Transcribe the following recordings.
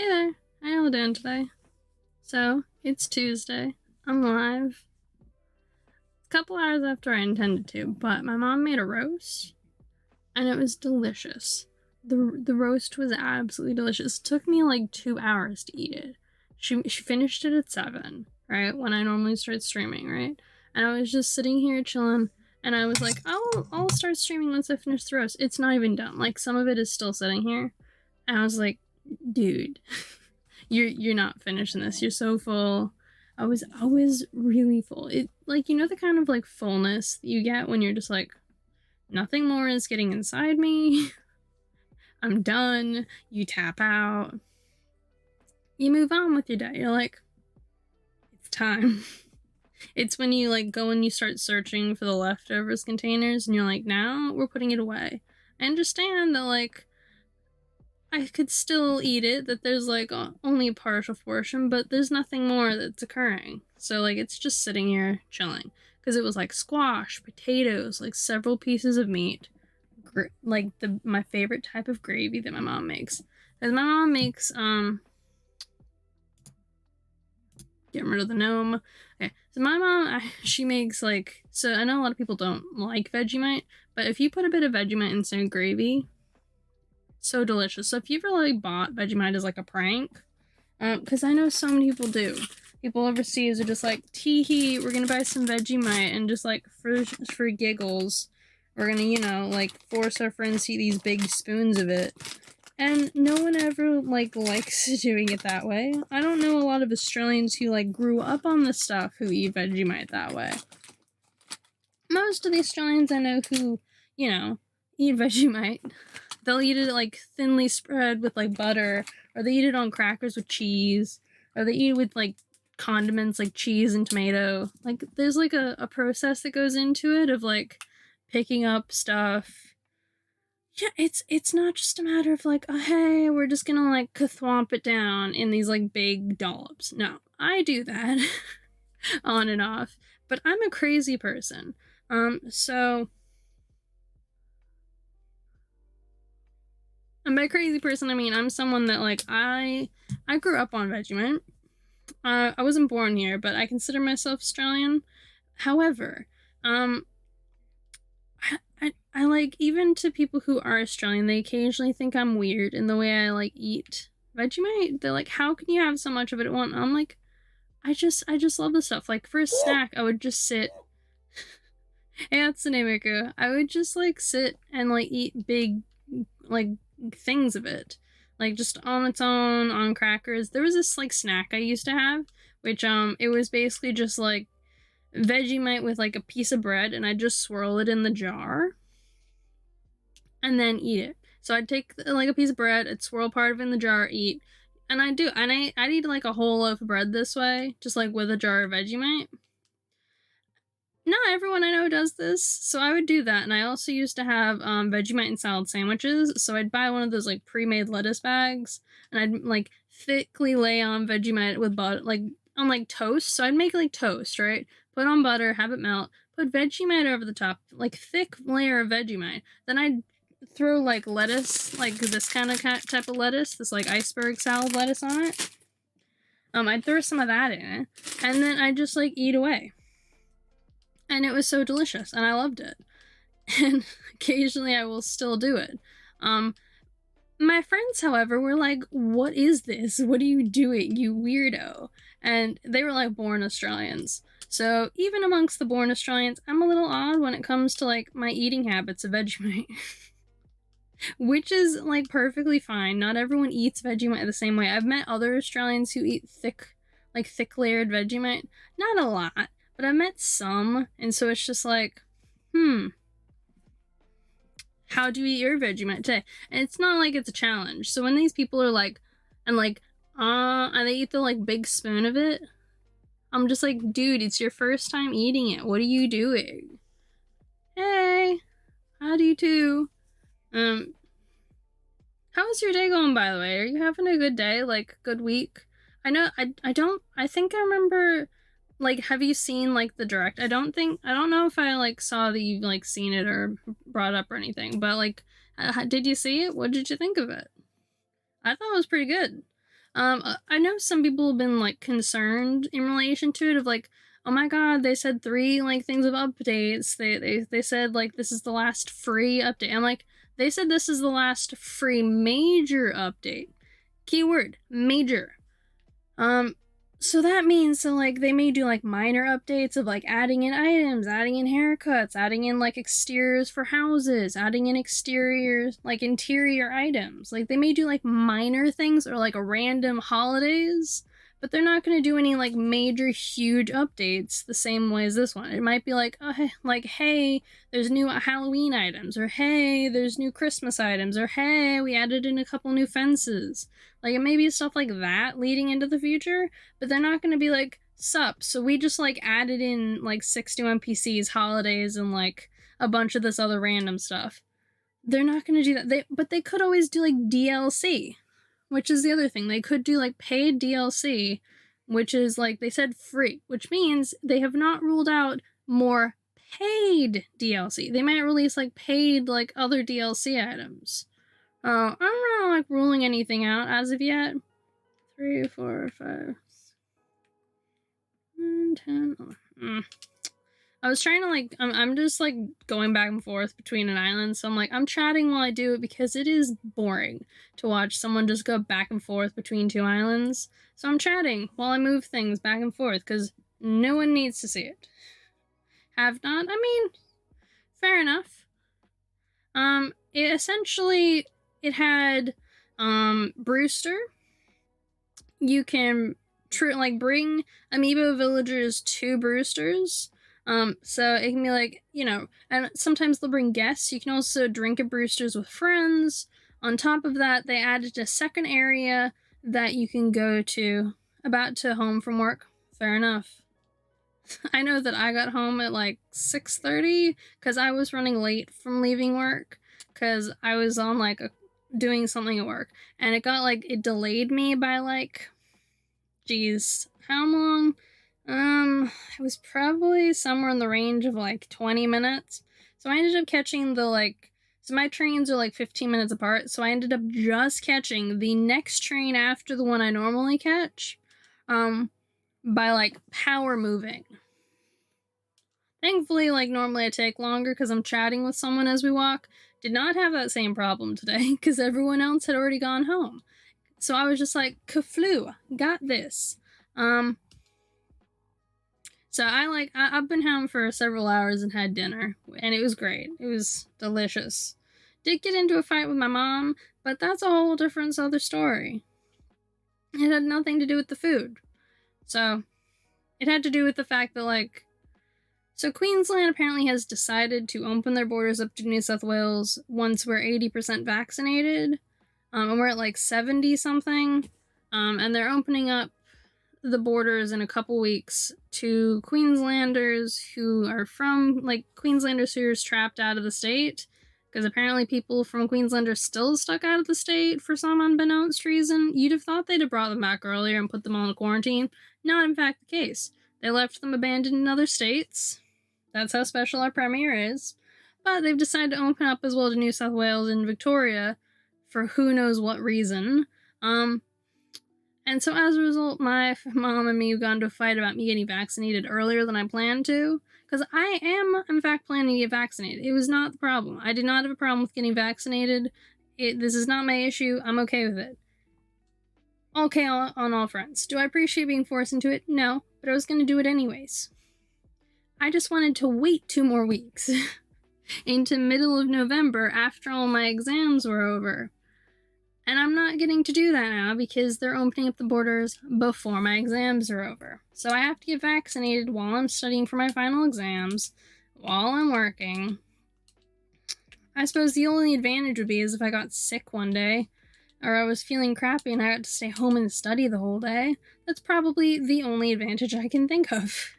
Hey there, how y'all doing today? So, it's Tuesday. I'm live. A couple hours after I intended to, but my mom made a roast, and it was delicious. The roast was absolutely delicious. It took me like 2 hours to eat it. She finished it at 7, right? When I normally start streaming, right? And I was just sitting here chilling, and I was like, I'll start streaming once I finish the roast. It's not even done. Like, some of it is still sitting here. And I was like, dude, you're not finishing this. You're so full. I was really full. It, like, you know, the kind of like fullness that you get when you're just like, nothing more is getting inside me. I'm done. You tap out. You move on with your day. You're like, it's time. It's when you like go and you start searching for the leftovers containers and you're like, now we're putting it away. I understand that like I could still eat it, that there's like only a partial portion, but there's nothing more that's occurring. So like it's just sitting here chilling. Because it was like squash, potatoes, like several pieces of meat, like my favorite type of gravy that my mom makes. Because my mom makes getting rid of the gnome. Okay, so my mom, she makes like, so I know a lot of people don't like Vegemite, but if you put a bit of Vegemite in some gravy, so delicious. So if you've ever like bought Vegemite as like a prank, because I know so many people do. People overseas are just like, tee-hee, we're gonna buy some Vegemite, and just like for giggles, we're gonna, you know, like force our friends to eat these big spoons of it. And no one ever like likes doing it that way. I don't know a lot of Australians who like grew up on the stuff who eat Vegemite that way. Most of the Australians I know who, you know, eat Vegemite, they'll eat it like thinly spread with like butter, or they eat it on crackers with cheese, or they eat it with like condiments like cheese and tomato. Like there's like a process that goes into it of like picking up stuff. Yeah, it's not just a matter of like, oh hey, we're just gonna like kathwomp it down in these like big dollops. No, I do that on and off, but I'm a crazy person. So and by crazy person, I mean I'm someone that like I grew up on Vegemite. I wasn't born here, but I consider myself Australian. However, I like, even to people who are Australian, they occasionally think I'm weird in the way I like eat Vegemite. They're like, how can you have so much of it at once? I'm like, I just love the stuff. Like for a snack, I would just sit. Hey, that's the name, I would just like sit and like eat big like things of it, like just on its own on crackers. There was this like snack I used to have, which it was basically just like Vegemite with like a piece of bread, and I just swirl it in the jar and then eat it. So I'd take like a piece of bread, I'd swirl part of it in the jar, eat, and I'd eat like a whole loaf of bread this way, just like with a jar of Vegemite. Not everyone I know does this, so I would do that. And I also used to have Vegemite and salad sandwiches, so I'd buy one of those like pre-made lettuce bags, and I'd like thickly lay on Vegemite with butter, like on like toast. So I'd make like toast, right? Put on butter, have it melt, put Vegemite over the top, like thick layer of Vegemite. Then I'd throw like lettuce, like this kind of type of lettuce, this like iceberg salad lettuce on it. I'd throw some of that in it, and then I'd just like eat away. And it was so delicious, and I loved it. And occasionally I will still do it. My friends, however, were like, what is this? What are you doing, you weirdo? And they were like born Australians. So even amongst the born Australians, I'm a little odd when it comes to like my eating habits of Vegemite. Which is like perfectly fine. Not everyone eats Vegemite the same way. I've met other Australians who eat thick layered Vegemite. Not a lot, but I've met some, and so it's just like, how do you eat your Vegemite today? And it's not like it's a challenge. So when these people are like, and they eat the like big spoon of it, I'm just like, dude, it's your first time eating it. What are you doing? Hey, how do you too? How's your day going, by the way? Are you having a good day? Like, good week? I know, I think I remember, like, have you seen, like, the direct? I don't know if I, like, saw that you've, like, seen it or brought up or anything, but, like, did you see it? What did you think of it? I thought it was pretty good. I know some people have been like concerned in relation to it of like, oh my god, they said 3 like things of updates. They said like this is the last free update. I'm like, they said this is the last free major update. Keyword major. So that means so like they may do like minor updates of like adding in items, adding in haircuts, adding in like exteriors for houses, adding in exteriors like interior items. Like they may do like minor things or like random holidays, but they're not going to do any like major huge updates the same way as this one. It might be like, oh, hey, like hey, there's new Halloween items, or hey, there's new Christmas items, or hey, we added in a couple new fences. Like it may be stuff like that leading into the future, but they're not going to be like, sup, so we just like added in like 6 new NPCs, holidays, and like a bunch of this other random stuff. They're not going to do that. But they could always do like DLC, which is the other thing. They could do like paid DLC, which is like they said free, which means they have not ruled out more paid DLC. They might release like paid like other DLC items. I'm not like ruling anything out as of yet. 3, 4, 5, 9, 10. I was trying to like, I'm just like going back and forth between an island, so I'm like, I'm chatting while I do it because it is boring to watch someone just go back and forth between 2 islands. So I'm chatting while I move things back and forth because no one needs to see it. Have not? I mean, fair enough. It essentially, it had, Brewster. You can like bring amiibo villagers to Brewsters. So it can be like, you know, and sometimes they'll bring guests. You can also drink at Brewsters with friends. On top of that, they added a second area that you can go to about to home from work. Fair enough. I know that I got home at like 6:30 because I was running late from leaving work because I was on like doing something at work, and it got like, it delayed me by like, geez, how long? It was probably somewhere in the range of like 20 minutes. So I ended up catching the like, so my trains are like 15 minutes apart, so I ended up just catching the next train after the one I normally catch, by like power moving. Thankfully, like normally I take longer because I'm chatting with someone as we walk. Did not have that same problem today because everyone else had already gone home. So I was just like, kaflu, got this. So I've been home for several hours and had dinner, and it was great. It was delicious. Did get into a fight with my mom, but that's a whole different other story. It had nothing to do with the food. So it had to do with the fact that like, so Queensland apparently has decided to open their borders up to New South Wales once we're 80% vaccinated. And we're at like 70 something. And they're opening up the borders in a couple weeks to Queenslanders who are from, like, Queenslanders who are trapped out of the state. Because apparently people from Queensland are still stuck out of the state for some unbeknownst reason. You'd have thought they'd have brought them back earlier and put them on a quarantine. Not in fact the case. They left them abandoned in other states. That's how special our Premier is. But they've decided to open up as well to New South Wales and Victoria for who knows what reason. And so as a result, my mom and me got into a fight about me getting vaccinated earlier than I planned to. Because I am, in fact, planning to get vaccinated. It was not the problem. I did not have a problem with getting vaccinated. This is not my issue. I'm okay with it. Okay on all fronts. Do I appreciate being forced into it? No. But I was going to do it anyways. I just wanted to wait 2 more weeks. Into middle of November after all my exams were over. And I'm not getting to do that now because they're opening up the borders before my exams are over. So I have to get vaccinated while I'm studying for my final exams, while I'm working. I suppose the only advantage would be is if I got sick one day, or I was feeling crappy and I got to stay home and study the whole day. That's probably the only advantage I can think of.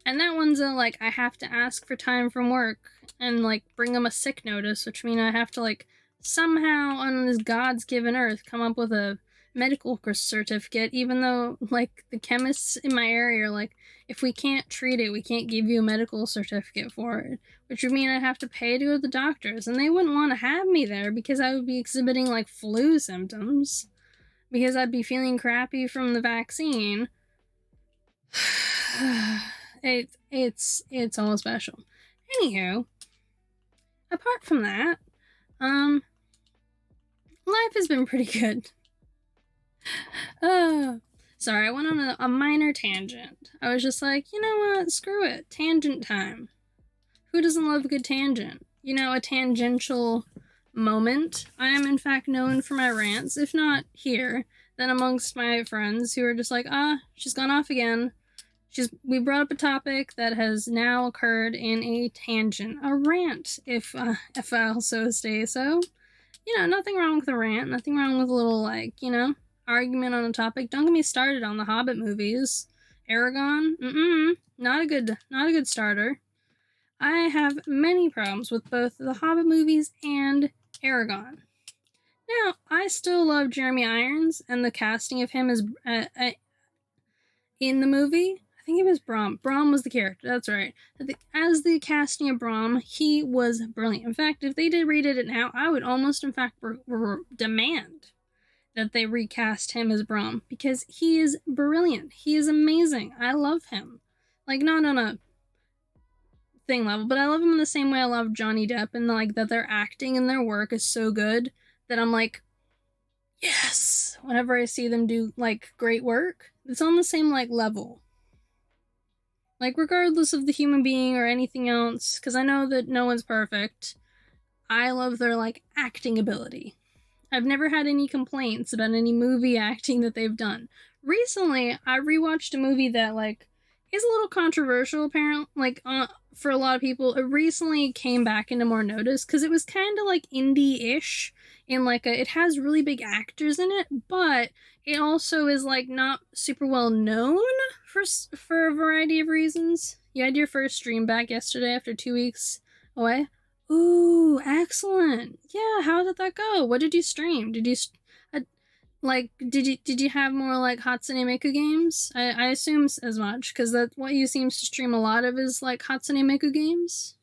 And that one's like, I have to ask for time from work and like bring them a sick notice, which means I have to like somehow on this God's given earth come up with a medical certificate, even though like the chemists in my area are like, if we can't treat it, we can't give you a medical certificate for it, which would mean I'd have to pay to go to the doctors, and they wouldn't want to have me there because I would be exhibiting like flu symptoms. because I'd be feeling crappy from the vaccine. It's all special. Anywho, apart from that, life has been pretty good. Sorry, I went on a minor tangent. I was just like, you know what, screw it, tangent time. Who doesn't love a good tangent? You know, a tangential moment. I am in fact known for my rants, if not here, then amongst my friends who are just like, she's gone off again. We brought up a topic that has now occurred in a tangent, a rant, if I'll so say so. You know, nothing wrong with a rant, nothing wrong with a little, like, you know, argument on a topic. Don't get me started on the Hobbit movies. Aragon, not a good starter. I have many problems with both the Hobbit movies and Aragon. Now, I still love Jeremy Irons, and the casting of him is in the movie. I think it was Brom. Brom was the character, that's right. As the casting of Brom, he was brilliant. In fact, if they did redid it now, I would almost, in fact, demand that they recast him as Brom, because he is brilliant. He is amazing. I love him. Like, not on a thing level, but I love him in the same way I love Johnny Depp, and like that their acting and their work is so good that I'm like, yes, whenever I see them do like great work, it's on the same like level. Like, regardless of the human being or anything else, because I know that no one's perfect, I love their like acting ability. I've never had any complaints about any movie acting that they've done. Recently, I rewatched a movie that like is a little controversial, apparently, like for a lot of people. It recently came back into more notice because it was kind of like indie-ish, in like it has really big actors in it, but it also is like not super well known for a variety of reasons. You had your first stream back yesterday after 2 weeks away. Ooh, excellent. Yeah, how did that go? What did you stream? Did you did you have more like Hatsune Miku games? I assume as much, because that's what you seem to stream a lot of, is like Hatsune Miku games.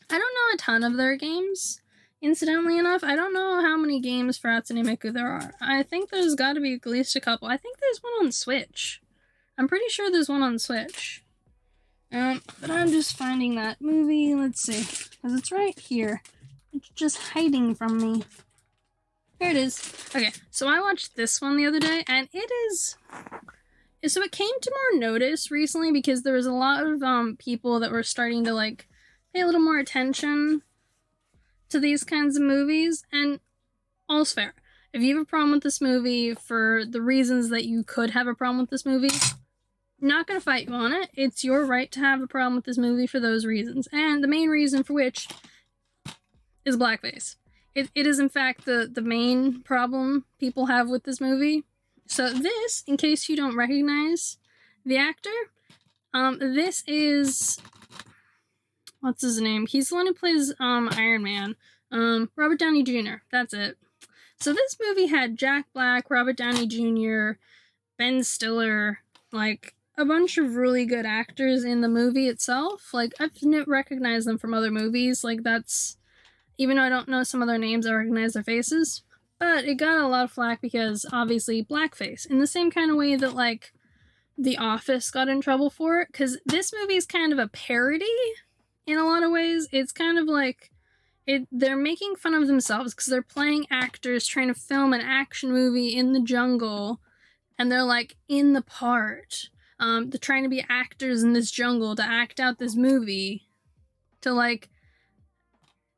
I don't know a ton of their games. Incidentally enough, I don't know how many games for Hatsune Miku there are. I think there's got to be at least a couple. I think there's one on Switch. I'm pretty sure there's one on Switch. But I'm just finding that movie. Let's see, because it's right here. It's just hiding from me. Here it is. Okay, so I watched this one the other day, and it is... So it came to more notice recently because there was a lot of people that were starting to like pay a little more attention to these kinds of movies, and all's fair. If you have a problem with this movie for the reasons that you could have a problem with this movie, I'm not gonna fight you on it. It's your right to have a problem with this movie for those reasons, and the main reason for which is blackface. It is in fact the main problem people have with this movie. So this, in case you don't recognize the actor, this is, what's his name? He's the one who plays Iron Man. Robert Downey Jr. That's it. So this movie had Jack Black, Robert Downey Jr., Ben Stiller, like a bunch of really good actors in the movie itself. Like, I've recognized them from other movies. Like, that's, even though I don't know some of their names, I recognize their faces. But it got a lot of flack because, obviously, blackface. In the same kind of way that, like, The Office got in trouble for it. Because this movie is kind of a parody in a lot of ways. It's kind of like, they're making fun of themselves because they're playing actors trying to film an action movie in the jungle. And they're, like, in the part. They're trying to be actors in this jungle to act out this movie. To, like...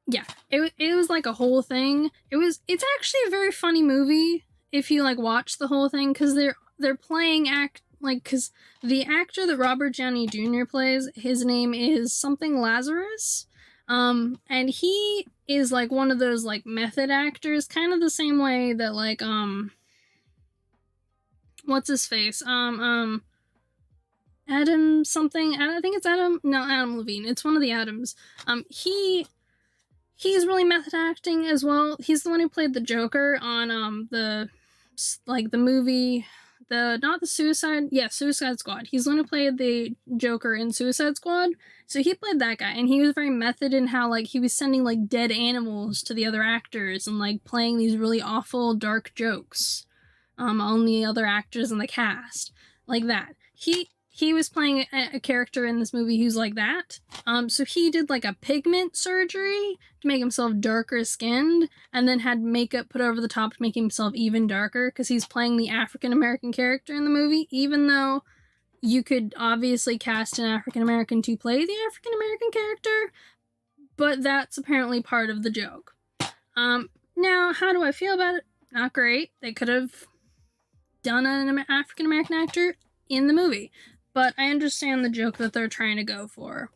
Yeah, it was like a whole thing. It's actually a very funny movie if you like watch the whole thing, because they're playing because the actor that Robert Downey Jr. plays, his name is something Lazarus, and he is like one of those like method actors, kind of the same way that like what's his face, Adam something, I think it's Adam Levine, it's one of the Adams. He's really method acting as well. He's the one who played the Joker on the movie not the Suicide Squad. He's the one who played the Joker in Suicide Squad. So he played that guy, and he was very method in how, like, he was sending, like, dead animals to the other actors and, like, playing these really awful, dark jokes on the other actors in the cast. Like that. He was playing a character in this movie who's like that. So he did, like, a pigment surgery to make himself darker skinned, and then had makeup put over the top to make himself even darker, because he's playing the African-American character in the movie, even though you could obviously cast an African-American to play the African-American character, but that's apparently part of the joke. Now, how do I feel about it? Not great. They could have done an African-American actor in the movie, but I understand the joke that they're trying to go for.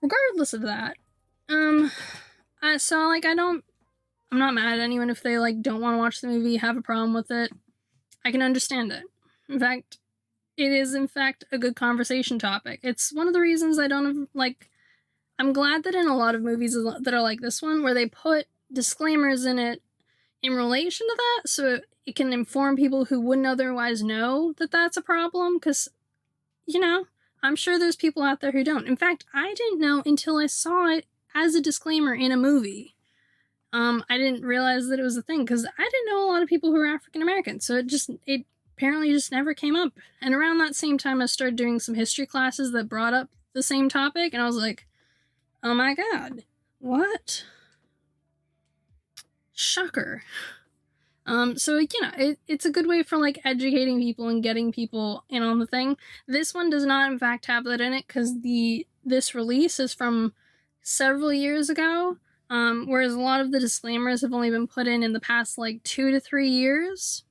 Regardless of that, I'm not mad at anyone if they, like, don't want to watch the movie, have a problem with it. I can understand it. In fact, it is, in fact, a good conversation topic. It's one of the reasons I don't have, like, I'm glad that in a lot of movies that are like this one, where they put disclaimers in it in relation to that, so it can inform people who wouldn't otherwise know that that's a problem, because, you know, I'm sure there's people out there who don't. In fact, I didn't know until I saw it as a disclaimer in a movie. I didn't realize that it was a thing, because I didn't know a lot of people who were African American, so it apparently just never came up. And around that same time, I started doing some history classes that brought up the same topic, and I was like, oh my god, what? Shocker. So, you know, it's a good way for, like, educating people and getting people in on the thing. This one does not, in fact, have that in it, because this release is from several years ago, whereas a lot of the disclaimers have only been put in the past, like, 2 to 3 years.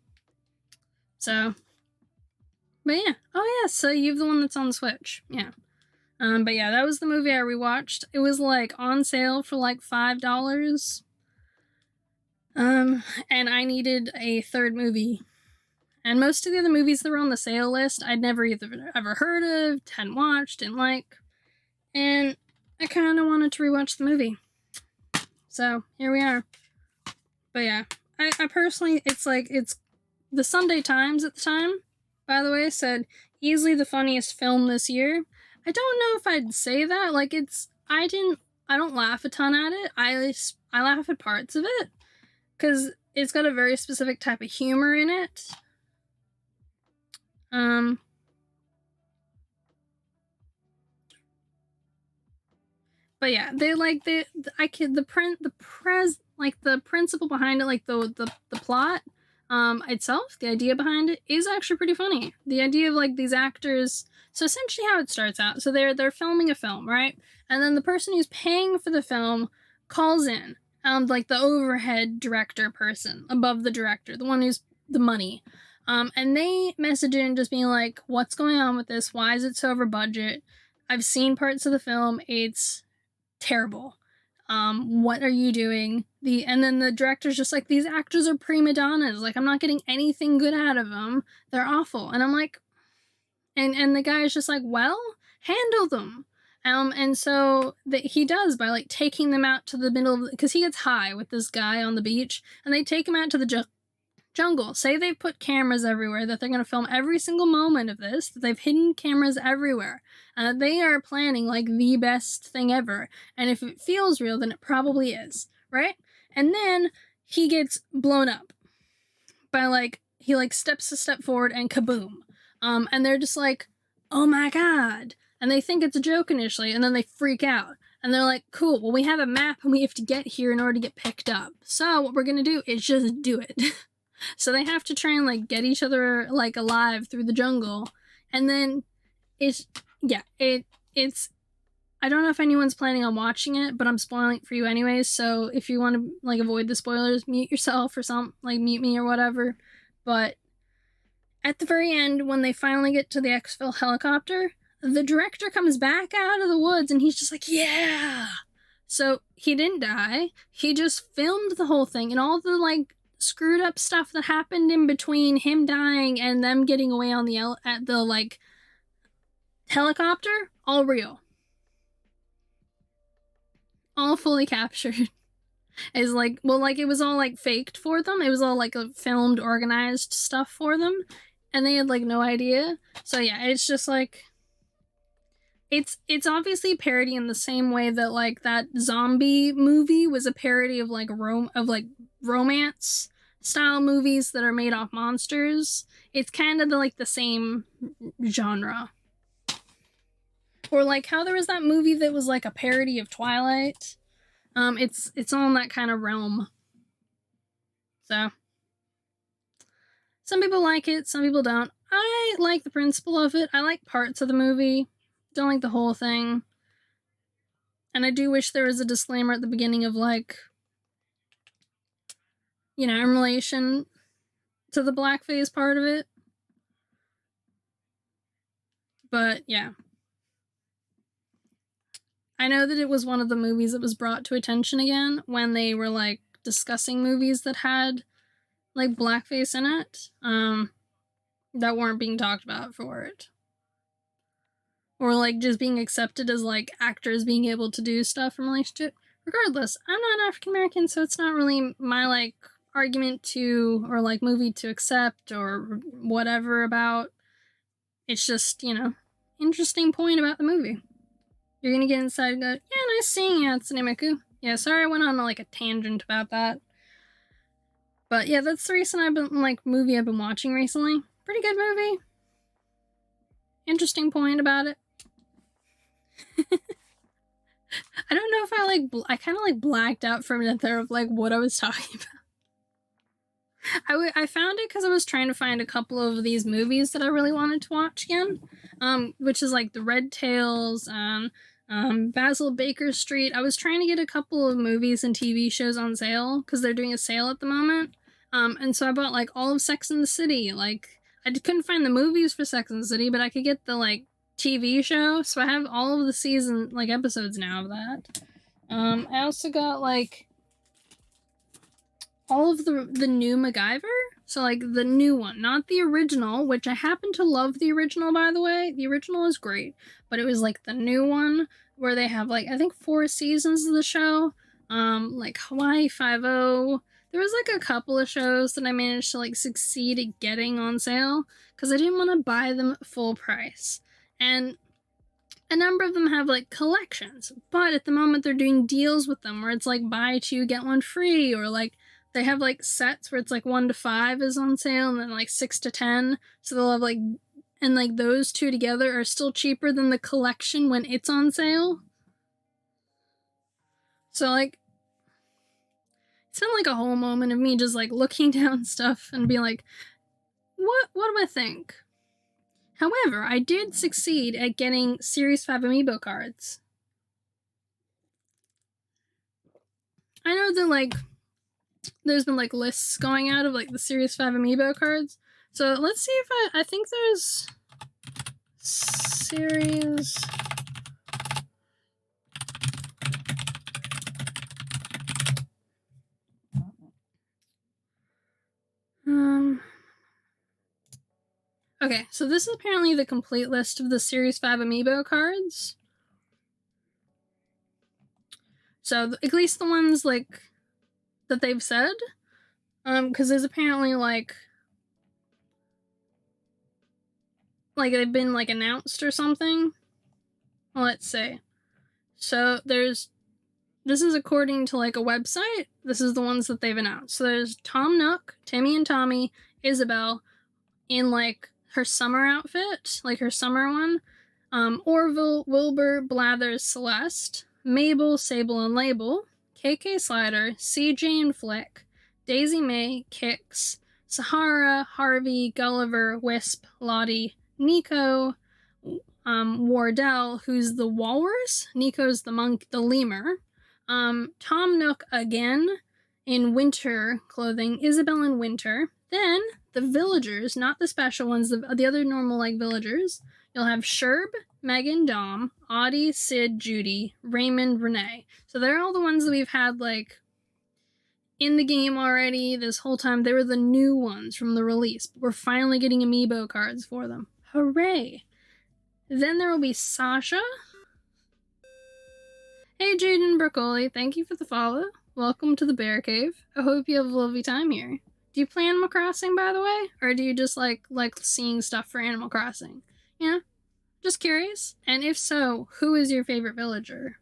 So, but yeah. Oh yeah, so you have the one that's on the Switch. Yeah. But yeah, that was the movie I rewatched. It was, like, on sale for, like, $5. And I needed a third movie. And most of the other movies that were on the sale list, I'd never ever heard of, hadn't watched, didn't like. And I kind of wanted to rewatch the movie. So, here we are. But yeah, I personally, it's the Sunday Times at the time, by the way, said, easily the funniest film this year. I don't know if I'd say that. Like, I don't laugh a ton at it. I laugh at parts of it, because it's got a very specific type of humor in it. But yeah, the principle behind it, like the plot itself, the idea behind it is actually pretty funny. The idea of, like, these actors, so essentially how it starts out, so they're filming a film, right? And then the person who's paying for the film calls in, like the overhead director person above the director, the one who's the money. And they message in just being like, what's going on with this? Why is it so over budget? I've seen parts of the film. It's terrible. What are you doing? And then the director's just like, these actors are prima donnas. Like, I'm not getting anything good out of them. They're awful. And I'm like, and the guy is just like, well, handle them. And so he does by, like, taking them out to the middle of, because he gets high with this guy on the beach, and they take him out to the jungle. Say they've put cameras everywhere, that they're going to film every single moment of this, that they've hidden cameras everywhere, and they are planning, like, the best thing ever. And if it feels real, then it probably is, right? And then he gets blown up by, like, he, like, steps a step forward and kaboom. And they're just like, oh my god. And they think it's a joke initially, and then they freak out. And they're like, cool, well, we have a map, and we have to get here in order to get picked up. So what we're gonna do is just do it. So they have to try and, like, get each other, like, alive through the jungle. And then it's I don't know if anyone's planning on watching it, but I'm spoiling it for you anyways. So if you want to, like, avoid the spoilers, mute yourself or something, like, mute me or whatever. But at the very end, when they finally get to the exfil helicopter, the director comes back out of the woods, and he's just like, yeah! So he didn't die. He just filmed the whole thing, and all the, like, screwed up stuff that happened in between him dying and them getting away on the helicopter, all real. All fully captured. Is like, well, like, it was all, like, faked for them. It was all, like, filmed, organized stuff for them. and they had like no idea. So yeah, it's just like it's obviously a parody in the same way that like that zombie movie was a parody of like romance style movies that are made off monsters. It's kind of like the same genre. Or like how there was that movie that was like a parody of Twilight. It's all in that kind of realm. So some people like it, some people don't. I like the principle of it. I like parts of the movie. Don't like the whole thing. And I do wish there was a disclaimer at the beginning of like, you know, in relation to the blackface part of it. But yeah. I know that it was one of the movies that was brought to attention again when they were like discussing movies that had like blackface in it, that weren't being talked about for it. Or like just being accepted as like actors being able to do stuff in relation to it. Regardless, I'm not African American, so it's not really my like argument to or like movie to accept or whatever about. It's just, you know, interesting point about the movie. You're gonna get inside and go, yeah, nice seeing you, Tsunemiku. Yeah, sorry I went on like a tangent about that. But yeah, that's the recent movie I've been watching recently. Pretty good movie. Interesting point about it. I don't know if I kind of like blacked out for a minute there of like what I was talking about. I found it because I was trying to find a couple of these movies that I really wanted to watch again, which is like the Red Tails, Basil Baker Street. I was trying to get a couple of movies and TV shows on sale because they're doing a sale at the moment, and so I bought like all of Sex and the City. Like I couldn't find the movies for Sex and the City, but I could get the like TV show, so I have all of the season like episodes now of that. I also got like all of the new MacGyver, so like the new one, not the original, which I happen to love the original, by the way. The original is great, but it was like the new one where they have like I think 4 seasons of the show, like Hawaii Five-0. There was like a couple of shows that I managed to like succeed at getting on sale because I didn't want to buy them at full price. And a number of them have like collections, but at the moment they're doing deals with them where it's like buy 2 get 1 free, or like they have like sets where it's like 1 to 5 is on sale and then like 6 to 10. So they'll have like, and like those 2 together are still cheaper than the collection when it's on sale. So like, it's been like a whole moment of me just like looking down stuff and being like, what do I think? However, I did succeed at getting Series 5 amiibo cards. I know that like there's been like lists going out of like the Series 5 amiibo cards. So let's see if I think there's Series Okay, so this is apparently the complete list of the Series 5 amiibo cards. So at least the ones like that they've said, because there's apparently like they've been like announced or something. Well, let's see. So this is according to like a website. This is the ones that they've announced. So there's Tom Nook, Timmy and Tommy, Isabel in like her summer outfit, like her summer one. Orville, Wilbur, Blathers, Celeste, Mabel, Sable and Label, KK Slider, CJ and Flick, Daisy May, Kix, Sahara, Harvey, Gulliver, Wisp, Lottie, Nico, Wardell, who's the walrus, Nico's the lemur, Tom Nook again in winter clothing, Isabel in winter, then the villagers, not the special ones, the other normal like villagers. You'll have Sherb, Megan, Dom, Audie, Sid, Judy, Raymond, Renee. So they're all the ones that we've had like in the game already this whole time. They were the new ones from the release, but we're finally getting amiibo cards for them. Hooray! Then there will be Sasha. Hey Jaden Broccoli, thank you for the follow. Welcome to the Bear Cave. I hope you have a lovely time here. Do you play Animal Crossing, by the way? Or do you just like seeing stuff for Animal Crossing? Yeah? Just curious. And if so, who is your favorite villager?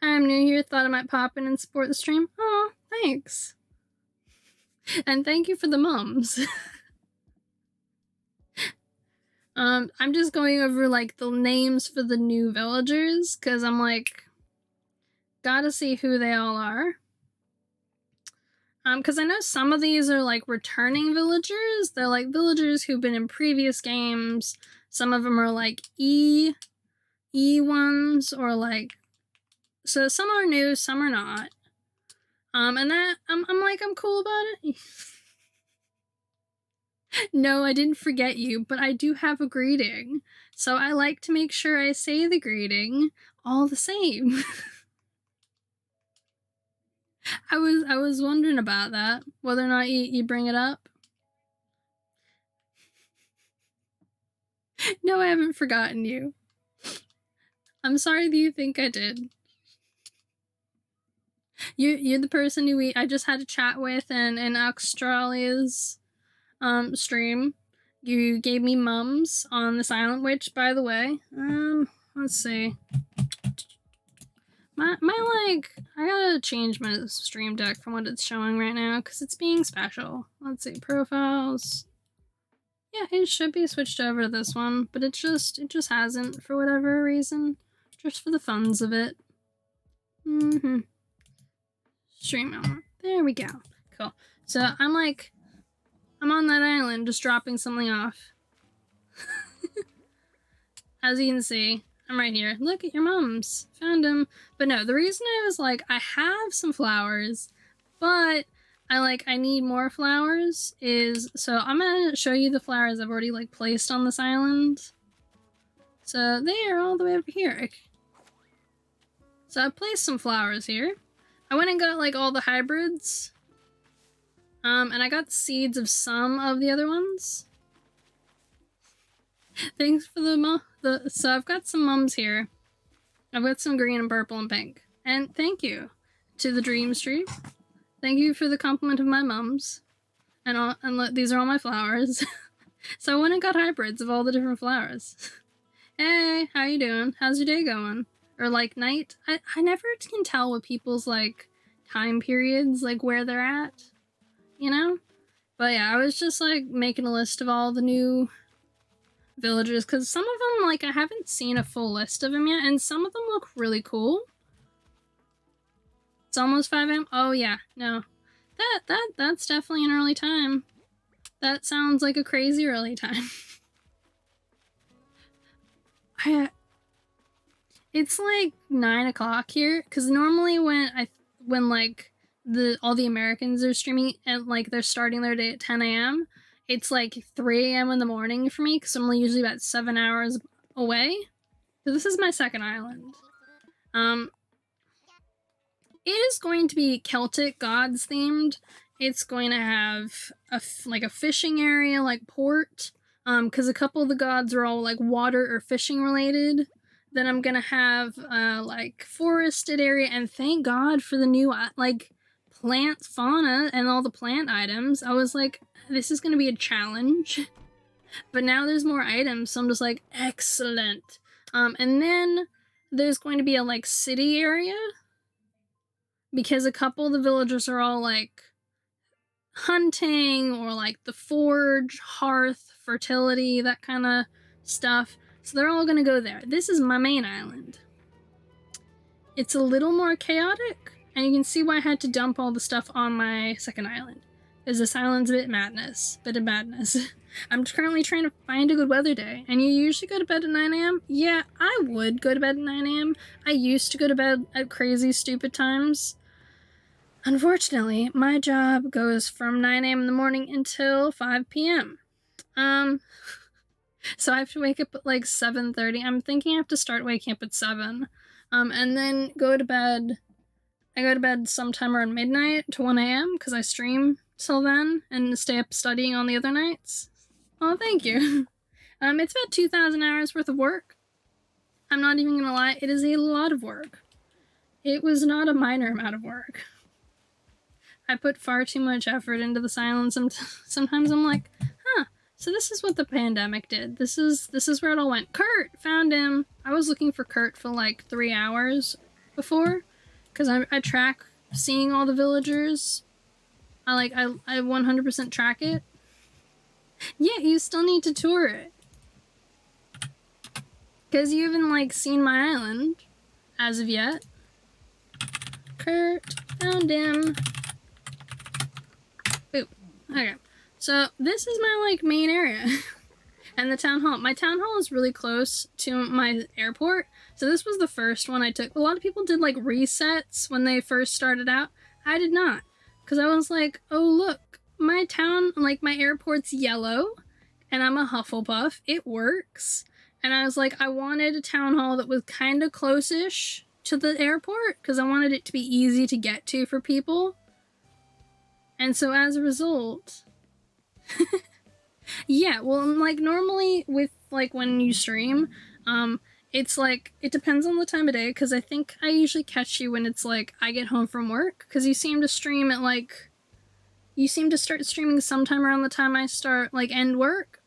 Hi, I'm new here. Thought I might pop in and support the stream. Oh, thanks. And thank you for the mums. I'm just going over like the names for the new villagers because I'm like, gotta see who they all are. Because I know some of these are like returning villagers. They're like villagers who've been in previous games. Some of them are like E ones, or like, so some are new, some are not. And that I'm cool about it. No, I didn't forget you, but I do have a greeting. So I like to make sure I say the greeting all the same. I was wondering about that, whether or not you bring it up. No, I haven't forgotten you. I'm sorry that you think I did. You're the person who I just had a chat with in Australia's stream. You gave me mums on this island, which, by the way, let's see. My like, I gotta change my stream deck from what it's showing right now because it's being special. Let's see, profiles. Yeah, it should be switched over to this one, but it just hasn't for whatever reason. Just for the funs of it. Stream on. There we go. Cool. So I'm on that island just dropping something off. As you can see, I'm right here. Look at your mums. Found them. But no, the reason I was like, I have some flowers, but I need more flowers is, so I'm gonna show you the flowers I've already like placed on this island. So they are all the way over here. So I placed some flowers here. I went and got like all the hybrids. And I got seeds of some of the other ones. Thanks for so I've got some mums here. I've got some green and purple and pink. And thank you to the Dream Street. Thank you for the compliment of my mums. And these are all my flowers. So I went and got hybrids of all the different flowers. Hey, how you doing? How's your day going? Or like night? I never can tell with people's like time periods, like where they're at, you know? But yeah, I was just like making a list of all the new villagers because some of them, like, I haven't seen a full list of them yet, and some of them look really cool. It's almost 5 a.m. Oh yeah, no, that's definitely an early time. That sounds like a crazy early time. It's like 9 o'clock here because normally when like all the Americans are streaming and like they're starting their day at 10 a.m. it's like 3 a.m. in the morning for me because I'm only usually about 7 hours away. So this is my second island. It is going to be Celtic gods themed. It's going to have a fishing area, like port, because a couple of the gods are all like water or fishing related. Then I'm gonna have like forested area, and thank God for the new like plant fauna and all the plant items. I was like, this is gonna be a challenge, but now there's more items, so I'm just like, excellent. And then there's going to be a like city area because a couple of the villagers are all like hunting or like the forge, hearth, fertility, that kind of stuff. So they're all gonna go there. This is my main island. It's a little more chaotic, and you can see why I had to dump all the stuff on my second island. Because this island's a bit of madness. I'm currently trying to find a good weather day, and you usually go to bed at 9 a.m.? Yeah, I would go to bed at 9 a.m. I used to go to bed at crazy, stupid times. Unfortunately, my job goes from 9 a.m. in the morning until 5 p.m. So I have to wake up at like 7:30. I'm thinking I have to start waking up at 7. And then go to bed. I go to bed sometime around midnight to 1 a.m. because I stream till then and stay up studying on the other nights. Oh, thank you. It's about 2,000 hours worth of work. I'm not even gonna lie, it is a lot of work. It was not a minor amount of work. I put far too much effort into the silence. Sometimes I'm like, huh, so this is what the pandemic did. This is where it all went. Kurt! Found him! I was looking for Kurt for like 3 hours before, because I track seeing all the villagers. I 100% track it. Yeah, you still need to tour it. Because you haven't, like, seen my island as of yet. Kurt, found him. Boop. Okay. So, this is my, like, main area. And the town hall. My town hall is really close to my airport. So this was the first one I took. A lot of people did, like, resets when they first started out. I did not. Because I was like, oh, look. My town, like, my airport's yellow. And I'm a Hufflepuff. It works. And I was like, I wanted a town hall that was kind of close-ish to the airport, because I wanted it to be easy to get to for people. And so as a result... yeah, well, like, normally with, like, when you stream, it's like, it depends on the time of day, because I think I usually catch you when it's like, I get home from work, because you seem to stream at, like... You seem to start streaming sometime around the time I start, like, end work.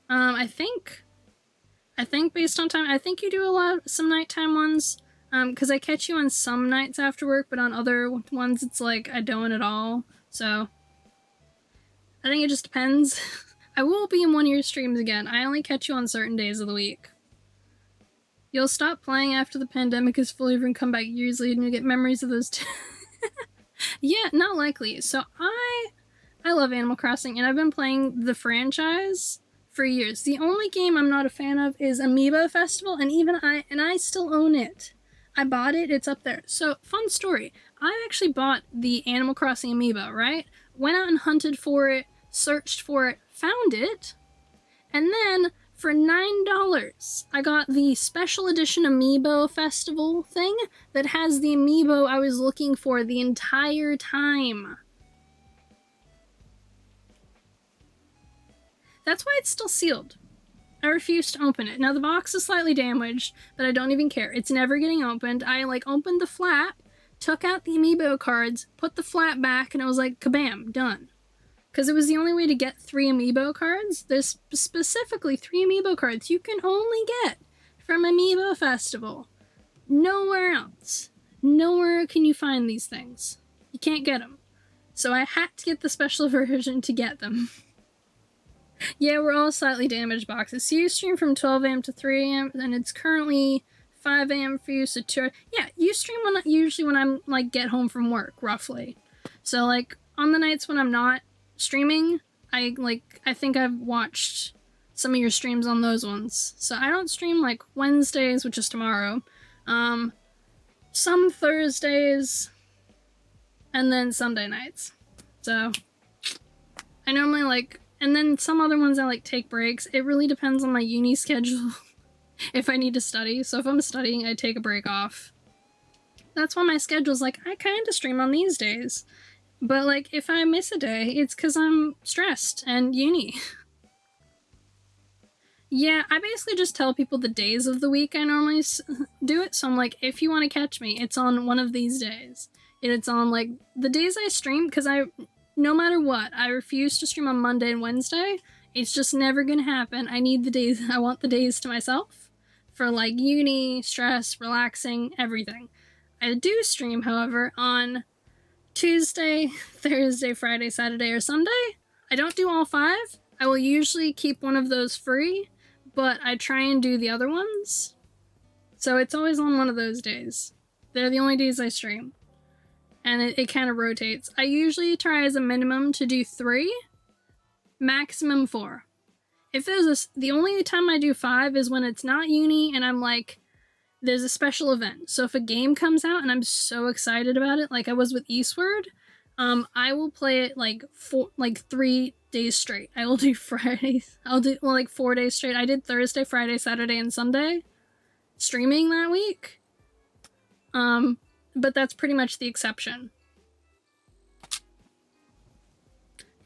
I think based on time, I think you do some nighttime ones, because I catch you on some nights after work, but on other ones it's like, I don't at all, so... I think it just depends. I will be in one of your streams again. I only catch you on certain days of the week. You'll stop playing after the pandemic is fully over and come back years later and you get memories of those Yeah, not likely. So I love Animal Crossing, and I've been playing the franchise for years. The only game I'm not a fan of is Amiibo Festival, and even I still own it. I bought it, it's up there. So, fun story. I actually bought the Animal Crossing Amiibo, right? Went out and hunted for it, searched for it, found it, and then for $9, I got the special edition Amiibo Festival thing that has the Amiibo I was looking for the entire time. That's why it's still sealed. I refuse to open it. Now the box is slightly damaged, but I don't even care. It's never getting opened. I like opened the flap, took out the Amiibo cards, put the flap back, and I was like, kabam, done. Because it was the only way to get 3 Amiibo cards. There's specifically 3 Amiibo cards you can only get from Amiibo Festival. Nowhere else. Nowhere can you find these things. You can't get them. So I had to get the special version to get them. Yeah, we're all slightly damaged boxes. So you stream from 12 a.m. to 3 a.m. and it's currently 5 a.m. for you, so 2. Yeah, you stream usually when I'm, like, get home from work, roughly. So, like, on the nights when I'm not streaming, I think I've watched some of your streams on those ones. So I don't stream, like, Wednesdays, which is tomorrow, some Thursdays, and then Sunday nights. So I normally, like, and then some other ones I, like, take breaks. It really depends on my uni schedule if I need to study. So if I'm studying, I take a break off. That's why my schedule's like, I kind of stream on these days. But, like, if I miss a day, it's because I'm stressed and uni. Yeah, I basically just tell people the days of the week I normally do it. So I'm like, if you want to catch me, it's on one of these days. And it's on, like, the days I stream, because no matter what, I refuse to stream on Monday and Wednesday. It's just never gonna happen. I need the days, I want the days to myself for, like, uni, stress, relaxing, everything. I do stream, however, on Tuesday, Thursday, Friday, Saturday, or Sunday. I don't do all 5. I will usually keep one of those free, but I try and do the other ones. So it's always on one of those days. They're the only days I stream. And it kind of rotates. I usually try as a minimum to do 3, maximum 4. If there's the only time I do 5 is when it's not uni and I'm like, there's a special event. So if a game comes out and I'm so excited about it, like I was with Eastward, I will play it like 3 days straight. I will do Fridays. I'll do, well, like 4 days straight. I did Thursday, Friday, Saturday, and Sunday streaming that week. But that's pretty much the exception.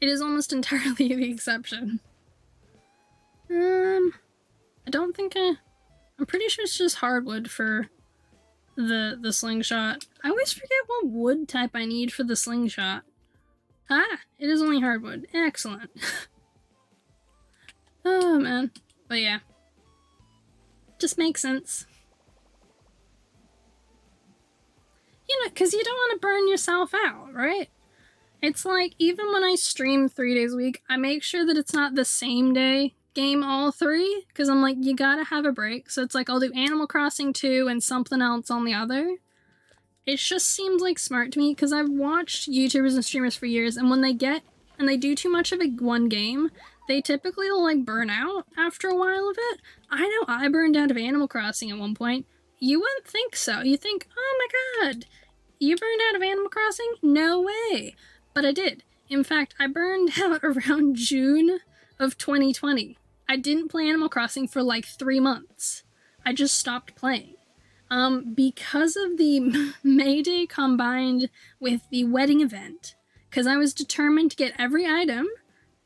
It is almost entirely the exception. I don't think I'm pretty sure it's just hardwood for the slingshot. I always forget what wood type I need for the slingshot. Ah, it is only hardwood. Excellent. Oh, man. But yeah. Just makes sense. You know, because you don't want to burn yourself out, right? It's like, even when I stream 3 days a week, I make sure that it's not the same day game all three, because I'm like, you gotta have a break. So it's like, I'll do Animal Crossing 2 and something else on the other. It just seems like smart to me, because I've watched YouTubers and streamers for years, and when they do too much of one game, they typically will like burn out after a while of it. I know I burned out of Animal Crossing at one point. You wouldn't think so. You think, oh my god, you burned out of Animal Crossing? No way. But I did. In fact, I burned out around June of 2020. I didn't play Animal Crossing for like 3 months. I just stopped playing. Because of the May Day combined with the wedding event, because I was determined to get every item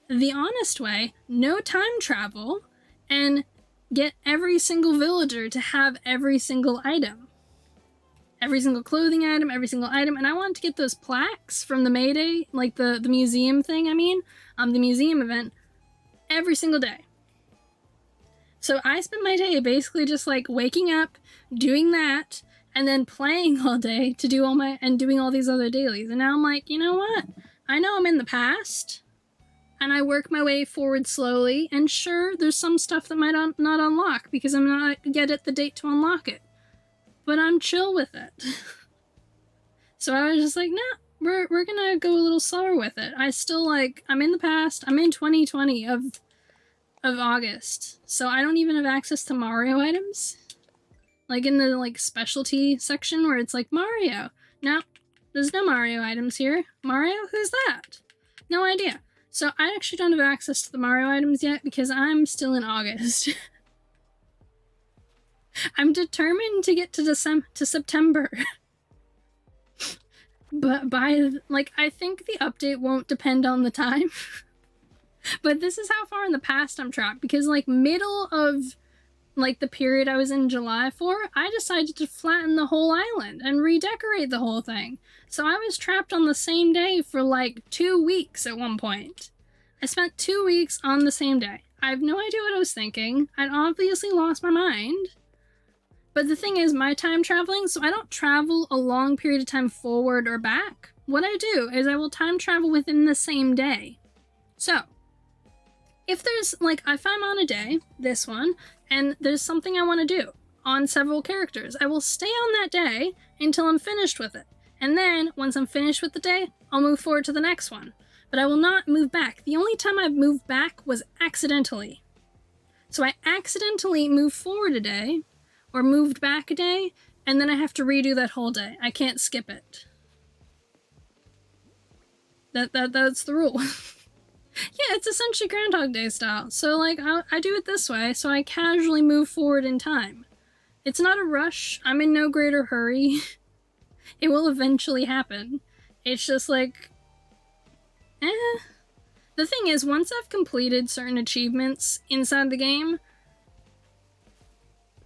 the honest way, no time travel, and get every single villager to have every single item. Every single clothing item, every single item, and I wanted to get those plaques from the May Day, like the museum thing, the museum event, every single day. So I spent my day basically just like waking up, doing that, and then playing all day to do doing all these other dailies. And now I'm like, you know what? I know I'm in the past, and I work my way forward slowly, and sure, there's some stuff that might not unlock because I'm not yet at the date to unlock it. But I'm chill with it. So I was just like, nah, we're gonna go a little slower with it. I still like, I'm in the past, I'm in 2020 of August, so I don't even have access to Mario items. Like in the like specialty section where it's like Mario. No, there's no Mario items here. Mario? Who's that? No idea. So I actually don't have access to the Mario items yet because I'm still in August. I'm determined to get to September. But I think the update won't depend on the time. But this is how far in the past I'm trapped, because like middle of like the period I was in July for, I decided to flatten the whole island and redecorate the whole thing. So I was trapped on the same day for like 2 weeks at one point. I spent 2 weeks on the same day. I have no idea what I was thinking. I'd obviously lost my mind. But the thing is, my time traveling, so I don't travel a long period of time forward or back. What I do is I will time travel within the same day. So, if there's, like, if I'm on a day, this one, and there's something I want to do on several characters, I will stay on that day until I'm finished with it. And then, once I'm finished with the day, I'll move forward to the next one. But I will not move back. The only time I've moved back was accidentally. So I accidentally moved forward a day, or moved back a day, and then I have to redo that whole day. I can't skip it. That's the rule. Yeah, it's essentially Groundhog Day style. So, like, I do it this way, so I casually move forward in time. It's not a rush. I'm in no greater hurry. It will eventually happen. It's just like, The thing is, once I've completed certain achievements inside the game,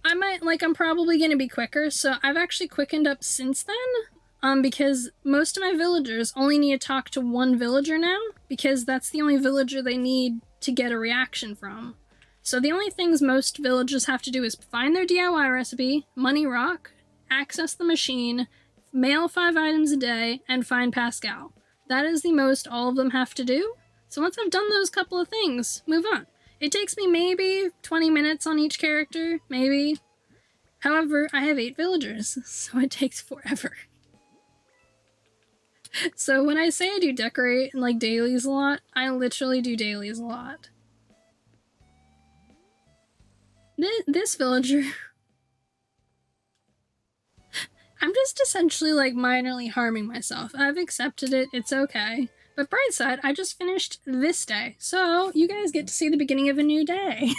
I'm probably gonna be quicker, so I've actually quickened up since then, because most of my villagers only need to talk to one villager now, because that's the only villager they need to get a reaction from. So the only things most villagers have to do is find their DIY recipe, money rock, access the machine, mail 5 items a day, and find Pascal. That is the most all of them have to do. So once I've done those couple of things, move on. It takes me maybe 20 minutes on each character, maybe. However, I have 8 villagers, so it takes forever. So when I say I do decorate and like dailies a lot, I literally do dailies a lot. This villager... I'm just essentially like minorly harming myself. I've accepted it, it's okay. But bright side, I just finished this day, so you guys get to see the beginning of a new day.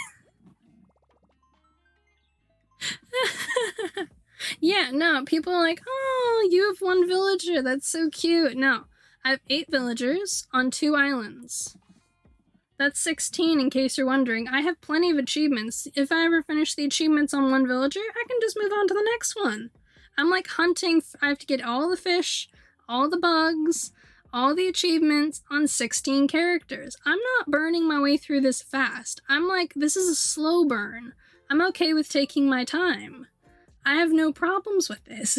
Yeah, no, people are like, oh, you have 1 villager, that's so cute. No, I have 8 villagers on 2 islands. That's 16 in case you're wondering. I have plenty of achievements. If I ever finish the achievements on 1 villager, I can just move on to the next one. I'm like hunting, I have to get all the fish, all the bugs, all the achievements on 16 characters. I'm not burning my way through this fast. I'm like, this is a slow burn. I'm okay with taking my time. I have no problems with this.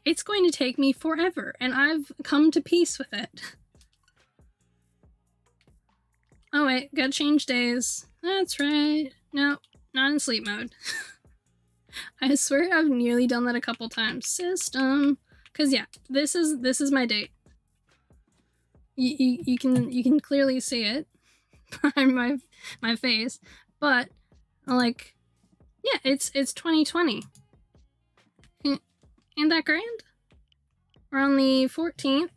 It's going to take me forever, and I've come to peace with it. Oh wait, gotta change days. That's right. No, not in sleep mode. I swear I've nearly done that a couple times. System. Cause yeah, this is my date. You can clearly see it by my face, but like, yeah, it's 2020. Ain't that grand? We're on the 14th,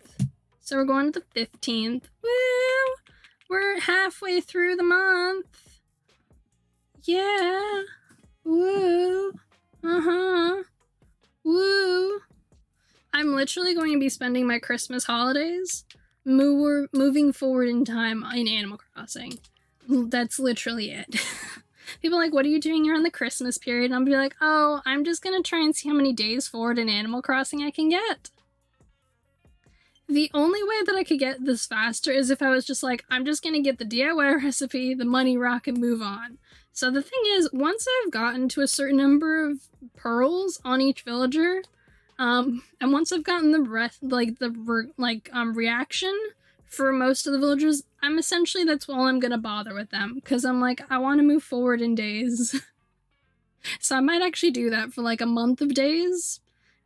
so we're going to the 15th. Woo! We're halfway through the month. Yeah. Woo. Uh-huh. Woo. I'm literally going to be spending my Christmas holidays moving forward in time in Animal Crossing. That's literally it. People are like, what are you doing around the Christmas period? And I'll be like, oh, I'm just gonna try and see how many days forward in Animal Crossing I can get. The only way that I could get this faster is if I was just like, I'm just gonna get the DIY recipe, the money rock, and move on. So the thing is, once I've gotten to a certain number of pearls on each villager, and once I've gotten the reaction for most of the villagers, I'm essentially, that's all I'm gonna bother with them, because I'm like, I want to move forward in days. So I might actually do that for like a month of days,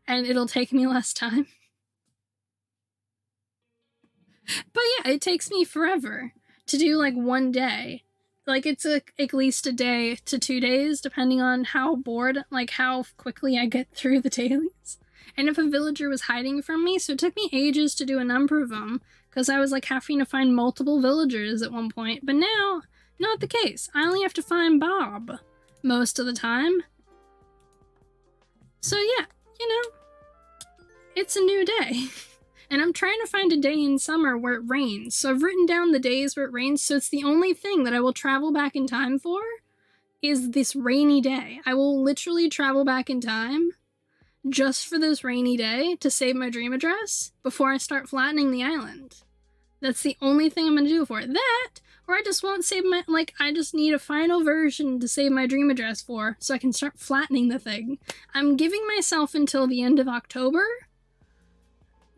and it'll take me less time. But yeah, it takes me forever to do like one day. Like, it's at least a day to 2 days, depending on how bored, like how quickly I get through the dailies. And if a villager was hiding from me, so it took me ages to do a number of them, because I was like having to find multiple villagers at one point. But now, not the case. I only have to find Bob most of the time. So yeah, you know, it's a new day. And I'm trying to find a day in summer where it rains. So I've written down the days where it rains, so it's the only thing that I will travel back in time for is this rainy day. I will literally travel back in time just for this rainy day to save my dream address before I start flattening the island. That's the only thing I'm gonna do for it. That, or I just won't save my, like, I just need a final version to save my dream address for so I can start flattening the thing. I'm giving myself until the end of October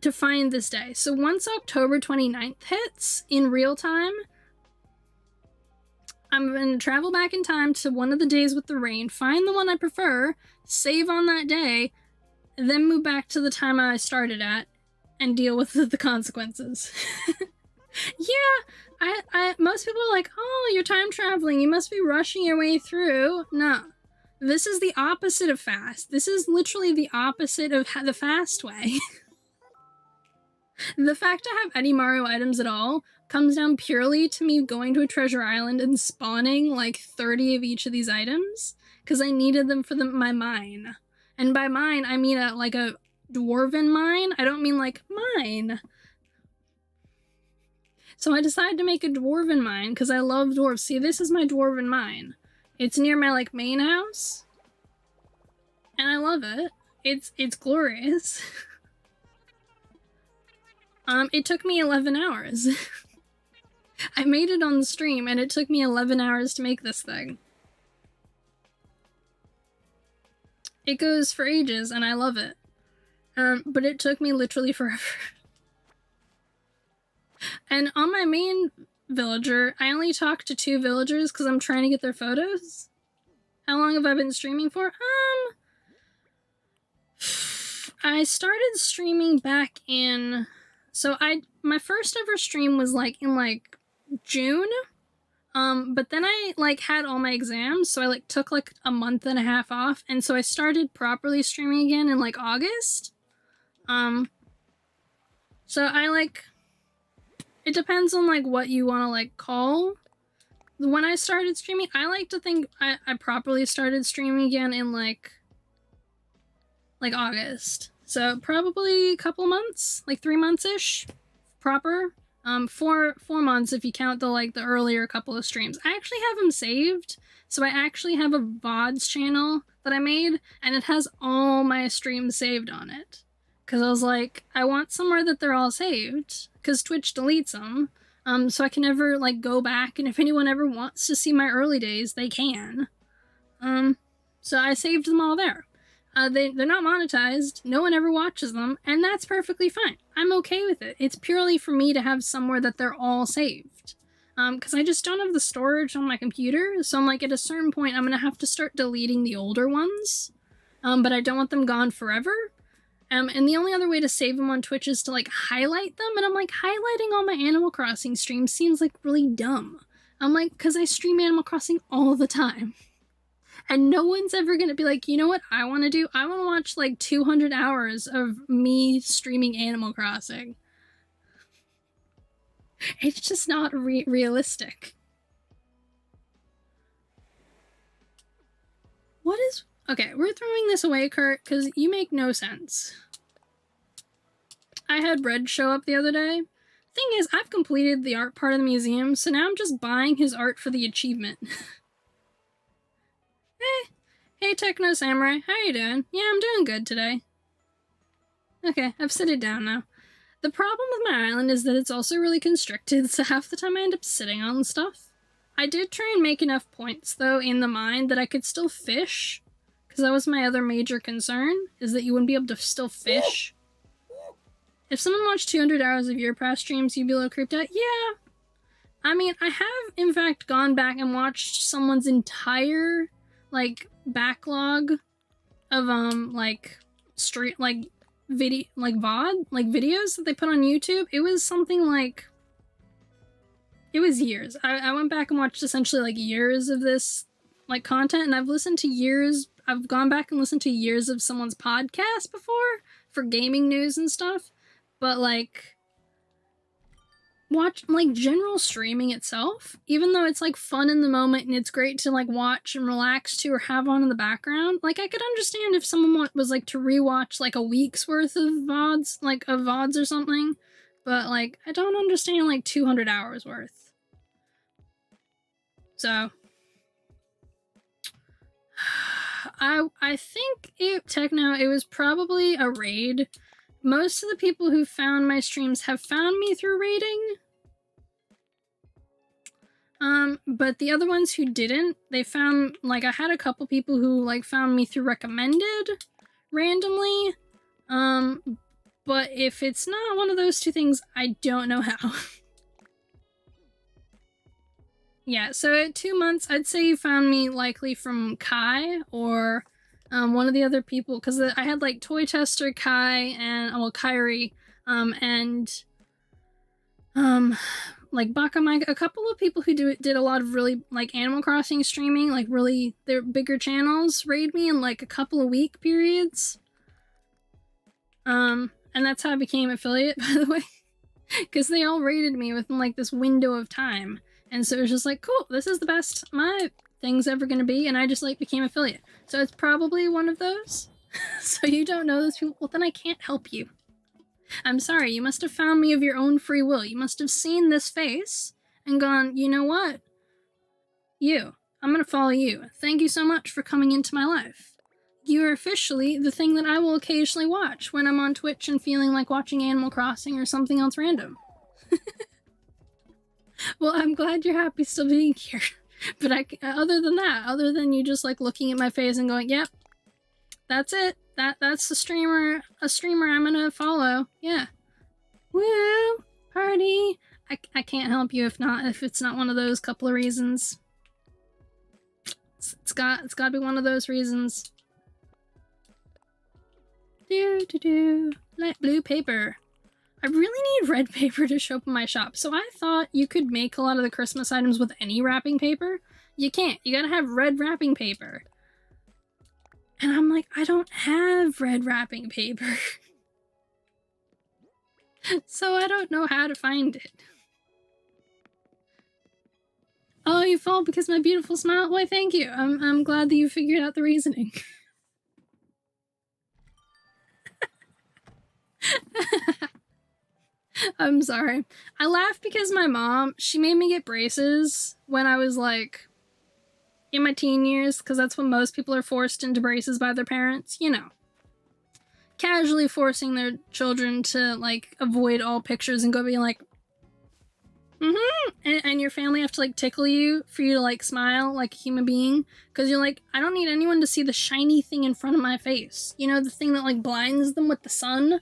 to find this day. So once October 29th hits in real time, I'm going to travel back in time to one of the days with the rain, find the one I prefer, save on that day, then move back to the time I started at and deal with the consequences. Yeah, most people are like, oh, you're time traveling, you must be rushing your way through. No. This is the opposite of fast. This is literally the opposite of the fast way. The fact I have any Mario items at all comes down purely to me going to a treasure island and spawning like 30 of each of these items, because I needed them for my mine. And by mine, I mean like a dwarven mine. I don't mean like mine. So I decided to make a dwarven mine because I love dwarves. See, this is my dwarven mine. It's near my like main house. And I love it. It's glorious. It took me 11 hours. I made it on the stream, and it took me 11 hours to make this thing. It goes for ages, and I love it. But it took me literally forever. And on my main villager, I only talked to 2 villagers because I'm trying to get their photos. How long have I been streaming for? I started streaming back in... So my first ever stream was like in like June, but then I like had all my exams, so I like took like a month and a half off, and so I started properly streaming again in like August. So I like, it depends on like what you want to like call. When I started streaming, I like to think I properly started streaming again in like August. So probably a couple months, like 3 months-ish, proper. 4 months if you count the earlier couple of streams. I actually have them saved, so I actually have a VODS channel that I made, and it has all my streams saved on it. Because I was like, I want somewhere that they're all saved, because Twitch deletes them, so I can never, like, go back, and if anyone ever wants to see my early days, they can. So I saved them all there. They're not monetized, no one ever watches them, and that's perfectly fine. I'm okay with it. It's purely for me to have somewhere that they're all saved. Because I just don't have the storage on my computer, so I'm like, at a certain point, I'm gonna have to start deleting the older ones, but I don't want them gone forever. And the only other way to save them on Twitch is to, like, highlight them, and I'm like, highlighting all my Animal Crossing streams seems, like, really dumb. I'm like, because I stream Animal Crossing all the time. And no one's ever gonna be like, you know what I want to do? I want to watch, like, 200 hours of me streaming Animal Crossing. It's just not realistic. What is... Okay, we're throwing this away, Kurt, because you make no sense. I had Red show up the other day. Thing is, I've completed the art part of the museum, so now I'm just buying his art for the achievement. Hey, Techno Samurai, how are you doing? Yeah, I'm doing good today. Okay, I've set it down now. The problem with my island is that it's also really constricted, so half the time I end up sitting on stuff. I did try and make enough points, though, in the mine that I could still fish, because that was my other major concern, is that you wouldn't be able to still fish. If someone watched 200 hours of your past streams, you'd be a little creeped out? Yeah. I mean, I have, in fact, gone back and watched someone's entire, like, backlog of, like, video, like, VOD, like, videos that they put on YouTube. It was something like... It was years. I went back and watched essentially, like, years of this, like, content, and I've listened to years... I've gone back and listened to years of someone's podcast before for gaming news and stuff, but, like, watch, like, general streaming itself, even though it's, like, fun in the moment and it's great to, like, watch and relax to or have on in the background, like, I could understand if someone was, like, to rewatch, like, a week's worth of VODs, like, of VODs or something, but, like, I don't understand, like, 200 hours worth. So... I think Techno, it was probably a raid. Most of the people who found my streams have found me through raiding. But the other ones who didn't, they found, like, I had a couple people who, like, found me through recommended randomly. But if it's not one of those two things, I don't know how. Yeah, so at 2 months, I'd say you found me likely from Kai or one of the other people, because I had, like, Toy Tester, Kai, and, well, Kyrie, and, like, Baka Mike, a couple of people who did a lot of really, like, Animal Crossing streaming, like, really, their bigger channels, raid me in, like, a couple of week periods. And that's how I became affiliate, by the way, because they all raided me within, like, this window of time. And so it was just like, cool, this is the best my thing's ever gonna be, and I just, like, became affiliate. So it's probably one of those. So you don't know those people? Well, then I can't help you. I'm sorry, you must have found me of your own free will. You must have seen this face and gone, you know what? I'm gonna follow you. Thank you so much for coming into my life. You are officially the thing that I will occasionally watch when I'm on Twitch and feeling like watching Animal Crossing or something else random. Well, I'm glad you're happy still being here. But other than that, other than you just, like, looking at my face and going, yep, that's it. That's a streamer I'm gonna follow. Yeah. Woo! Party! I can't help you if it's not one of those couple of reasons. It's gotta be one of those reasons. Light blue paper. I really need red paper to show up in my shop, so I thought you could make a lot of the Christmas items with any wrapping paper. You can't. You gotta have red wrapping paper. And I'm like, I don't have red wrapping paper. So I don't know how to find it. Oh, you fall because my beautiful smile? Why, thank you. I'm glad that you figured out the reasoning. I'm sorry. I laughed because my mom, she made me get braces when I was, like, in my teen years, because that's when most people are forced into braces by their parents, you know. Casually forcing their children to, like, avoid all pictures and go being like, and your family have to, like, tickle you for you to, like, smile like a human being, because you're like, I don't need anyone to see the shiny thing in front of my face. You know, the thing that, like, blinds them with the sun?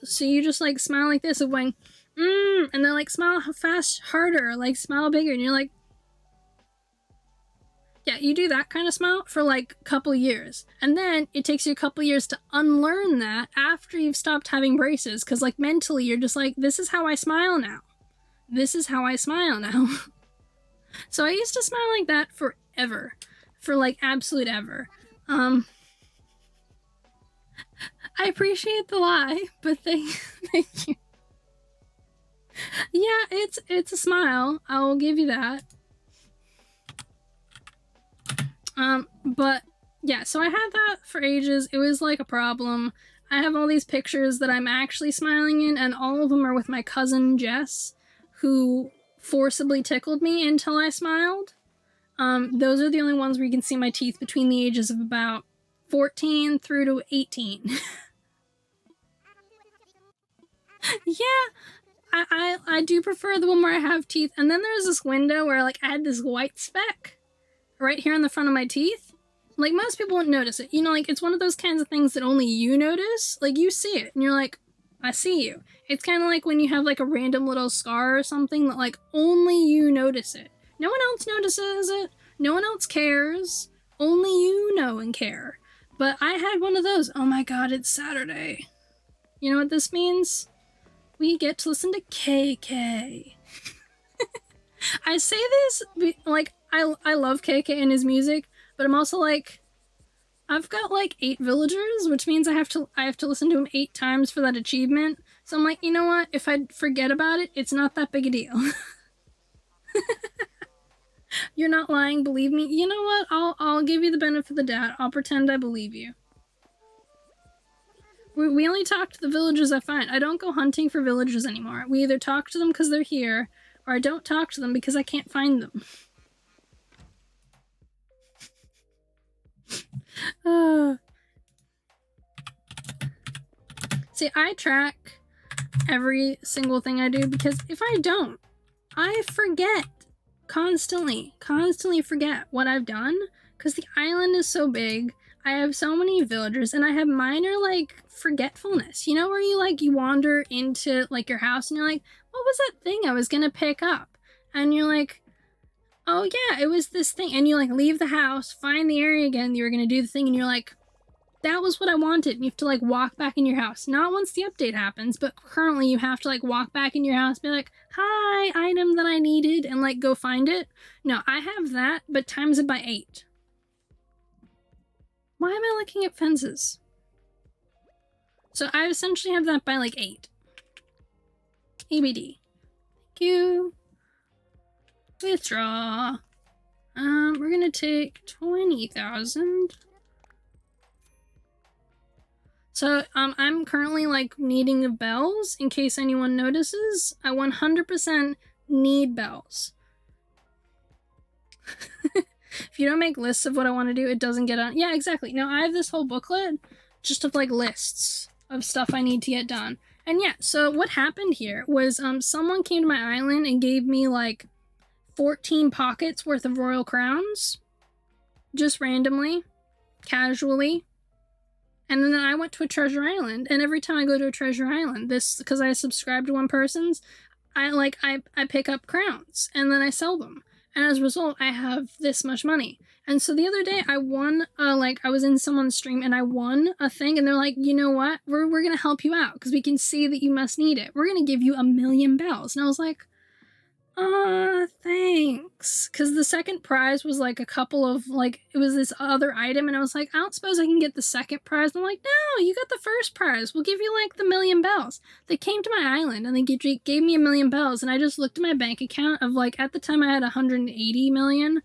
So you just, like, smile like this of going, and they're like, smile fast, harder, like, smile bigger, and you're like, yeah, you do that kind of smile for like a couple years. And then it takes you a couple years to unlearn that after you've stopped having braces. Because like mentally, you're just like, this is how I smile now. This is how I smile now. So I used to smile like that forever. For like absolute ever. I appreciate the lie, but thank you. Yeah, it's a smile. I will give you that. But yeah, so I had that for ages. It was like a problem. I have all these pictures that I'm actually smiling in, and all of them are with my cousin Jess, who forcibly tickled me until I smiled. Those are the only ones where you can see my teeth between the ages of about 14 through to 18. Yeah, I do prefer the one where I have teeth. And then there's this window where like I had this white speck right here on the front of my teeth. Like, most people wouldn't notice it. You know, like, it's one of those kinds of things that only you notice. Like, you see it, and you're like, I see you. It's kind of like when you have, like, a random little scar or something that, like, only you notice it. No one else notices it. No one else cares. Only you know and care. But I had one of those. Oh my god, it's Saturday. You know what this means? We get to listen to KK. I say this, like, I love KK and his music, but I'm also like, I've got like 8 villagers, which means I have to listen to him 8 times for that achievement. So I'm like, you know what? If I forget about it, it's not that big a deal. You're not lying, believe me. You know what? I'll give you the benefit of the doubt. I'll pretend I believe you. We only talk to the villagers I find. I don't go hunting for villagers anymore. We either talk to them because they're here, or I don't talk to them because I can't find them. See, I track every single thing I do because if I don't, I forget. Constantly forget what I've done because the island is so big. I have so many villagers and I have minor like forgetfulness. You know where you wander into like your house and you're like, what was that thing I was gonna pick up? And you're like, oh yeah, it was this thing. And you like leave the house, find the area again, you were gonna do the thing, and you're like, that was what I wanted. And you have to like walk back in your house. Not once the update happens, but currently you have to like walk back in your house, be like, hi, item that I needed, and like go find it. No, I have that, but times it by 8. Why am I looking at fences? So I essentially have that by like 8. ABD. Thank you. Withdraw. We're gonna take 20,000. So, I'm currently, like, needing bells, in case anyone notices. I 100% need bells. If you don't make lists of what I want to do, it doesn't get on. Yeah, exactly. No, I have this whole booklet just of, like, lists of stuff I need to get done. And yeah, so what happened here was, someone came to my island and gave me, like, 14 pockets worth of royal crowns. Just randomly. Casually. And then I went to a treasure island, and every time I go to a treasure island, because I subscribe to one person's, I pick up crowns, and then I sell them. And as a result, I have this much money. And so the other day, I won, I was in someone's stream, and I won a thing, and they're like, you know what? We're gonna help you out, because we can see that you must need it. We're gonna give you 1,000,000 bells. And I was like, thanks. Because the second prize was like a couple of like, it was this other item, and I was like, I don't suppose I can get the second prize. And I'm like, no, you got the first prize. We'll give you like the 1,000,000 bells. They came to my island and they gave me 1,000,000 bells, and I just looked at my bank account of like, at the time I had 180 million.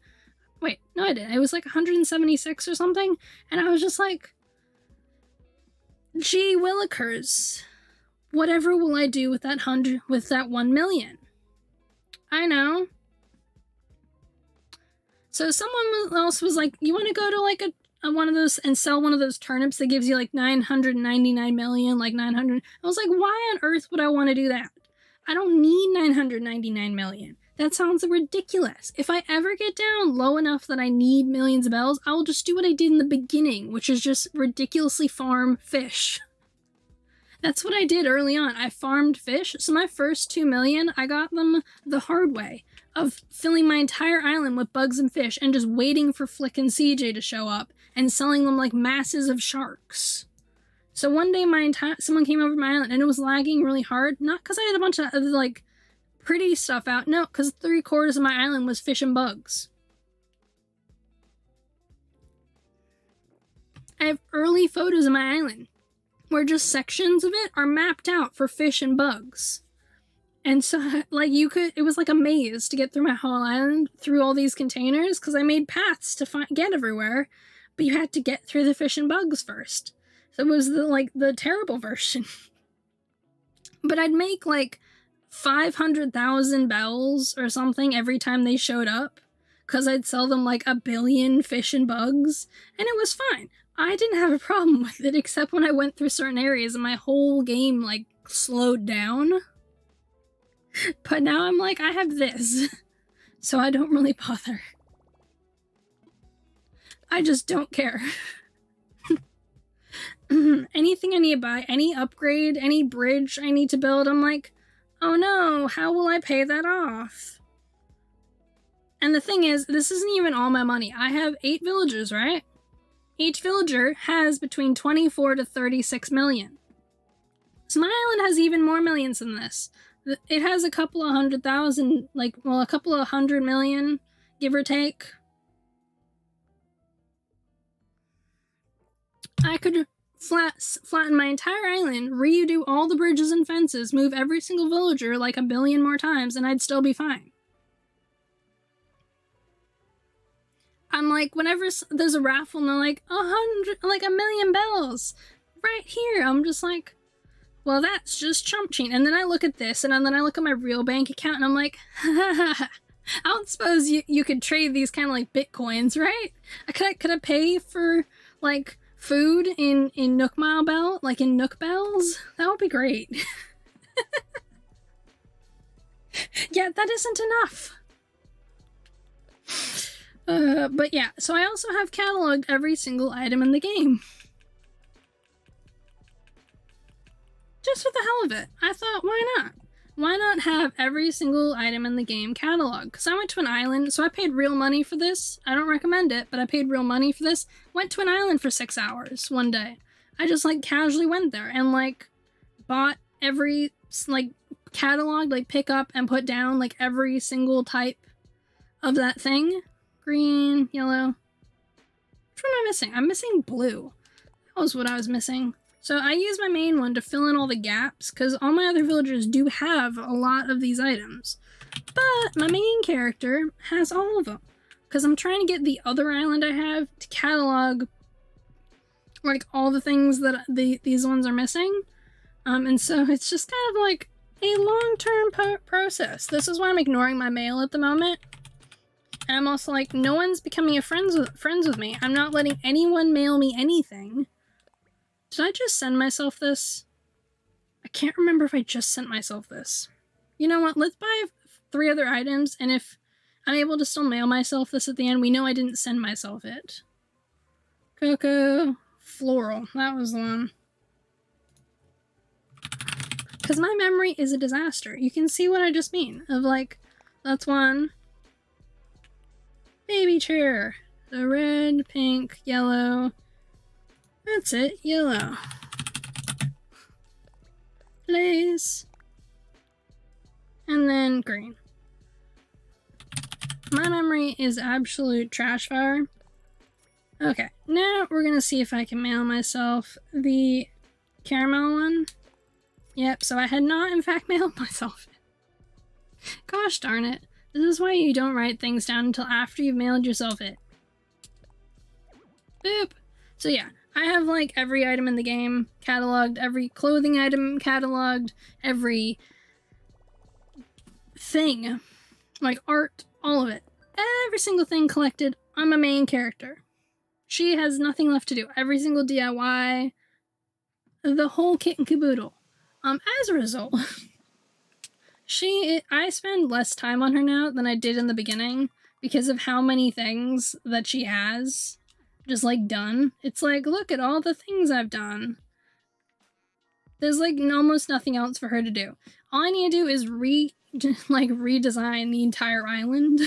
Wait, no, I didn't. It was like 176 or something. And I was just like, gee willikers, whatever will I do with that 1 million? I know. So someone else was like, you want to go to like a one of those and sell one of those turnips that gives you like 999 million, like 900. I was like, why on earth would I want to do that? I don't need 999 million. That sounds ridiculous. If I ever get down low enough that I need millions of bells, I will just do what I did in the beginning, which is just ridiculously farm fish. That's what I did early on. I farmed fish. So my first 2 million, I got them the hard way of filling my entire island with bugs and fish and just waiting for Flick and CJ to show up and selling them like masses of sharks. So one day someone came over to my island and it was lagging really hard. Not because I had a bunch of like pretty stuff out. No, because 3/4 of my island was fish and bugs. I have early photos of my island where just sections of it are mapped out for fish and bugs. And so, like, it was like a maze to get through my whole island, through all these containers, because I made paths to get everywhere, but you had to get through the fish and bugs first. So it was the terrible version. But I'd make, like, 500,000 bells or something every time they showed up, because I'd sell them, like, 1 billion fish and bugs, and it was fine. I didn't have a problem with it, except when I went through certain areas and my whole game, like, slowed down. But now I'm like, I have this, so I don't really bother. I just don't care. Anything I need to buy, any upgrade, any bridge I need to build, I'm like, oh no, how will I pay that off? And the thing is, this isn't even all my money. I have 8 villagers, right? Each villager has between 24 to 36 million. So my island has even more millions than this. It has a couple of 100,000, a couple of 100 million, give or take. I could flatten my entire island, redo all the bridges and fences, move every single villager like 1 billion more times, and I'd still be fine. I'm like, whenever there's a raffle and they're like, 1 million bells right here, I'm just like, well, that's just chump change. And then I look at this, and then I look at my real bank account, and I'm like, I don't suppose you could trade these kind of like bitcoins, right? Could I pay for like food in Nook Mile Bell, like in Nook Bells? That would be great. Yeah, that isn't enough. But yeah, so I also have cataloged every single item in the game. Just for the hell of it. I thought, why not? Why not have every single item in the game cataloged? Because I went to an island, so I paid real money for this. I don't recommend it, but I paid real money for this. Went to an island for 6 hours one day. I just, like, casually went there and, like, bought every, like, catalog, like, pick up and put down, like, every single type of that thing. Green, yellow. Which one am I missing? I'm missing blue. That was what I was missing. So I use my main one to fill in all the gaps, because all my other villagers do have a lot of these items. But my main character has all of them, because I'm trying to get the other island I have to catalog, like, all the things that these ones are missing. And so it's just kind of like a long-term process. This is why I'm ignoring my mail at the moment. And I'm also like, no one's becoming friends with me. I'm not letting anyone mail me anything. Did I just send myself this? I can't remember if I just sent myself this. You know what? Let's buy 3 other items, and if I'm able to still mail myself this at the end, we know I didn't send myself it. Cocoa, floral. That was the one. Because my memory is a disaster. You can see what I just mean. Of like, that's one. Baby chair. The red, pink, yellow. That's it, yellow. Lace. And then green. My memory is absolute trash fire. Okay, now we're gonna see if I can mail myself the caramel one. Yep, so I had not in fact mailed myself it. Gosh darn it. This is why you don't write things down until after you've mailed yourself it. Boop. So yeah, I have like every item in the game cataloged, every clothing item cataloged, every thing, like art, all of it. every single thing collected on my main character. She has nothing left to do. Every single DIY, the whole kit and caboodle. As a result, I spend less time on her now than I did in the beginning because of how many things that she has just, like, done. It's like, look at all the things I've done. There's, like, almost nothing else for her to do. All I need to do is redesign the entire island.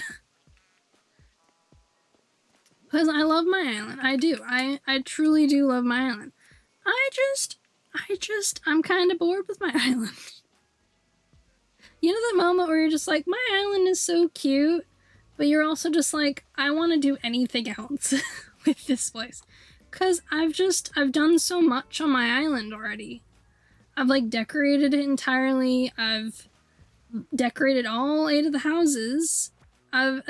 Because I love my island. I do. I truly do love my island. I'm kind of bored with my island. You know that moment where you're just like, my island is so cute, but you're also just like, I want to do anything else with this place. Because I've done so much on my island already. I've, like, decorated it entirely. I've decorated all 8 of the houses. I've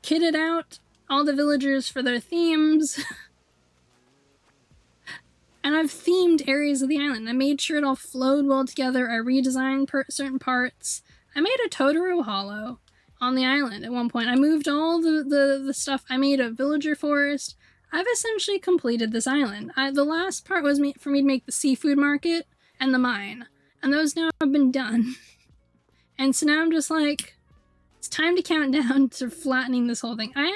kitted out all the villagers for their themes. And I've themed areas of the island. I made sure it all flowed well together. I redesigned certain parts. I made a Totoro hollow on the island at one point. I moved all the stuff. I made a villager forest. I've essentially completed this island. The last part was for me to make the seafood market and the mine. And those now have been done. And so now I'm just like, it's time to count down to flattening this whole thing. I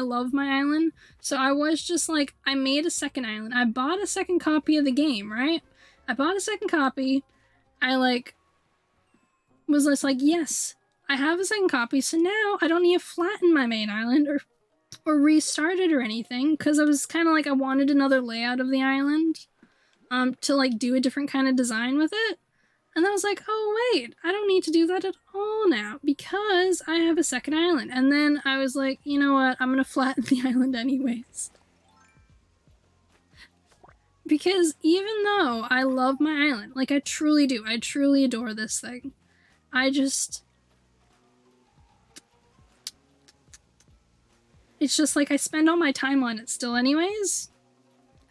love my island, so I was just like, I made a second island. I bought a second copy of the game, right? I bought a second copy. I, like, was just like, yes, I have a second copy, so now I don't need to flatten my main island or restart it or anything, because I was kind of like, I wanted another layout of the island to, like, do a different kind of design with it. And I was like, oh wait, I don't need to do that at all now because I have a second island. And then I was like, you know what, I'm gonna flatten the island anyways. Because even though I love my island, like, I truly do, I truly adore this thing, it's just like I spend all my time on it still anyways.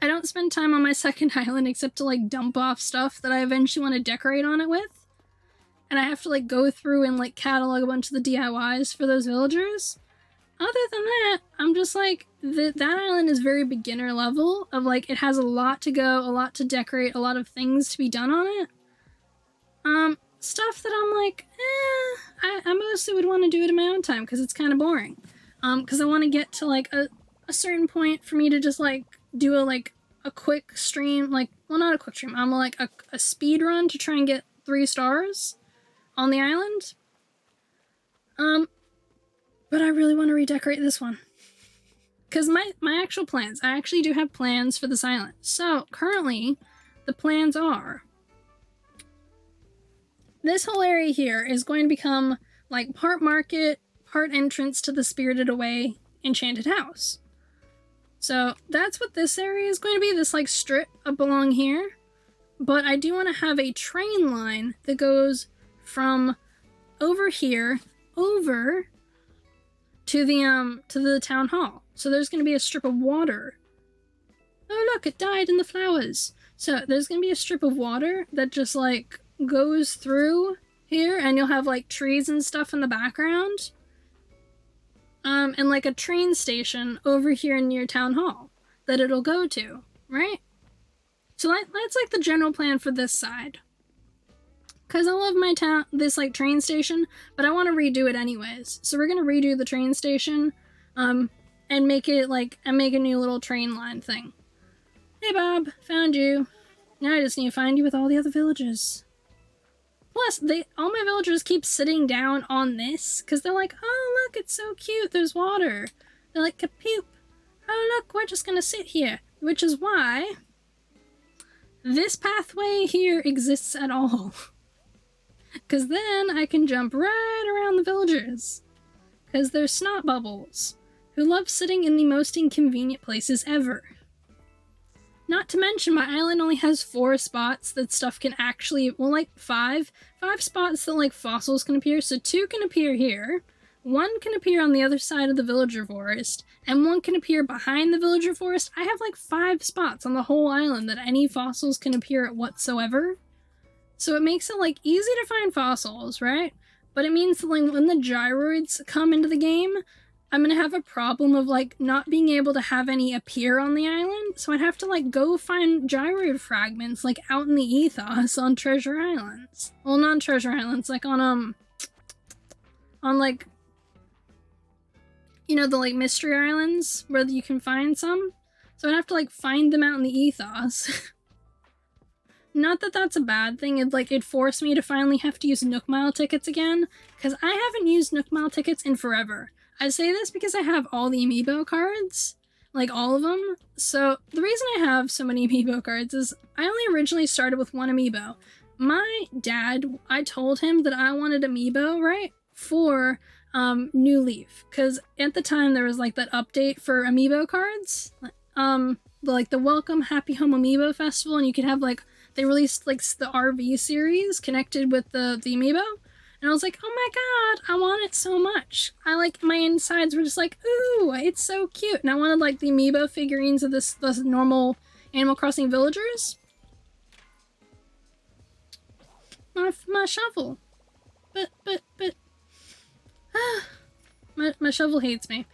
I don't spend time on my second island except to, like, dump off stuff that I eventually want to decorate on it with. And I have to, like, go through and, like, catalog a bunch of the DIYs for those villagers. Other than that, I'm just like, that island is very beginner level of, like, it has a lot to go, a lot to decorate, a lot of things to be done on it. Stuff that I'm like, I mostly would want to do it in my own time because it's kind of boring. Because I want to get to, like, a certain point for me to just, like, do a quick stream, like, well, not a quick stream, I'm like a speed run to try and get 3 stars on the island. But I really want to redecorate this one. Because my actual plans, I actually do have plans for this island. So, currently, the plans are, this whole area here is going to become, like, part market, part entrance to the Spirited Away enchanted house. So that's what this area is going to be, this, like, strip up along here. But I do want to have a train line that goes from over here over to the town hall. So there's going to be a strip of water. Oh look, it died in the flowers. So there's going to be a strip of water that just, like, goes through here, and you'll have, like, trees and stuff in the background. And, like, a train station over here near Town Hall that it'll go to, right? So that's, like, the general plan for this side. Because I love my this, like, train station, but I want to redo it anyways. So we're going to redo the train station, and make it, like, and make a new little train line thing. Hey, Bob, found you. Now I just need to find you with all the other villagers. Plus, all my villagers keep sitting down on this, because they're like, oh, look, it's so cute, there's water. They're like, kapoop. Oh, look, we're just gonna sit here. Which is why this pathway here exists at all. Because then I can jump right around the villagers. Because they're snot bubbles, who love sitting in the most inconvenient places ever. Not to mention, my island only has 4 spots that stuff can actually, well, like 5 spots that, like, fossils can appear. So 2 can appear here, 1 can appear on the other side of the villager forest, and 1 can appear behind the villager forest. I have, like, 5 spots on the whole island that any fossils can appear at whatsoever. So it makes it, like, easy to find fossils, right? but it means that, like, when the gyroids come into the game, I'm gonna have a problem of, like, not being able to have any appear on the island, so I'd have to, like, go find gyroid fragments, like, out in the ethos on Treasure Islands. Well, not Treasure Islands, like, on, like, you know, the, like, mystery islands where you can find some? So I'd have to, like, find them out in the ethos. Not that that's a bad thing, it forced me to finally have to use Nook Mile tickets again, because I haven't used Nook Mile tickets in forever. I say this because I have all the amiibo cards, like all of them. So the reason I have so many amiibo cards is I only originally started with one amiibo. My dad, I told him that I wanted amiibo, right, for New Leaf, because at the time there was like that update for amiibo cards, like the Welcome Happy Home Amiibo Festival, and you could have like, they released like the RV series connected with the amiibo. And I was like, oh my god, I want it so much. My insides were just like, ooh, it's so cute. And I wanted like the amiibo figurines of this normal Animal Crossing villagers. My shovel. But, my shovel hates me.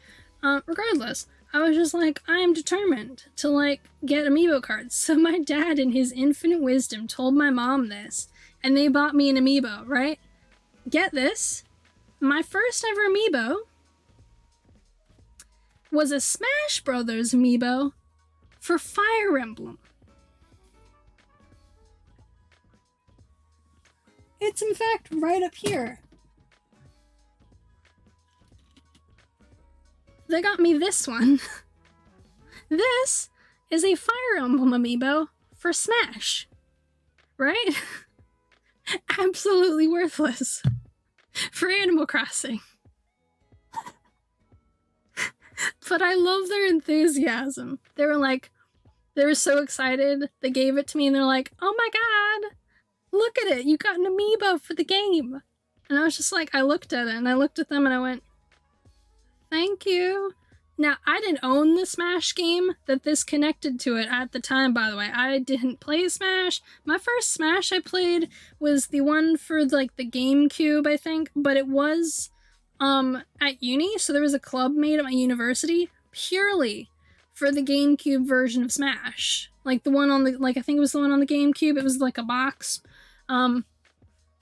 Regardless, I was just like, I am determined to like get amiibo cards. So my dad in his infinite wisdom told my mom this, and they bought me an amiibo, right? Get this, my first ever amiibo was a Smash Brothers amiibo for Fire Emblem. It's in fact right up here. They got me this one. This is a Fire Emblem amiibo for Smash, right? Absolutely worthless for Animal Crossing. But I love their enthusiasm. They were so excited. They gave it to me and they're like, oh my god, look at it, you got an amiibo for the game. And I was just like, I looked at it and I looked at them and I went, thank you. Now, I didn't own the Smash game that this connected to it at the time, by the way. I didn't play Smash. My first Smash I played was the one for, like, the GameCube, I think. But it was, at uni, so there was a club made at my university purely for the GameCube version of Smash. Like, the one on the, like, I think it was the one on the GameCube. It was, like, a box.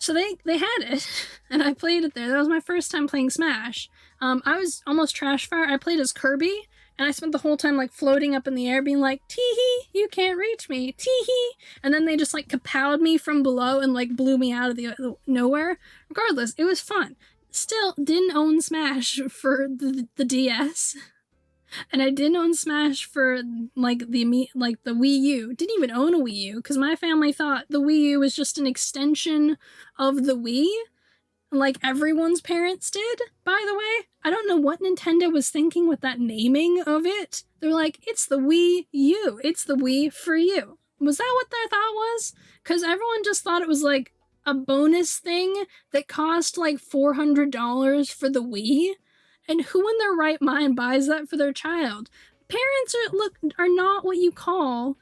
So they had it, and I played it there. That was my first time playing Smash. I was almost trash fire. I played as Kirby, and I spent the whole time, like, floating up in the air being like, tee-hee, you can't reach me, tee-hee. And then they just, like, kapowed me from below and, like, blew me out of the nowhere. Regardless, it was fun. Still, didn't own Smash for the DS. And I didn't own Smash for, like, the Wii U. Didn't even own a Wii U, because my family thought the Wii U was just an extension of the Wii, like everyone's parents did, by the way. I don't know what Nintendo was thinking with that naming of it. They're like, it's the Wii U. It's the Wii for you. Was that what their thought was? Because everyone just thought it was, like, a bonus thing that cost, like, $400 for the Wii. And who in their right mind buys that for their child? Parents are not what you call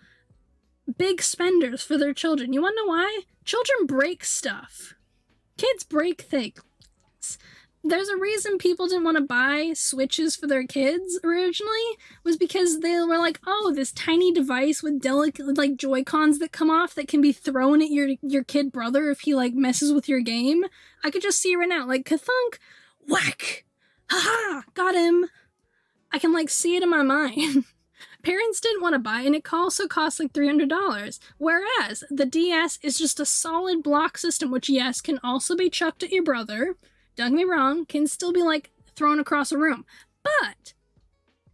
big spenders for their children. You want to know why? Children break stuff. Kids break things. There's a reason people didn't want to buy Switches for their kids originally, was because they were like, oh, this tiny device with delicate, like, Joy-Cons that come off that can be thrown at your kid brother if he, like, messes with your game. I could just see it right now, like, ka-thunk, whack! Haha! Got him! I can, like, see it in my mind. Parents didn't want to buy it, and it also cost, like, $300. Whereas, the DS is just a solid block system, which, yes, can also be chucked at your brother. Don't get me wrong, can still be, like, thrown across a room. But,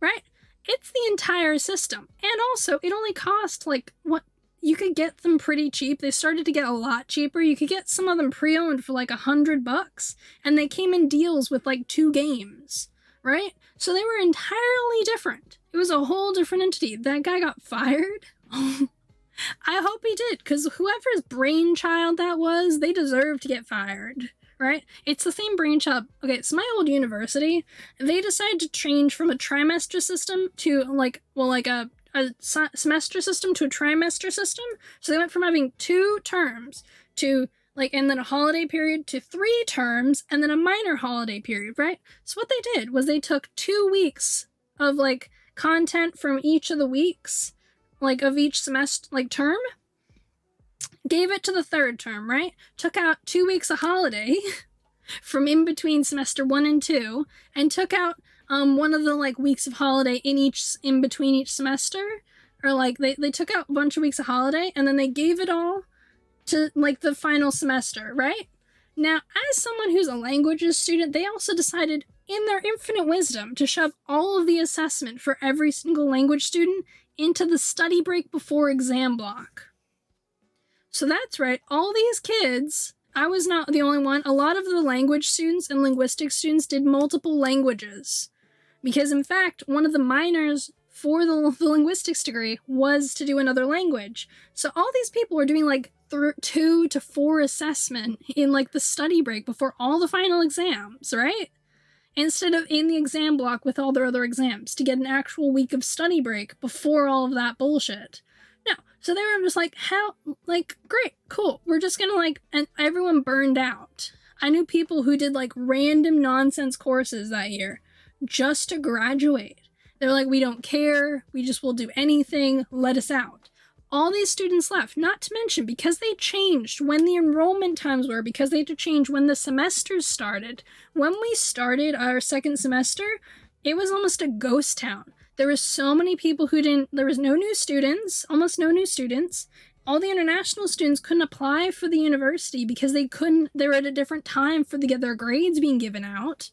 right? It's the entire system. And also, it only cost, like, what? You could get them pretty cheap. They started to get a lot cheaper. You could get some of them pre-owned for like $100, and they came in deals with like 2 games, right? So they were entirely different. It was a whole different entity. That guy got fired. I hope he did, because whoever's brainchild that was, they deserve to get fired, right? It's the same brainchild. Okay, so my old university, they decided to change from a trimester system to like, well, like a semester system to a trimester system. So they went from having 2 terms to like, and then a holiday period to 3 terms, and then a minor holiday period, right? So what they did was they took 2 weeks of, like, content from each of the weeks, like, of each semester, like, term, gave it to the 3rd term, right? Took out 2 weeks of holiday from in between semester 1 and 2, and took out one of the, like, weeks of holiday in between each semester, or, like, they took out a bunch of weeks of holiday, and then they gave it all to, like, the final semester, right? Now, as someone who's a languages student, they also decided, in their infinite wisdom, to shove all of the assessment for every single language student into the study break before exam block. So that's right, all these kids, I was not the only one, a lot of the language students and linguistics students did multiple languages. Because in fact, one of the minors for the linguistics degree was to do another language. So all these people were doing like 2 to 4 assessment in like the study break before all the final exams, right? Instead of in the exam block with all their other exams to get an actual week of study break before all of that bullshit. No, so they were just like, how, like, great, cool, we're just gonna like, and everyone burned out. I knew people who did like random nonsense courses that year just to graduate. They're like, we don't care, we just will do anything, let us out. All these students left, not to mention because they changed when the enrollment times were, because they had to change when the semesters started. When we started our 2nd semester, it was almost a ghost town. There were so many people who there was no new students, almost no new students. All the international students couldn't apply for the university because they were at a different time for their grades being given out.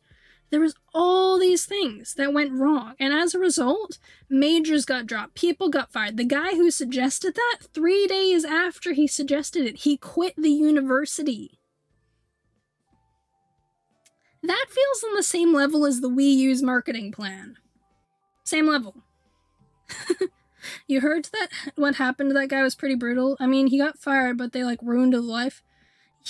There was all these things that went wrong, and as a result, majors got dropped, people got fired. The guy who suggested that, 3 days after he suggested it, he quit the university. That feels on the same level as the Wii U's marketing plan. Same level. You heard that what happened to that guy was pretty brutal? I mean, he got fired, but they, like, ruined his life.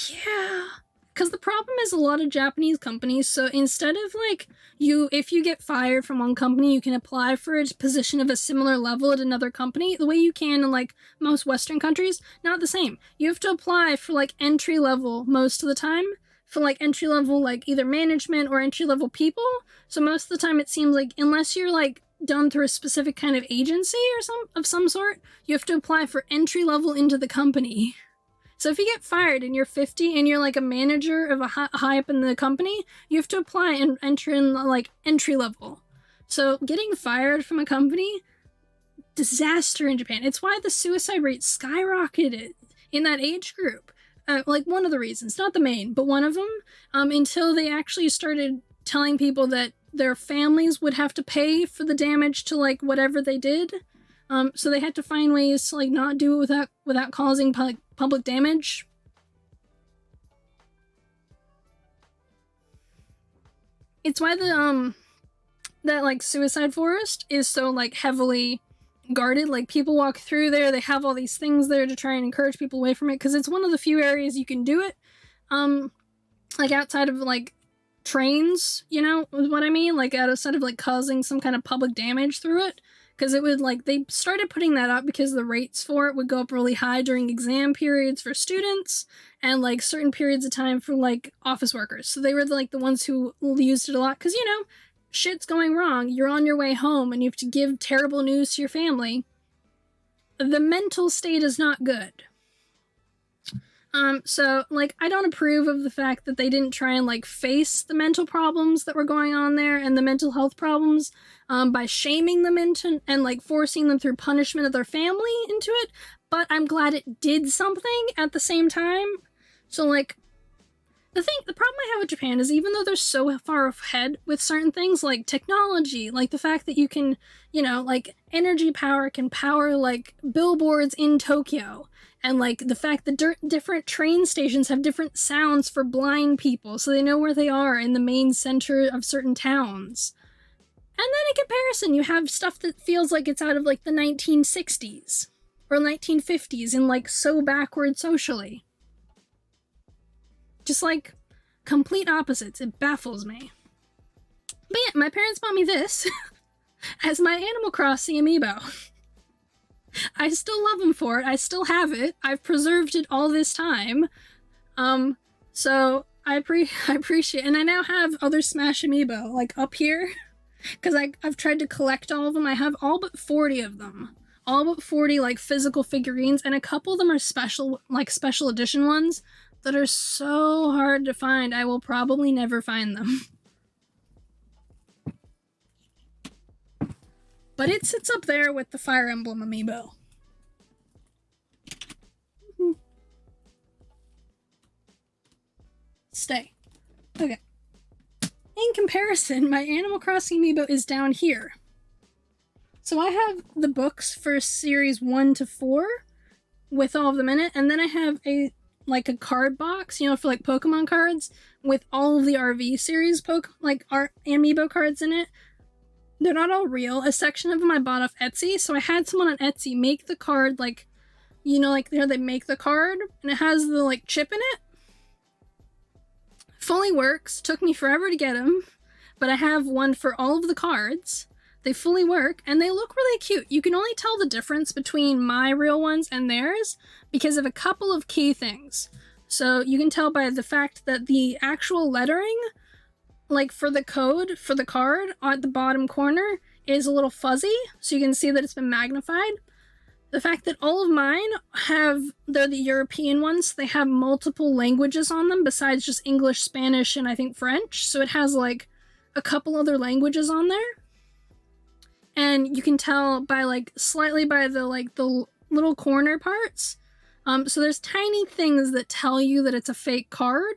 Yeah. Because the problem is a lot of Japanese companies, so instead of, like, if you get fired from one company, you can apply for a position of a similar level at another company, the way you can in, like, most Western countries, not the same. You have to apply for, like, entry level most of the time, for, like, entry level, like, either management or entry level people, so most of the time it seems like, unless you're, like, done through a specific kind of agency or some sort, you have to apply for entry level into the company. So if you get fired and you're 50 and you're like a manager of a high up in the company, you have to apply and enter in like entry level. So getting fired from a company, disaster in Japan. It's why the suicide rate skyrocketed in that age group. Like one of the reasons, not the main, but one of them, until they actually started telling people that their families would have to pay for the damage to like whatever they did. So they had to find ways to like not do it without causing public damage. It's why that like suicide forest is so like heavily guarded. Like people walk through there, they have all these things there to try and encourage people away from it, because it's one of the few areas you can do it. Like outside of like trains, you know what I mean? Like outside of like causing some kind of public damage through it. Because it would, like, they started putting that up because the rates for it would go up really high during exam periods for students and, like, certain periods of time for, like, office workers. So they were, like, the ones who used it a lot. Because, you know, shit's going wrong. You're on your way home and you have to give terrible news to your family. The mental state is not good. So, like, I don't approve of the fact that they didn't try and, like, face the mental problems that were going on there and the mental health problems, by shaming them into, and, like, forcing them through punishment of their family into it, but I'm glad it did something at the same time. So, like, the problem I have with Japan is even though they're so far ahead with certain things, like technology, like the fact that you can, you know, like, energy power can power, like, billboards in Tokyo, and, like, the fact that different train stations have different sounds for blind people, so they know where they are in the main center of certain towns. And then in comparison, you have stuff that feels like it's out of, like, the 1960s, or 1950s, and, like, so backward socially. Just, like, complete opposites. It baffles me. But yeah, my parents bought me this as my Animal Crossing amiibo. I still love them for it. I still have it. I've preserved it all this time. So I appreciate, and I now have other Smash Amiibo, like, up here, because I've tried to collect all of them. I have all but 40 of them. All but 40, like, physical figurines, and a couple of them are special, like, special edition ones that are so hard to find, I will probably never find them. But it sits up there with the Fire Emblem Amiibo. Stay. Okay. In comparison, my Animal Crossing Amiibo is down here. So I have the books for series 1 to 4 with all of them in it, and then I have a card box, you know, for like Pokemon cards with all of the RV series Amiibo cards in it. They're not all real. A section of them I bought off Etsy, so I had someone on Etsy make the card, like, you know, like, they make the card, and it has the, like, chip in it. Fully works. Took me forever to get them, but I have one for all of the cards. They fully work, and they look really cute. You can only tell the difference between my real ones and theirs because of a couple of key things. So you can tell by the fact that the actual lettering, like for the code for the card at the bottom corner, is a little fuzzy, so you can see that it's been magnified. The fact that all of mine they're the European ones, they have multiple languages on them besides just English, Spanish, and I think French, so it has like a couple other languages on there. And you can tell by slightly by the little corner parts. So there's tiny things that tell you that it's a fake card.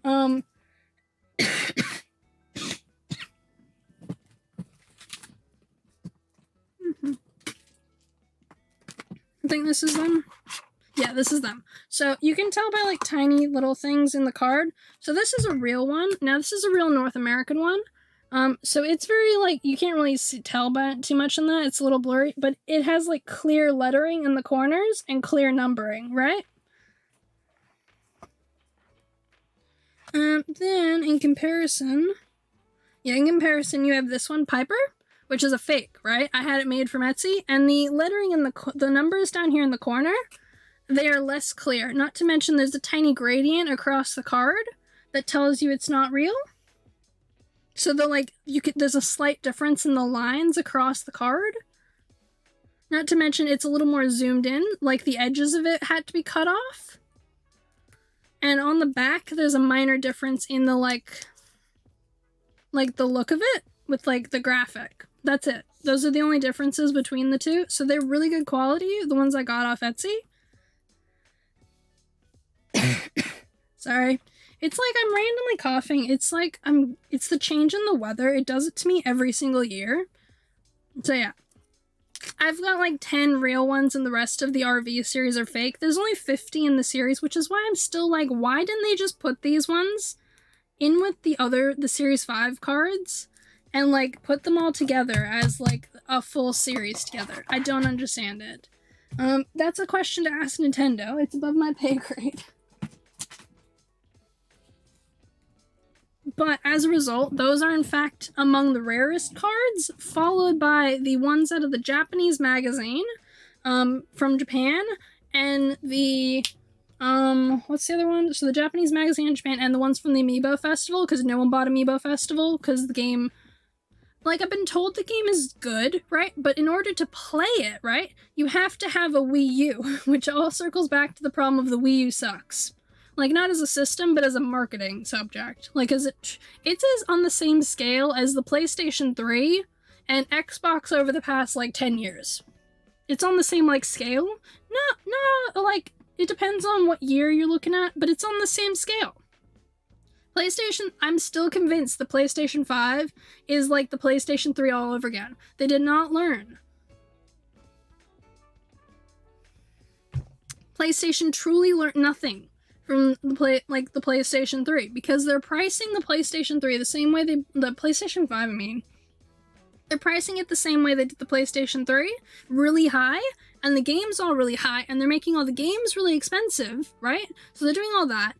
I think this is them. Yeah, this is them. So you can tell by like tiny little things in the card. So this is a real one. Now this is a real North American one. So it's very like, you can't really tell by it too much in that. It's a little blurry, but it has like clear lettering in the corners and clear numbering, right? Then in comparison, you have this one, Piper, which is a fake, right? I had it made from Etsy, and the lettering in the numbers down here in the corner, they are less clear. Not to mention there's a tiny gradient across the card that tells you it's not real. So there's a slight difference in the lines across the card. Not to mention it's a little more zoomed in, like the edges of it had to be cut off. And on the back, there's a minor difference in the like the look of it with like the graphic. That's it. Those are the only differences between the two. So they're really good quality, the ones I got off Etsy. Sorry. It's like I'm randomly coughing. It's like it's the change in the weather. It does it to me every single year. So yeah. I've got like 10 real ones and the rest of the RV series are fake. There's only 50 in the series, which is why I'm still like, why didn't they just put these ones in with the Series 5 cards and like put them all together as like a full series together? I don't understand it. That's a question to ask Nintendo. It's above my pay grade. But as a result, those are in fact among the rarest cards, followed by the ones out of the Japanese magazine from Japan, and the, what's the other one? So the Japanese magazine in Japan, and the ones from the Amiibo Festival, because no one bought Amiibo Festival, because the game, like, I've been told the game is good, right? But in order to play it, right, you have to have a Wii U, which all circles back to the problem of the Wii U sucks. Like, not as a system, but as a marketing subject. Like, it's as on the same scale as the PlayStation 3 and Xbox over the past, like, 10 years. It's on the same, like, scale. No, like, it depends on what year you're looking at, but it's on the same scale. PlayStation, I'm still convinced the PlayStation 5 is like the PlayStation 3 all over again. They did not learn. PlayStation truly learned nothing from the PlayStation 3, because they're pricing the PlayStation 3 the same way the PlayStation 5, I mean. They're pricing it the same way they did the PlayStation 3, really high, and the games all really high, and they're making all the games really expensive, right? So they're doing all that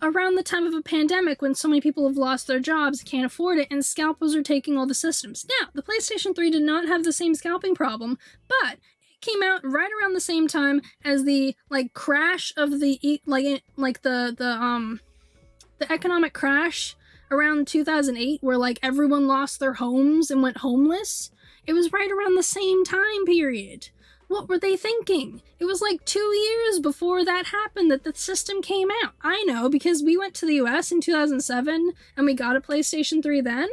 around the time of a pandemic when so many people have lost their jobs, can't afford it, and scalpers are taking all the systems. Now, the PlayStation 3 did not have the same scalping problem, but it came out right around the same time as the like crash of the the economic crash around 2008, where like everyone lost their homes and went homeless. It was right around the same time period. What were they thinking? It was like 2 years before that happened that the system came out. I know, because we went to the US in 2007 and we got a PlayStation 3 then.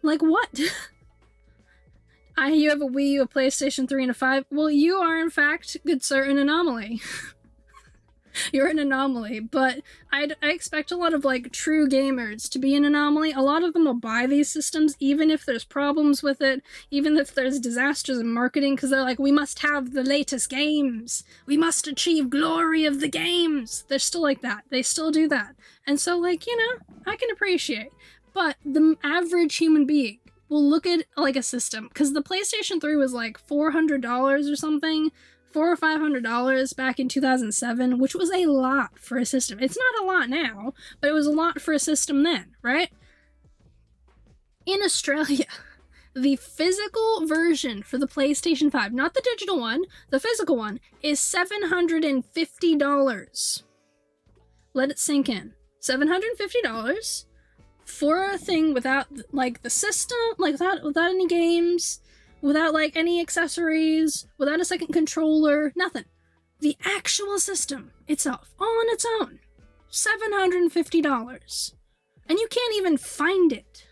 Like what? You have a Wii U, a PlayStation 3, and a 5. Well, you are in fact, good sir, an anomaly. You're an anomaly, but I expect a lot of like true gamers to be an anomaly. A lot of them will buy these systems even if there's problems with it, even if there's disasters in marketing, because they're like, we must have the latest games. We must achieve glory of the games. They're still like that. They still do that. And so like, you know, I can appreciate. But the average human being will look at like a system, because the PlayStation 3 was like $400 or something, $400 or $500 back in 2007, which was a lot for a system. It's not a lot now, but it was a lot for a system then, right? In Australia, the physical version for the PlayStation 5, not the digital one, the physical one, is $750. Let it sink in. $750 for a thing without like the system, like without any games, without like any accessories, without a second controller, nothing. The actual system itself, all on its own, $750. And you can't even find it.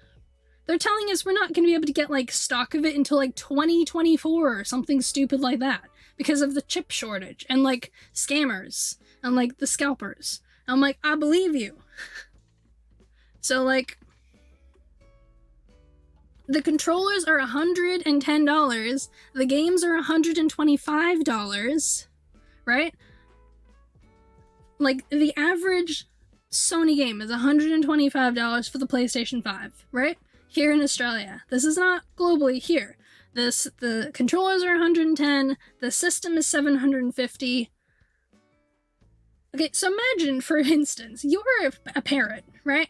They're telling us we're not going to be able to get like stock of it until like 2024 or something stupid like that, because of the chip shortage and like scammers and like the scalpers. I'm like, I believe you. So like, the controllers are $110, the games are $125, right? Like, the average Sony game is $125 for the PlayStation 5, right? Here in Australia. This is not globally here. The controllers are $110, the system is $750. Okay, so imagine, for instance, you're a parent, right?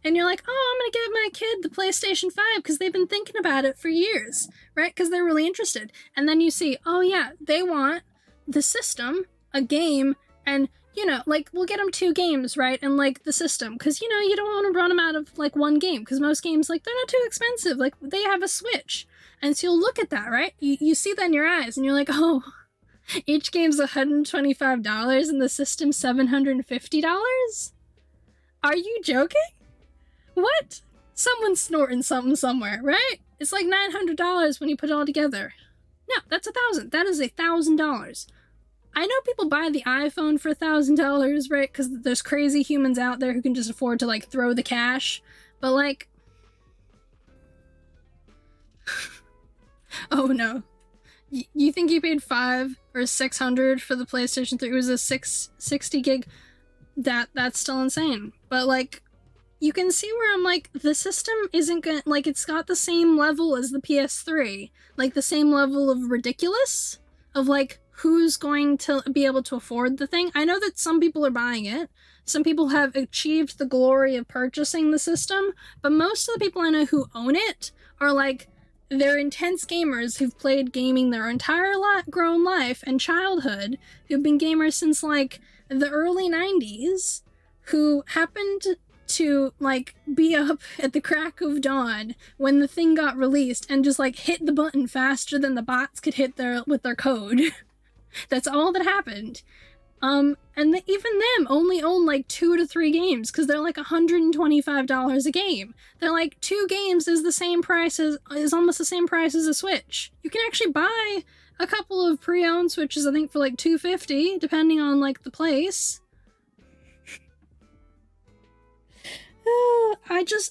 And you're like, oh, I'm gonna give my kid the PlayStation 5 because they've been thinking about it for years, right? Because they're really interested. And then you see, oh yeah, they want the system, a game, and, you know, like, we'll get them 2 games, right? And, like, the system. Because, you know, you don't want to run them out of, like, 1 game. Because most games, like, they're not too expensive. Like, they have a Switch. And so you'll look at that, right? You see that in your eyes, and you're like, oh, each game's $125 and the system's $750? Are you joking? What? Someone's snorting something somewhere, right? It's like $900 when you put it all together. No, that's $1,000. That is $1,000. I know people buy the iPhone for $1,000, right? Because there's crazy humans out there who can just afford to, like, throw the cash. But, like... oh, no. You think you paid $500 or $600 for the PlayStation 3? It was a 660 gig. That's still insane. But, like... you can see where I'm like, the system isn't gonna, like, it's got the same level as the PS3. Like, the same level of ridiculous? Of, like, who's going to be able to afford the thing? I know that some people are buying it. Some people have achieved the glory of purchasing the system. But most of the people I know who own it are, like, they're intense gamers who've played gaming their entire grown life and childhood, who've been gamers since, like, the early 90s, who happened to, like, be up at the crack of dawn when the thing got released and just, like, hit the button faster than the bots could hit with their code. That's all that happened. And even them only own, like, 2 to 3 games, because they're, like, $125 a game. They're, like, 2 games is the same price is almost the same price as a Switch. You can actually buy a couple of pre-owned Switches, I think, for, like, $250, depending on, like, the place.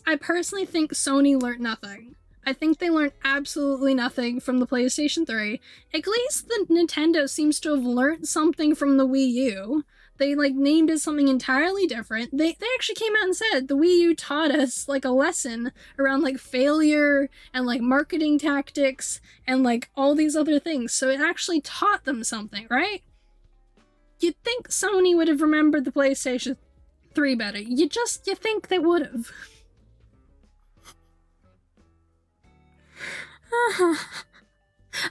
I personally think Sony learned nothing. I think they learned absolutely nothing from the PlayStation 3. At least the Nintendo seems to have learned something from the Wii U. They, like, named it something entirely different. They actually came out and said the Wii U taught us, like, a lesson around, like, failure and, like, marketing tactics and, like, all these other things. So it actually taught them something, right? You'd think Sony would have remembered the PlayStation 3 better. You think they would have.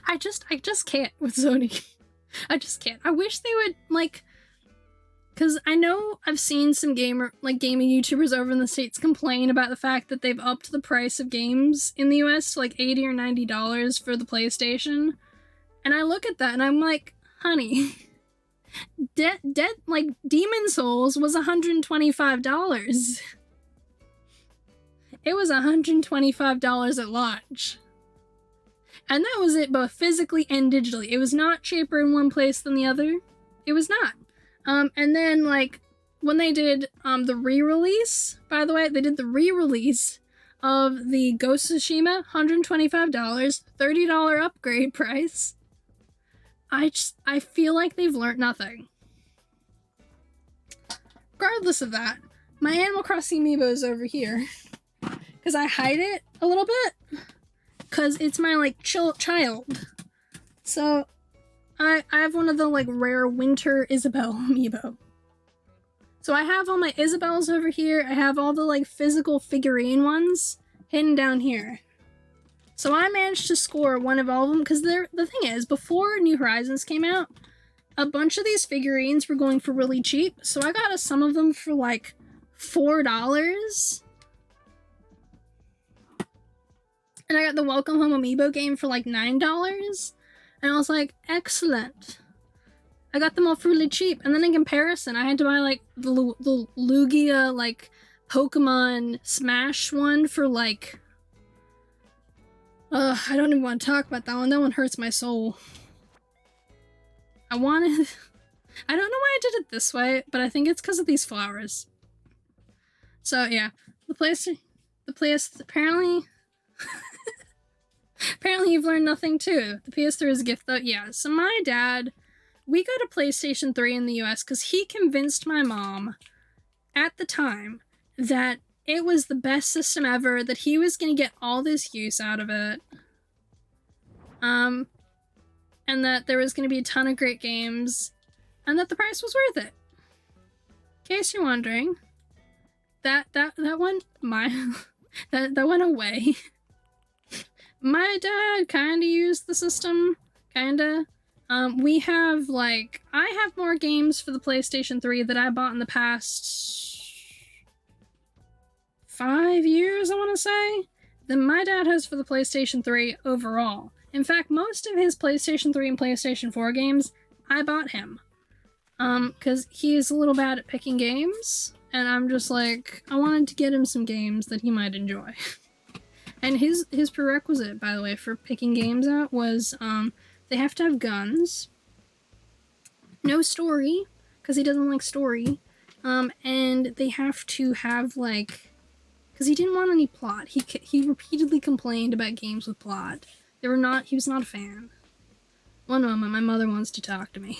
I just can't with Sony. I just can't. I wish they would, like, because I know I've seen some gaming YouTubers over in the States complain about the fact that they've upped the price of games in the US to like $80 or $90 for the PlayStation. And I look at that and I'm like, honey, like Demon Souls was $125. It was $125 at launch. And that was it both physically and digitally. It was not cheaper in one place than the other. It was not. And then, like, when they did the re-release, by the way, they did the re-release of the Ghost of Tsushima, $125, $30 upgrade price. I feel like they've learned nothing. Regardless of that, my Animal Crossing amiibo is over here. Because I hide it a little bit. Because it's my, like, child. So, I have one of the, like, rare winter Isabelle amiibo. So I have all my Isabelles over here. I have all the, like, physical figurine ones hidden down here. So I managed to score one of all of them, because the thing is, before New Horizons came out, a bunch of these figurines were going for really cheap, so I got some of them for, like, $4. And I got the Welcome Home Amiibo game for, like, $9. And I was like, excellent. I got them all for really cheap. And then in comparison, I had to buy, like, the Lugia, like, Pokemon Smash one for, like... I don't even want to talk about that one. That one hurts my soul. I don't know why I did it this way, but I think it's because of these flowers. So, yeah. The place, apparently... Apparently you've learned nothing too. The PS3 is a gift though. Yeah, so my dad, we got a PlayStation 3 in the US because he convinced my mom at the time that it was the best system ever, that he was going to get all this use out of it. And that there was going to be a ton of great games, and that the price was worth it. In case you're wondering, that went that went away. My dad kind of used the system, kinda. We have, like, I have more games for the PlayStation 3 that I bought in the past 5 years, I want to say, than my dad has for the PlayStation 3 overall. In fact, most of his PlayStation 3 and PlayStation 4 games, I bought him. Because he's a little bad at picking games, and I'm just like, I wanted to get him some games that he might enjoy. And his prerequisite, by the way, for picking games out was, they have to have guns, no story, because he doesn't like story, and they have to have, like, because he didn't want any plot. He repeatedly complained about games with plot. He was not a fan. One moment, my mother wants to talk to me.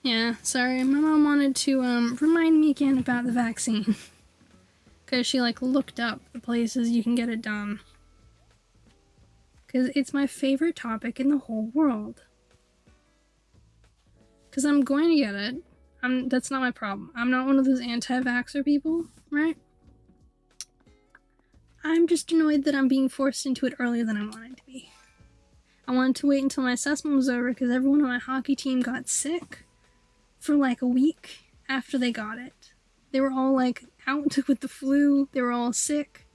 Yeah, sorry, my mom wanted to remind me again about the vaccine. Because she like looked up the places you can get it done. Because it's my favorite topic in the whole world. Because I'm going to get it. That's not my problem. I'm not one of those anti-vaxxer people, right? I'm just annoyed that I'm being forced into it earlier than I wanted to be. I wanted to wait until my assessment was over because everyone on my hockey team got sick for like a week after they got it. They were all like out with the flu, they were all sick,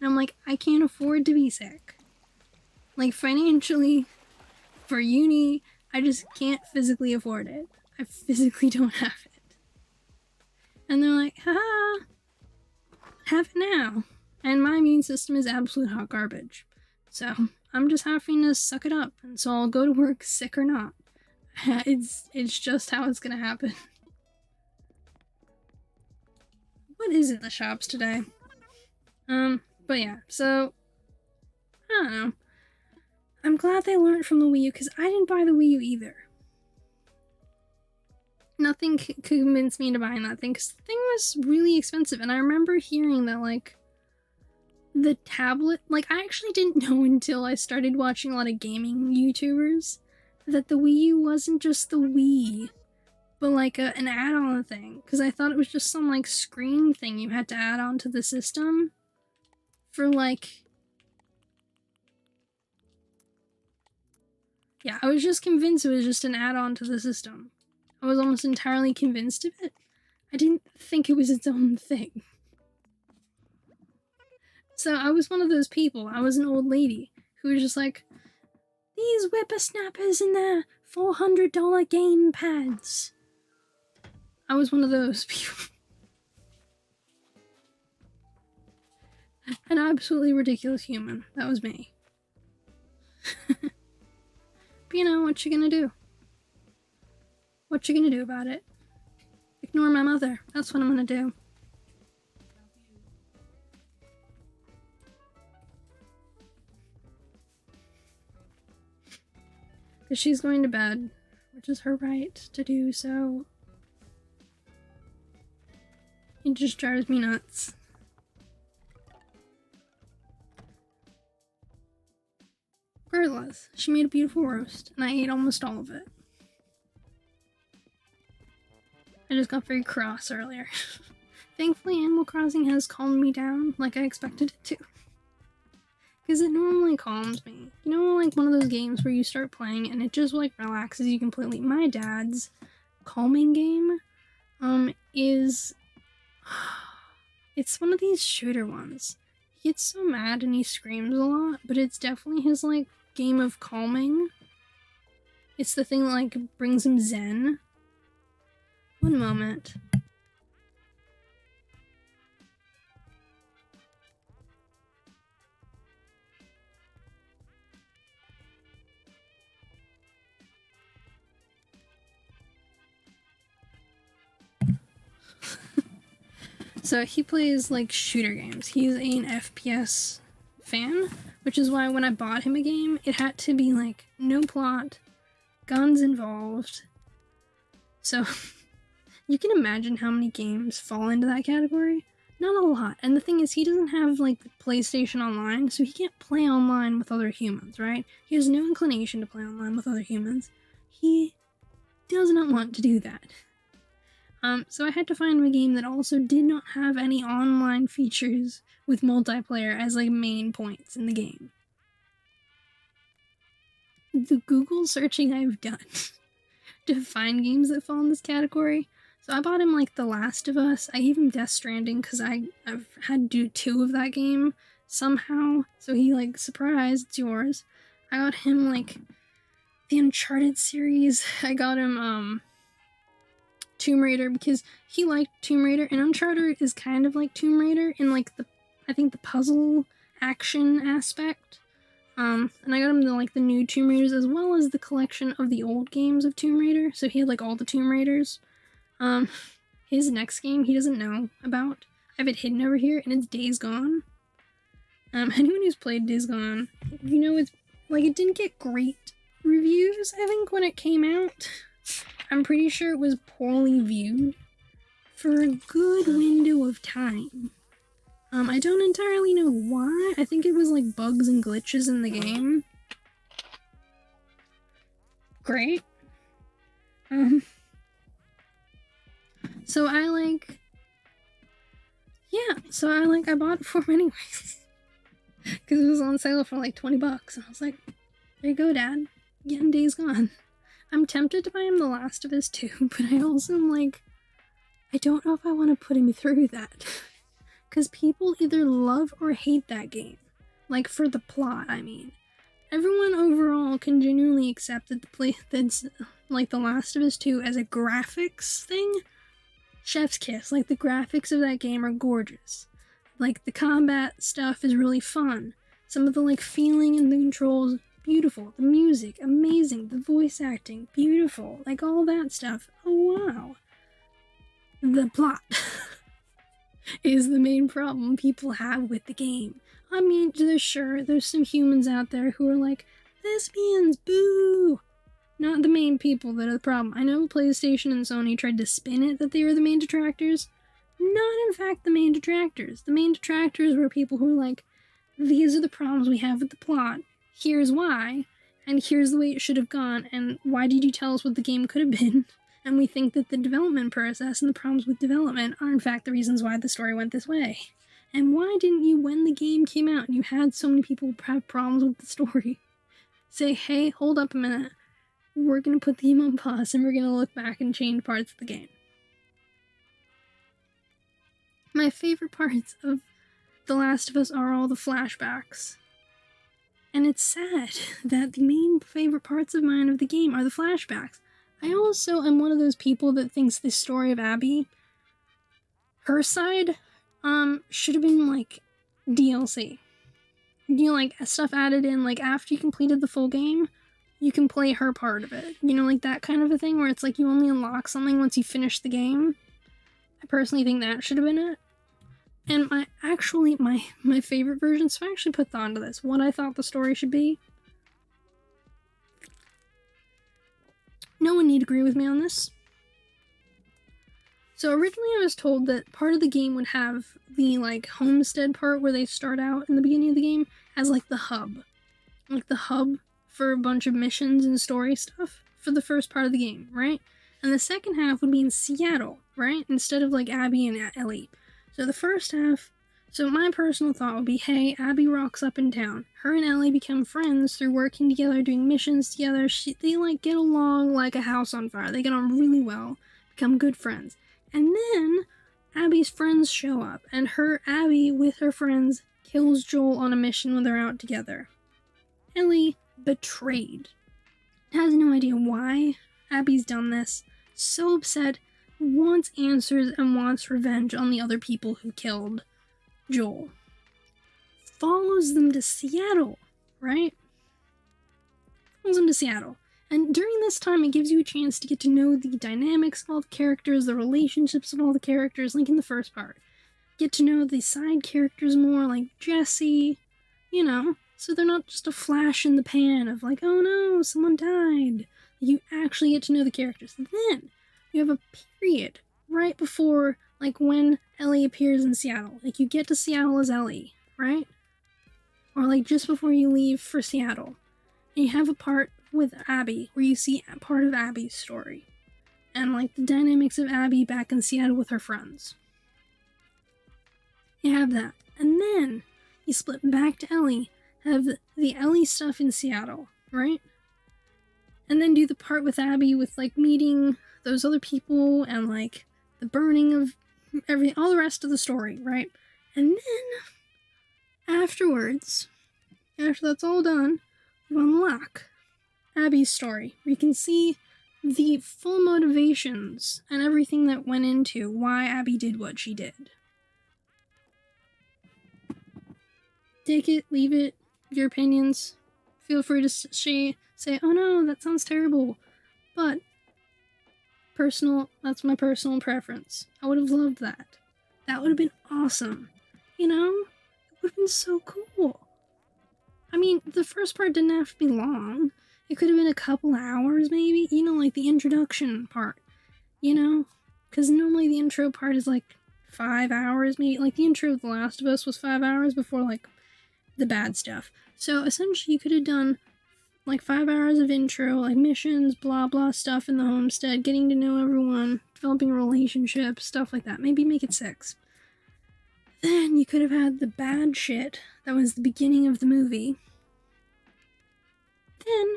and I'm like, I can't afford to be sick. Like financially, for uni, I just can't physically afford it. I physically don't have it. And they're like, haha, have it now. And my immune system is absolute hot garbage. So I'm just having to suck it up, and so I'll go to work sick or not. It's just how it's gonna happen. What is in the shops today? But yeah, so I don't know. I'm glad they learned from the Wii U because I didn't buy the Wii U either. Nothing could convince me into buying that thing because the thing was really expensive, and I remember hearing that like the tablet, like I actually didn't know until I started watching a lot of gaming YouTubers that the Wii U wasn't just the Wii, but like an add-on thing, because I thought it was just some like screen thing you had to add on to the system for like, yeah, I was just convinced it was just an add-on to the system. I was almost entirely convinced of it. I didn't think it was its own thing. So I was one of those people, I was an old lady who was just like, these whippersnappers and their $400 game pads. I was one of those people. An absolutely ridiculous human. That was me. But you know, what you gonna do? What you gonna do about it? Ignore my mother. That's what I'm gonna do. Because she's going to bed, which is her right to do so. It just drives me nuts. Regardless, she made a beautiful roast, and I ate almost all of it. I just got very cross earlier. Thankfully, Animal Crossing has calmed me down like I expected it to. Because it normally calms me. You know, like one of those games where you start playing and it just like relaxes you completely. My dad's calming game is... it's one of these shooter ones. He gets so mad and he screams a lot, but it's definitely his like game of calming. It's the thing that like brings him zen. One moment. So he plays like shooter games. He's an FPS fan, which is why when I bought him a game, it had to be like no plot, guns involved. So you can imagine how many games fall into that category. Not a lot. And the thing is, he doesn't have like PlayStation Online, so he can't play online with other humans, right? He has no inclination to play online with other humans. He does not want to do that. So I had to find a game that also did not have any online features with multiplayer as like main points in the game. The Google searching I've done to find games that fall in this category. So I bought him like The Last of Us. I gave him Death Stranding because I've had to do 2 of that game somehow. So he like, surprise, it's yours. I got him like the Uncharted series. I got him Tomb Raider because he liked Tomb Raider, and Uncharted is kind of like Tomb Raider in like I think the puzzle action aspect. And I got him the new Tomb Raiders as well as the collection of the old games of Tomb Raider. So he had like all the Tomb Raiders. His next game he doesn't know about. I have it hidden over here, and it's Days Gone. Anyone who's played Days Gone, you know, it's like it didn't get great reviews, I think, when it came out. I'm pretty sure it was poorly viewed for a good window of time. I don't entirely know why. I think it was like bugs and glitches in the game. Great. So I bought it for him anyways. Because it was on sale for like 20 bucks. And I was like, there you go, Dad. Getting Days Gone. I'm tempted to buy him The Last of Us 2, but I also am like, I don't know if I want to put him through that. Because people either love or hate that game. Like, for the plot, I mean. Everyone overall can genuinely accept that that's like The Last of Us 2 as a graphics thing. Chef's kiss. Like, the graphics of that game are gorgeous. Like, the combat stuff is really fun. Some of the, like, feeling and the controls, beautiful. The music, amazing. The voice acting, beautiful. Like, all that stuff. Oh, wow. The plot is the main problem people have with the game. I mean, there's some humans out there who are like, lesbians, boo! Not the main people that are the problem. I know PlayStation and Sony tried to spin it that they were the main detractors. Not, in fact, the main detractors. The main detractors were people who were like, these are the problems we have with the plot. Here's why. And here's the way it should have gone. And why did you tell us what the game could have been? And we think that the development process and the problems with development are, in fact, the reasons why the story went this way. And why didn't you, when the game came out and you had so many people have problems with the story, say, hey, hold up a minute. We're going to put the game on pause and we're going to look back and change parts of the game. My favorite parts of The Last of Us are all the flashbacks. And it's sad that the main favorite parts of mine of the game are the flashbacks. I also am one of those people that thinks the story of Abby, her side, should have been, like, DLC. You know, like, stuff added in, like, after you completed the full game, you can play her part of it. You know, like, that kind of a thing where it's like you only unlock something once you finish the game. I personally think that should have been it. And my favorite version, so I actually put thought into this, what I thought the story should be. No one need agree with me on this. So originally I was told that part of the game would have the, like, homestead part where they start out in the beginning of the game as, like, the hub. Like, the hub for a bunch of missions and story stuff for the first part of the game, right? And the second half would be in Seattle, right? Instead of, like, Abby and Ellie. So the first half, so my personal thought would be, hey, Abby rocks up in town. Her and Ellie become friends through working together, doing missions together. They, like, get along like a house on fire. They get on really well, become good friends. And then Abby's friends show up, and Abby, with her friends, kills Joel on a mission when they're out together. Ellie, betrayed. Has no idea why Abby's done this. So upset, wants answers and wants revenge on the other people who killed Joel. Follows them to Seattle, right? Follows them to Seattle. And during this time, it gives you a chance to get to know the dynamics of all the characters, the relationships of all the characters, like in the first part. Get to know the side characters more, like Jesse, you know, so they're not just a flash in the pan of like, oh no, someone died. You actually get to know the characters. Then you have a period right before, like, when Ellie appears in Seattle. Like, you get to Seattle as Ellie, right? Or, like, just before you leave for Seattle. And you have a part with Abby where you see part of Abby's story. And, like, the dynamics of Abby back in Seattle with her friends. You have that. And then you split back to Ellie. Have the Ellie stuff in Seattle, right? And then do the part with Abby with, like, meeting those other people and, like, the burning of everything, all the rest of the story, right? And then, afterwards, after that's all done, you unlock Abby's story, where you can see the full motivations and everything that went into why Abby did what she did. Take it, leave it, your opinions. Feel free to say, oh no, that sounds terrible. But that's my personal preference. I would have loved that. That would have been awesome. You know? It would have been so cool. I mean, the first part didn't have to be long. It could have been a couple hours, maybe. You know, like the introduction part. You know? Because normally the intro part is like 5 hours, maybe. Like the intro of The Last of Us was 5 hours before, like, the bad stuff. So essentially, you could have done like 5 hours of intro, like missions, blah blah stuff in the homestead, getting to know everyone, developing relationships, stuff like that. Maybe make it 6. Then you could have had the bad shit that was the beginning of the movie. Then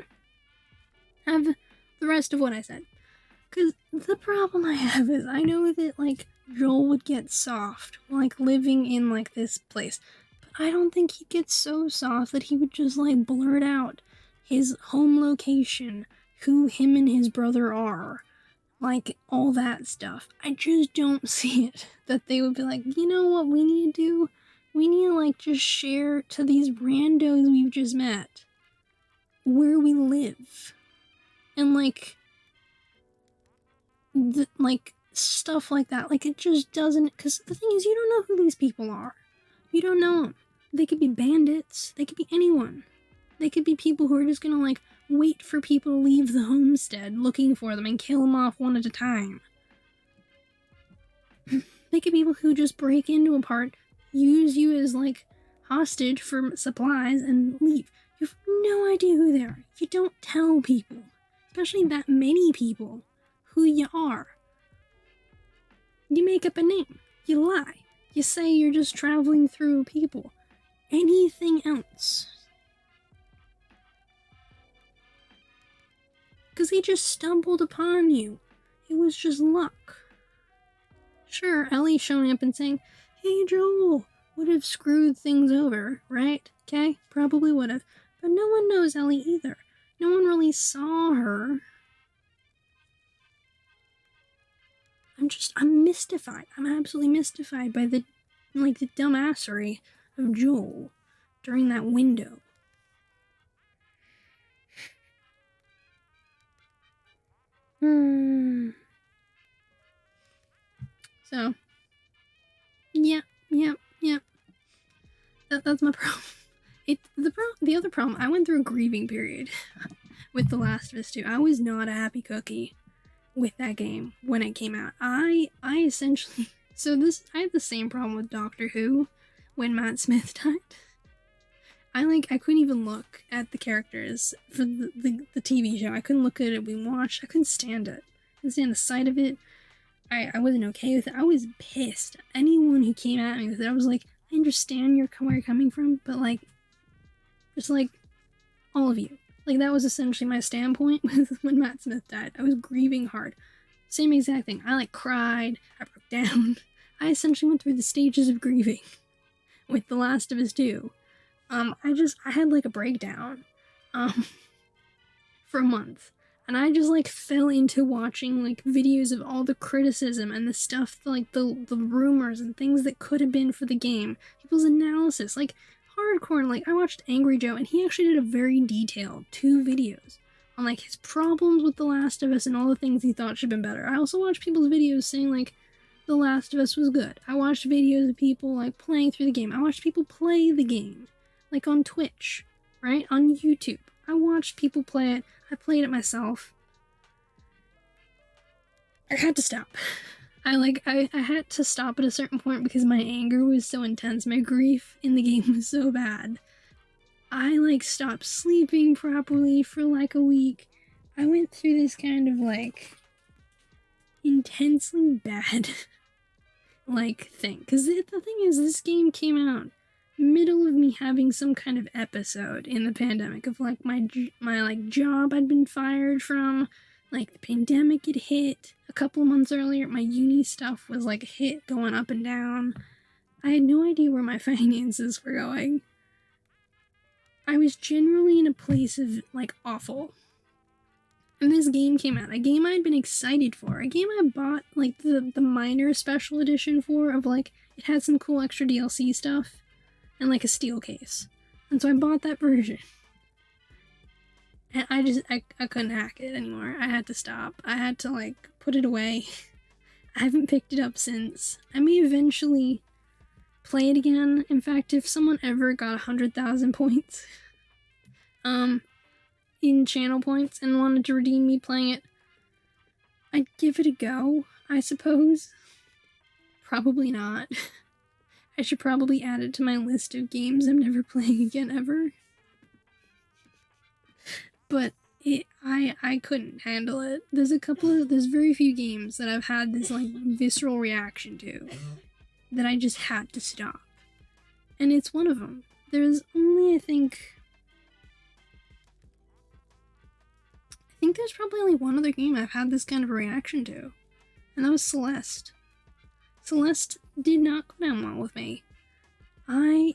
have the rest of what I said. Because the problem I have is I know that, like, Joel would get soft, like, living in, like, this place. But I don't think he'd get so soft that he would just, like, blurt out his home location, who him and his brother are, like, all that stuff. I just don't see it. That they would be like, you know what we need to do? We need to, like, just share to these randos we've just met where we live. And, like, like, stuff like that. Like, it just doesn't, because the thing is, you don't know who these people are. You don't know them. They could be bandits. They could be anyone. They could be people who are just gonna, like, wait for people to leave the homestead looking for them and kill them off one at a time. They could be people who just break into a part, use you as, like, hostage for supplies, and leave. You have no idea who they are. You don't tell people, especially that many people, who you are. You make up a name. You lie. You say you're just traveling through people. Anything else. Because he just stumbled upon you. It was just luck. Sure, Ellie showing up and saying, "Hey Joel," would have screwed things over, right? Okay, probably would have. But no one knows Ellie either. No one really saw her. I'm mystified. I'm absolutely mystified by the dumbassery of Joel during that window. So, yeah. That's my problem. The other problem, I went through a grieving period with The Last of Us 2. I was not a happy cookie with that game when it came out. I essentially, I had the same problem with Doctor Who when Matt Smith died. I couldn't even look at the characters for the TV show. I couldn't look at it being watched. I couldn't stand it. I couldn't stand the sight of it. I wasn't okay with it. I was pissed. Anyone who came at me with it, I was like, I understand where you're coming from, but, like, just, like, all of you. Like, that was essentially my standpoint when Matt Smith died. I was grieving hard. Same exact thing. I, like, cried. I broke down. I essentially went through the stages of grieving with The Last of Us 2. I had, like, a breakdown, for a month. And I just, like, fell into watching, like, videos of all the criticism and the stuff, like, the rumors and things that could have been for the game. People's analysis, like, hardcore. Like, I watched Angry Joe, and he actually did a very detailed 2 videos on, like, his problems with The Last of Us and all the things he thought should have been better. I also watched people's videos saying, like, The Last of Us was good. I watched videos of people, like, playing through the game. I watched people play the game, like, on Twitch, right? On YouTube. I watched people play it. I played it myself. I had to stop. I had to stop at a certain point because my anger was so intense. My grief in the game was so bad. I, like, stopped sleeping properly for, like, a week. I went through this kind of, like, intensely bad, like, thing. Because the thing is, this game came out middle of me having some kind of episode in the pandemic of, like, my like, job I'd been fired from. Like, the pandemic had hit a couple of months earlier. My uni stuff was, like, hit going up and down. I had no idea where my finances were going. I was generally in a place of, like, awful. And this game came out. A game I'd been excited for. A game I bought, like, the minor special edition for, of, like, it had some cool extra DLC stuff. And, like, a steel case. And so I bought that version. And I couldn't hack it anymore. I had to stop. I had to, like, put it away. I haven't picked it up since. I may eventually play it again. In fact, if someone ever got 100,000 points, in channel points and wanted to redeem me playing it, I'd give it a go, I suppose. Probably not. I should probably add it to my list of games I'm never playing again ever. But I couldn't handle it. There's very few games that I've had this like visceral reaction to that I just had to stop. And it's one of them. There's only, I think there's probably only one other game I've had this kind of a reaction to, and that was Celeste. Celeste did not go down well with me. I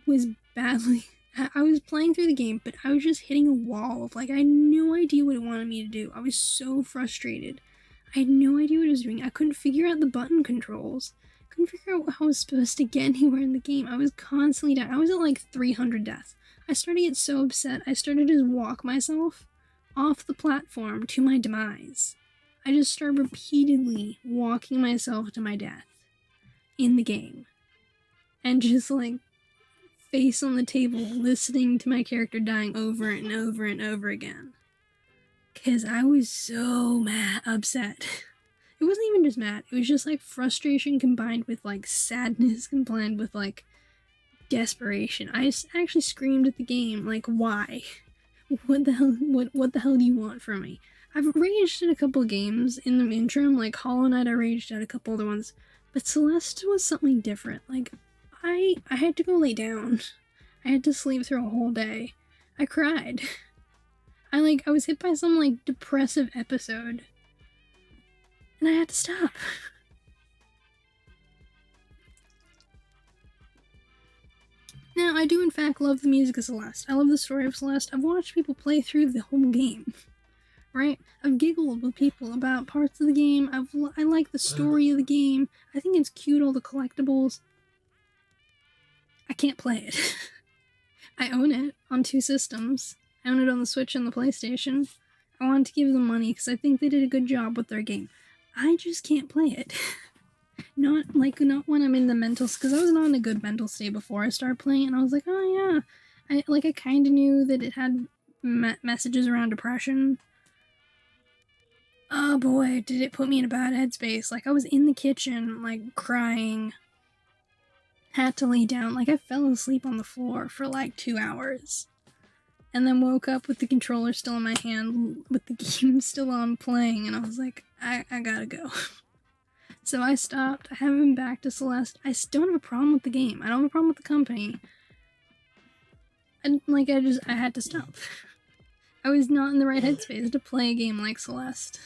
was playing through the game, but I was just hitting a wall of, like, I had no idea what it wanted me to do. I was so frustrated. I had no idea what it was doing. I couldn't figure out the button controls. Couldn't figure out how I was supposed to get anywhere in the game. I was constantly down. I was at like 300 deaths. I started to get so upset, I started to just walk myself off the platform to my demise. I just started repeatedly walking myself to my death in the game. And just like face on the table listening to my character dying over and over and over again. Cause I was so upset. It wasn't even just mad, it was just like frustration combined with like sadness combined with like desperation. I actually screamed at the game, like, why? What the hell do you want from me? I've raged at a couple games in the interim, like Hollow Knight I raged at a couple other ones, but Celeste was something different. Like, I had to go lay down. I had to sleep through a whole day. I cried. I was hit by some like depressive episode. And I had to stop. Now, I do in fact love the music of Celeste. I love the story of Celeste. I've watched people play through the whole game, right? I've giggled with people about parts of the game. I like the story of the game. I think it's cute, all the collectibles. I can't play it. I own it on 2 systems. I own it on the Switch and the PlayStation. I wanted to give them money because I think they did a good job with their game. I just can't play it. Not when I'm in the mental, because I was not in a good mental state before I started playing it, and I was like, oh yeah. I kind of knew that it had messages around depression. Oh boy, did it put me in a bad headspace. Like, I was in the kitchen, like, crying. Had to lay down. Like, I fell asleep on the floor for like 2 hours. And then woke up with the controller still in my hand, with the game still on playing, and I was like, I gotta go. So I stopped. I haven't been back to Celeste. I don't have a problem with the game. I don't have a problem with the company. And I had to stop. I was not in the right headspace to play a game like Celeste.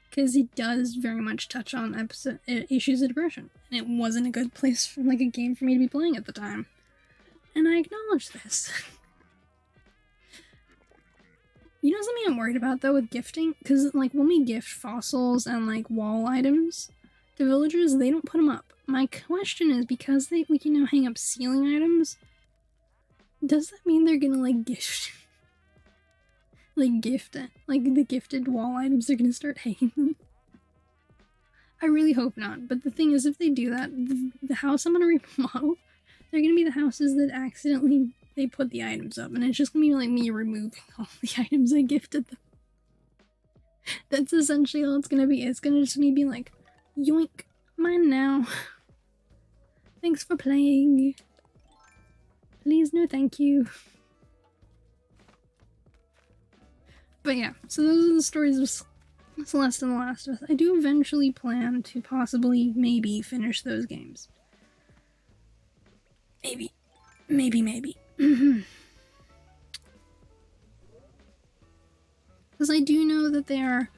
Because it does very much touch on issues of depression. And it wasn't a good place for like a game for me to be playing at the time. And I acknowledge this. You know something I'm worried about though with gifting? Because like when we gift fossils and like wall items to villagers, they don't put them up. My question is, because we can now hang up ceiling items, does that mean they're gonna like gift it? Like the gifted wall items, they're gonna start hanging them? I really hope not. But the thing is, if they do that, the house I'm gonna remodel, they're gonna be the houses that accidentally they put the items up, and it's just gonna be like me removing all the items I gifted them. That's essentially all it's gonna be. It's gonna just me being like, yoink, mine now. Thanks for playing. Please, no thank you. But yeah, so those are the stories of Celeste and The Last of Us. I do eventually plan to possibly, maybe, finish those games. Maybe. Because I do know that they are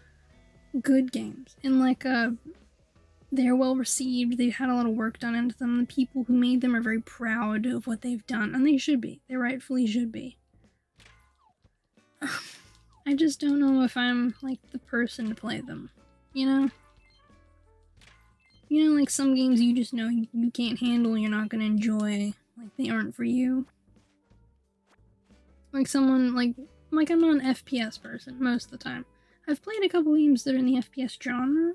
good games, and like they're well received. They've had a lot of work done into them. The people who made them are very proud of what they've done, and they should be. They rightfully should be. I just don't know if I'm like the person to play them, you know? You know, like some games you just know you can't handle, you're not gonna enjoy, like they aren't for you. Like someone, like I'm not an FPS person most of the time. I've played a couple games that are in the FPS genre,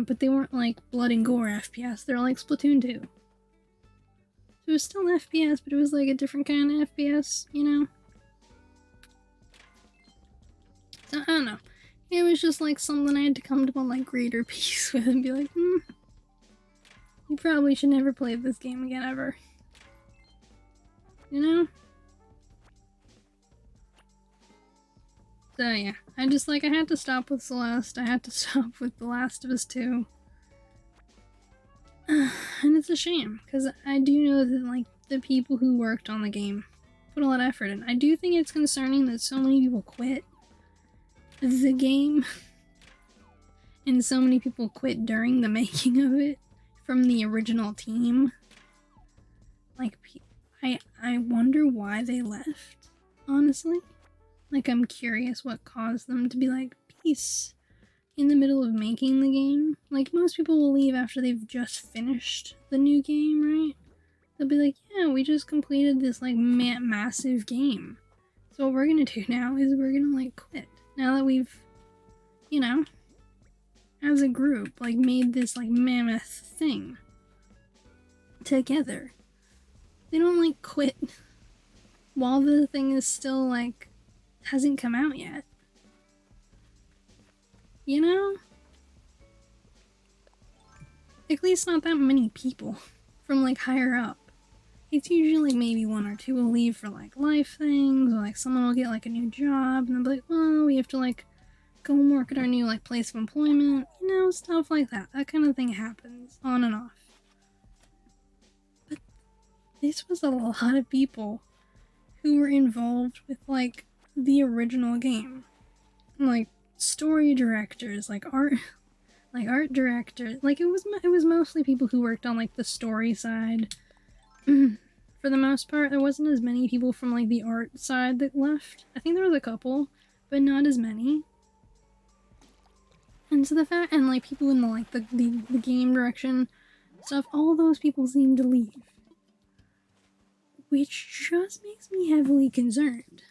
but they weren't like blood and gore FPS, they're like Splatoon 2. So it was still an FPS, but it was like a different kind of FPS, you know? So, I don't know. It was just like something I had to come to a like greater peace with and be like, you probably should never play this game again ever. You know? So yeah, I had to stop with Celeste, I had to stop with The Last of Us 2. And it's a shame, because I do know that like the people who worked on the game put a lot of effort in. I do think it's concerning that so many people quit the game and so many people quit during the making of it from the original team. Like, I wonder why they left, honestly. Like, I'm curious what caused them to be like, peace, in the middle of making the game. Like, most people will leave after they've just finished the new game, right? They'll be like, yeah, we just completed this, like, massive game. So what we're gonna do now is we're gonna, like, quit. Now that we've, you know, as a group, like, made this, like, mammoth thing together. They don't, like, quit while the thing is still, like, hasn't come out yet. You know? At least not that many people from, like, higher up. It's usually maybe one or two will leave for, like, life things, or, like, someone will get, like, a new job, and they'll be like, well, we have to, like, go and work at our new, like, place of employment. You know, stuff like that. That kind of thing happens, on and off. But this was a lot of people who were involved with, like, the original game. Like, story directors, like, art directors. Like, it was mostly people who worked on, like, the story side. For the most part, there wasn't as many people from, like, the art side that left. I think there was a couple, but not as many. And so the fact, and, like, people in the, like, the game direction stuff, all those people seemed to leave. Which just makes me heavily concerned.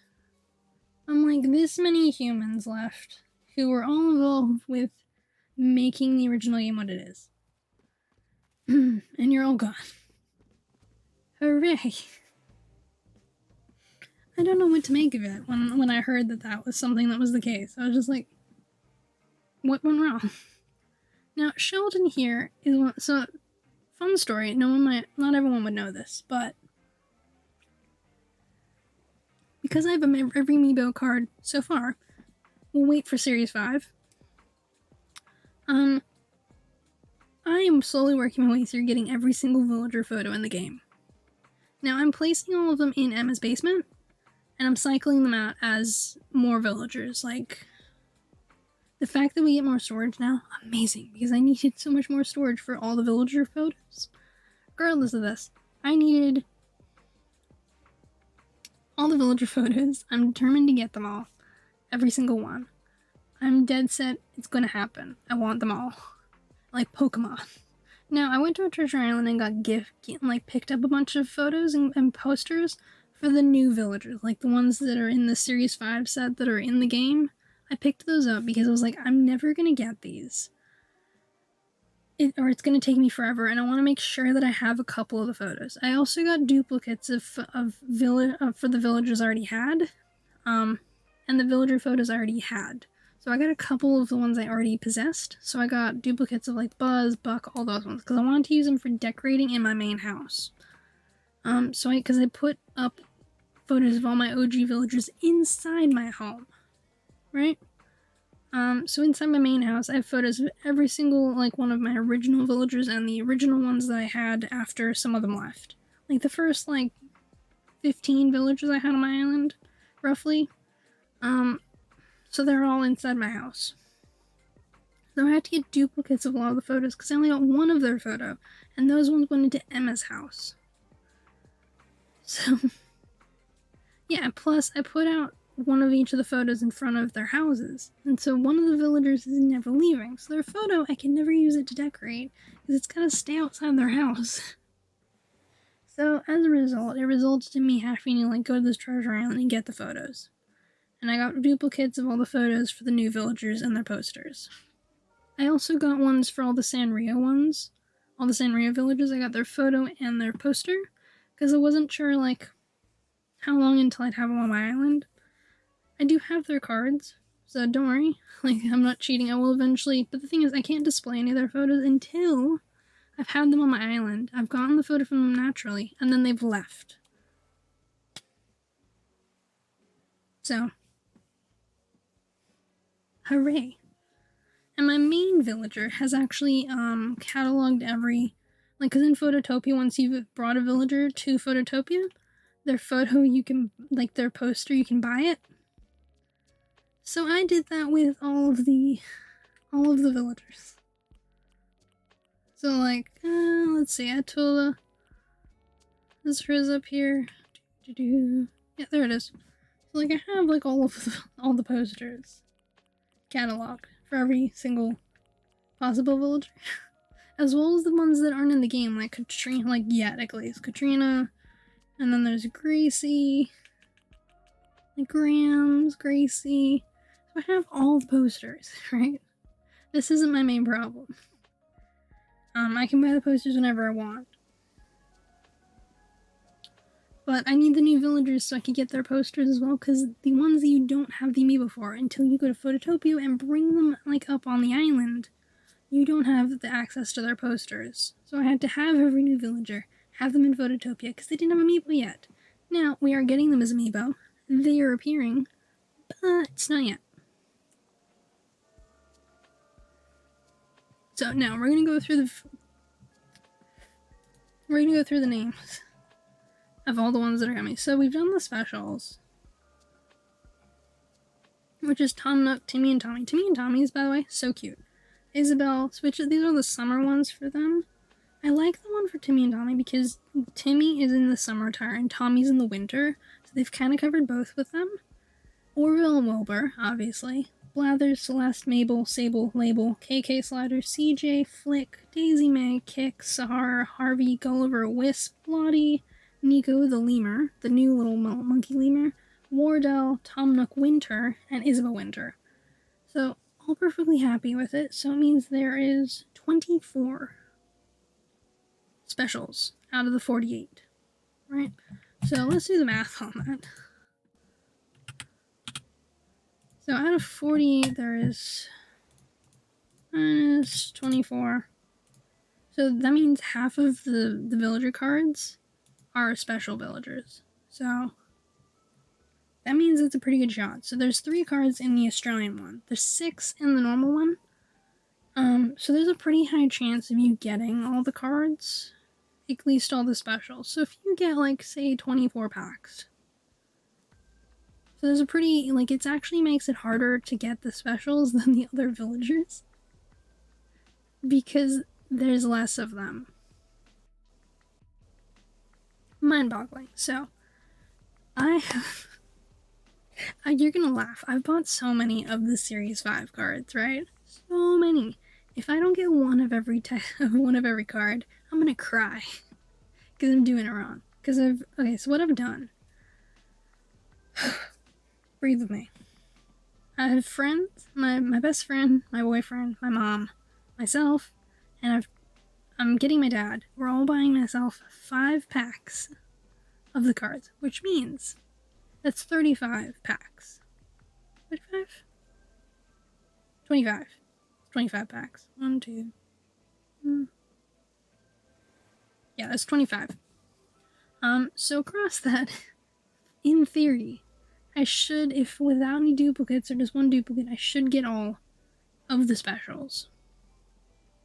I'm like, this many humans left who were all involved with making the original game what it is. And you're all gone. Hooray! I don't know what to make of it when I heard that was something that was the case. I was just like, what went wrong? Now, Sheldon here is one, so, fun story, not everyone would know this, but because I have every Amiibo card so far, we'll wait for Series 5. I am slowly working my way through getting every single villager photo in the game. Now, I'm placing all of them in Emma's basement, and I'm cycling them out as more villagers. Like, the fact that we get more storage now, amazing, because I needed so much more storage for all the villager photos. Regardless of this, I needed all the villager photos. I'm determined to get them all. Every single one. I'm dead set, it's gonna happen. I want them all. Like Pokemon. Now, I went to a treasure island and got picked up a bunch of photos and posters for the new villagers, like the ones that are in the Series 5 set that are in the game. I picked those up because I was like, I'm never gonna get these. Or it's gonna take me forever, and I want to make sure that I have a couple of the photos. I also got duplicates for the villagers I already had, and the villager photos I already had. So I got a couple of the ones I already possessed. So I got duplicates of like Buzz, Buck, all those ones, because I wanted to use them for decorating in my main house. Because I put up photos of all my OG villagers inside my home, right? So inside my main house, I have photos of every single, like, one of my original villagers and the original ones that I had after some of them left. Like, the first, like, 15 villagers I had on my island, roughly. So they're all inside my house. So I had to get duplicates of a lot of the photos, because I only got one of their photo, and those ones went into Emma's house. So, yeah, plus I put out one of each of the photos in front of their houses, and so one of the villagers is never leaving, so their photo, I can never use it to decorate, because it's gotta stay outside their house. So, as a result, it resulted in me having to, like, go to this treasure island and get the photos. And I got duplicates of all the photos for the new villagers and their posters. I also got ones for all the Sanrio ones. All the Sanrio villagers, I got their photo and their poster, because I wasn't sure, like, how long until I'd have them on my island. I do have their cards, so don't worry. Like, I'm not cheating. I will eventually, but the thing is, I can't display any of their photos until I've had them on my island. I've gotten the photo from them naturally, and then they've left. So, hooray. And my main villager has actually cataloged every, like, because in Phototopia, once you've brought a villager to Phototopia, their photo you can, like, their poster, you can buy it. So I did that with all of the villagers. So, like, let's see, Atola. This is up here. Yeah, there it is. So, like, I have, like, all the posters cataloged for every single possible villager. As well as the ones that aren't in the game, like Katrina, like, yeah, at least Katrina. And then there's Gracie. Like, Grams, Gracie. So I have all the posters, right? This isn't my main problem. I can buy the posters whenever I want. But I need the new villagers so I can get their posters as well, because the ones that you don't have the amiibo for until you go to Phototopia and bring them, like, up on the island, you don't have the access to their posters. So I had to have every new villager, have them in Phototopia, because they didn't have amiibo yet. Now, we are getting them as amiibo. They are appearing, but it's not yet. So now we're gonna go through the names of all the ones that are coming. So we've done the specials, which is Tom Nook, Timmy, and Tommy. Timmy and Tommy is, by the way, so cute. Isabel, Switch, these are the summer ones for them. I like the one for Timmy and Tommy because Timmy is in the summer attire and Tommy's in the winter, so they've kind of covered both with them. Orville and Wilbur, obviously. Blathers, Celeste, Mabel, Sable, Label, KK Slider, CJ, Flick, Daisy May, Kick, Sahara, Harvey, Gulliver, Wisp, Lottie, Nico the Lemur, the new little monkey lemur, Wardell, Tom Nook Winter, and Isabel Winter. So, all perfectly happy with it, so it means there is 24 specials out of the 48, right? So let's do the math on that. So out of 48, there is minus 24. So that means half of the villager cards are special villagers. So that means it's a pretty good shot. So there's 3 cards in the Australian one. There's 6 in the normal one. So there's a pretty high chance of you getting all the cards, at least all the specials. So if you get, like, say 24 packs, so there's a pretty, like, it actually makes it harder to get the specials than the other villagers, because there's less of them. Mind-boggling. So, you're gonna laugh. I've bought so many of the Series 5 cards, right? So many. If I don't get one of every card, I'm gonna cry. Because I'm doing it wrong. Okay, so what I've done. Breathe with me. I have friends, my best friend, my boyfriend, my mom, myself, and I'm getting my dad. We're all buying myself 5 packs of the cards, which means that's 35 packs. 35? 25. 25 packs. 1, 2. Yeah, that's 25. So across that, in theory, I should, if without any duplicates or just 1 duplicate, I should get all of the specials.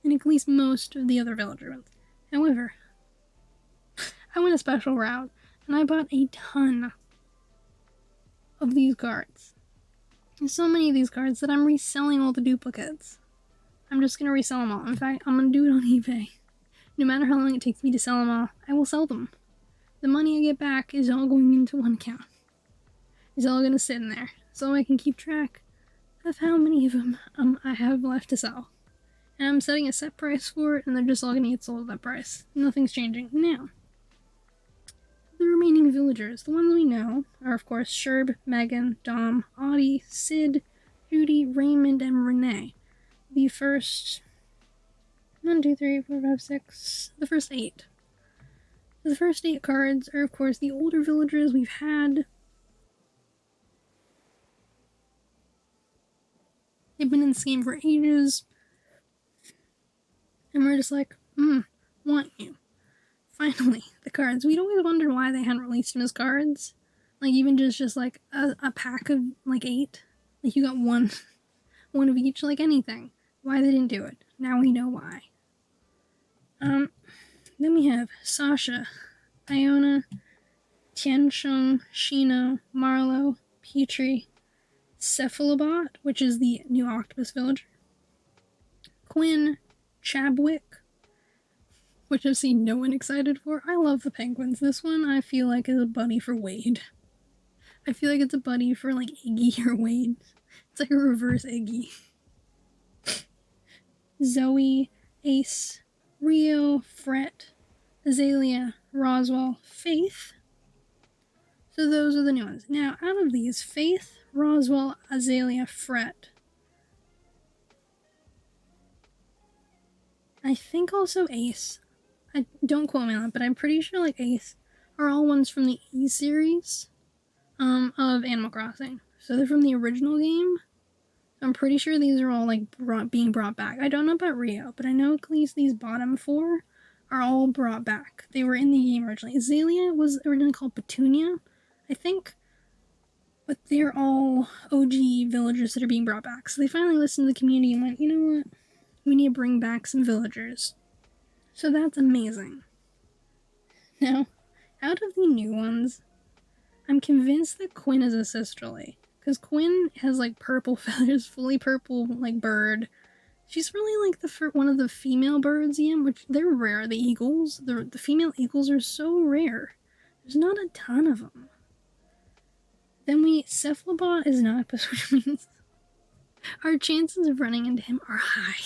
And at least most of the other villager ones. However, I went a special route, and I bought a ton of these cards. There's so many of these cards that I'm reselling all the duplicates. I'm just gonna resell them all. In fact, I'm gonna do it on eBay. No matter how long it takes me to sell them all, I will sell them. The money I get back is all going into one account. It's all gonna sit in there, so I can keep track of how many of them I have left to sell. And I'm setting a set price for it, and they're just all gonna get sold at that price. Nothing's changing. Now, the remaining villagers, the ones we know, are of course Sherb, Megan, Dom, Audie, Sid, Judy, Raymond, and Renee. The first 1, 2, 3, 4, 5, 6, the first 8. The first 8 cards are of course the older villagers we've had. in this game for ages. And we're just like, want you. Finally, the cards. We'd always wondered why they hadn't released them as cards. Like, even just like a pack of, like, 8. Like, you got one of each, like anything. Why they didn't do it. Now we know why. Then we have Sasha, Iona, Tiansheng, Shino, Marlowe, Petrie, Cephalobot, which is the new octopus villager, Quinn, Chabwick, which I've seen no one excited for. I love the penguins. This one I feel like is a buddy for Wade. I feel like it's a buddy for like Iggy or Wade. It's like a reverse Iggy. Zoe, Ace, Rio, Fret, Azalea, Roswell, Faith. So those are the new ones. Now, out of these, Faith, Roswell, Azalea, Fret. I think also Ace. Don't quote me on that, but I'm pretty sure like Ace are all ones from the E series of Animal Crossing. So they're from the original game. I'm pretty sure these are all like being brought back. I don't know about Rio, but I know at least these bottom 4 are all brought back. They were in the game originally. Azalea was originally called Petunia, I think. But they're all OG villagers that are being brought back. So they finally listened to the community and went, you know what? We need to bring back some villagers. So that's amazing. Now, out of the new ones, I'm convinced that Quinn is a sisterly. Because Quinn has like purple feathers, fully purple like bird. She's really like one of the female birds, which they're rare. The eagles, the female eagles are so rare. There's not a ton of them. Then Cephalobot is an octopus, which means our chances of running into him are high.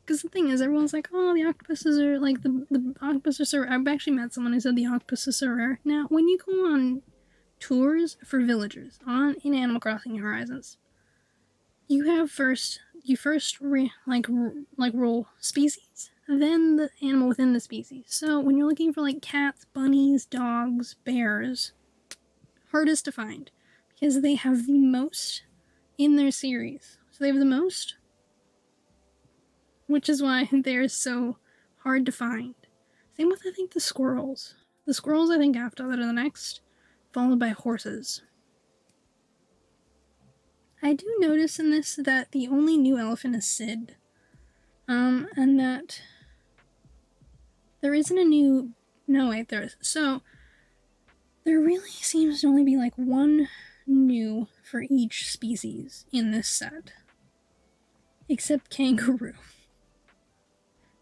Because the thing is, everyone's like, oh, the octopuses are, like, the octopuses are so rare. I've actually met someone who said the octopus is so rare. Now, when you go on tours for villagers in Animal Crossing Horizons, you first roll species, then the animal within the species. So when you're looking for, like, cats, bunnies, dogs, bears, hardest to find. Because they have the most in their series. So they have the most, which is why they're so hard to find. Same with, I think, the squirrels. The squirrels, I think, after that are the next, followed by horses. I do notice in this that the only new elephant is Sid. And that there isn't a new... No, wait, there is. So, there really seems to only be, like, one new for each species in this set. Except kangaroo.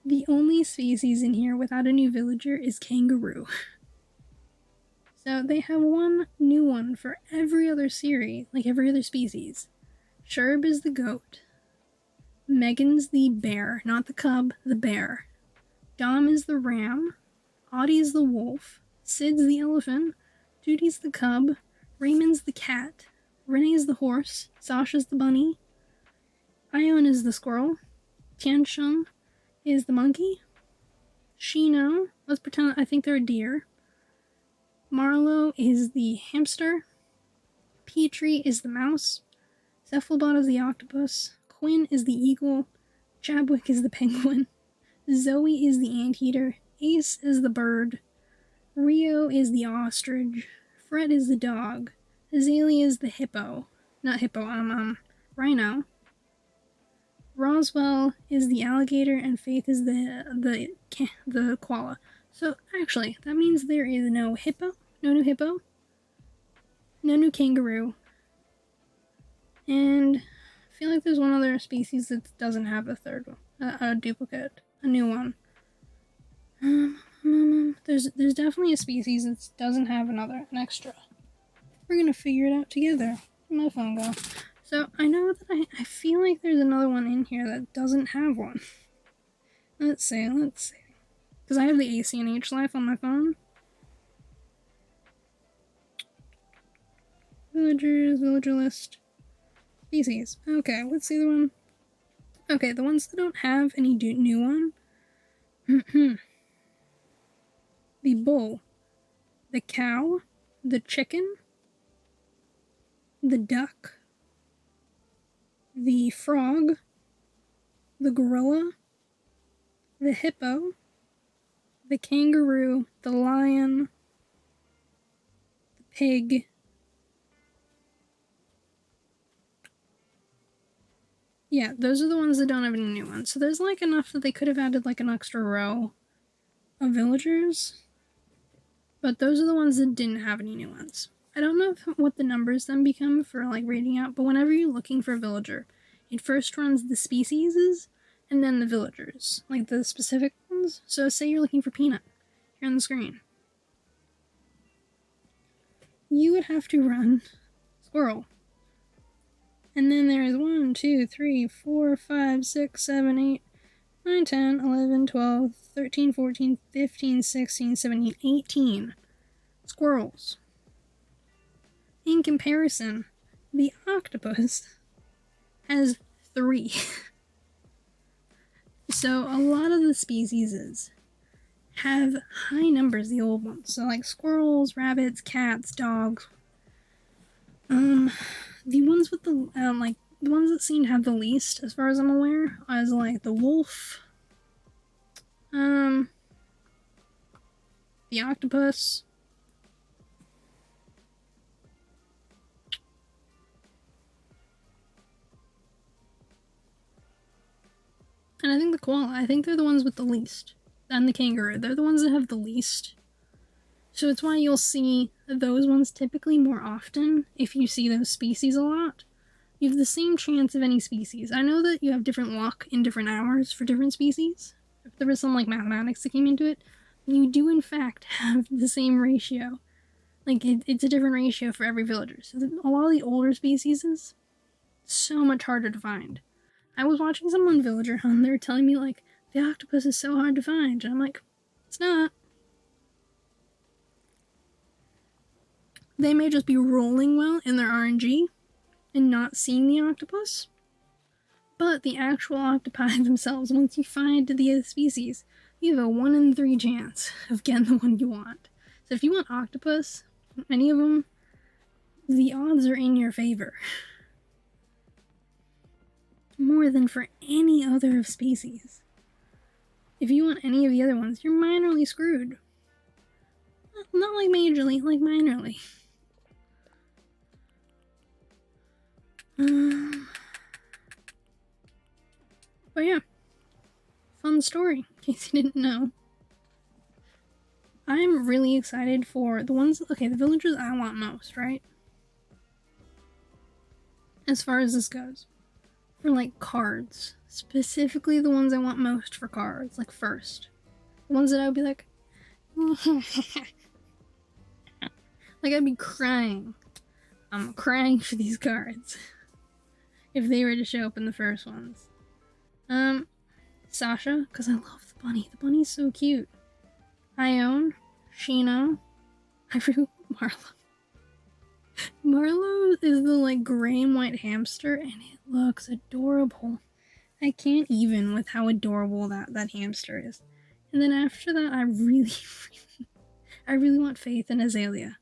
The only species in here without a new villager is kangaroo. So they have one new one for every other series, like every other species. Sherb is the goat. Megan's the bear, not the cub, the bear. Dom is the ram. Audie's the wolf. Sid's the elephant. Judy's the cub. Raymond's the cat. Renee's the horse. Sasha's the bunny. Ion is the squirrel. Tiansheng is the monkey. Shino, let's pretend I think they're a deer. Marlowe is the hamster. Petrie is the mouse. Cephalobot is the octopus. Quinn is the eagle. Chabwick is the penguin. Zoe is the anteater. Ace is the bird. Rio is the ostrich. Fred is the dog. Azalea is the hippo. Not hippo, rhino. Roswell is the alligator, and Faith is the koala. So, actually, that means there is no hippo, no new hippo, no new kangaroo, and I feel like there's one other species that doesn't have a third one, a duplicate, a new one. There's definitely a species that doesn't have an extra. We're gonna figure it out together. Where'd my phone go? So, I know that I feel like there's another one in here that doesn't have one. Let's see. Because I have the acnh life on my phone. Villagers, villager list. Species. Okay, what's the other one? Okay, the ones that don't have any new one. The bull. The cow. The chicken. The duck. the frog, the gorilla, the hippo, the kangaroo, the lion, the pig. Yeah, those are the ones that don't have any new ones. So there's like enough that they could have added like an extra row of villagers. But those are the ones that didn't have any new ones. I don't know what the numbers then become for like reading out, but whenever you're looking for a villager, it first runs the species and then the villagers, like the specific ones. So say you're looking for Peanut here on the screen. You would have to run Squirrel. And then there's 1, 2, 3, 4, 5, 6, 7, 8, 9, 10, 11, 12, 13, 14, 15, 16, 17, 18 squirrels. In comparison, the octopus has 3. So a lot of the species have high numbers, the old ones. So like squirrels, rabbits, cats, dogs. The ones with the the ones that seem to have the least, as far as I'm aware, is like the wolf, the octopus, and I think the koala. I think they're the ones with the least. And the kangaroo. They're the ones that have the least. So it's why you'll see those ones typically more often if you see those species a lot. You have the same chance of any species. I know that you have different luck in different hours for different species. If there was some like mathematics that came into it, you do in fact have the same ratio. Like it's a different ratio for every villager. So a lot of the older species is so much harder to find. I was watching someone villager hunt, they were telling me like the octopus is so hard to find, and I'm like, it's not. They may just be rolling well in their RNG and not seeing the octopus, but the actual octopi themselves, once you find the species, you have a 1 in 3 chance of getting the one you want. So if you want octopus, any of them, the odds are in your favor. More than for any other species. If you want any of the other ones, you're minorly screwed. Not like majorly, like minorly. But yeah, fun story, in case you didn't know. I'm really excited for the ones, okay, the villagers I want most, right? As far as this goes. For like cards. Specifically the ones I want most for cards, like first. The ones that I would be like, like I'd be crying. I'm crying for these cards. If they were to show up in the first ones. Sasha, because I love the bunny. The bunny's so cute. Ione, Shino, I forgot Marlo. Marlo is the like gray and white hamster, and it looks adorable. I can't even with how adorable that hamster is. And then after that, I really want Faith and Azalea,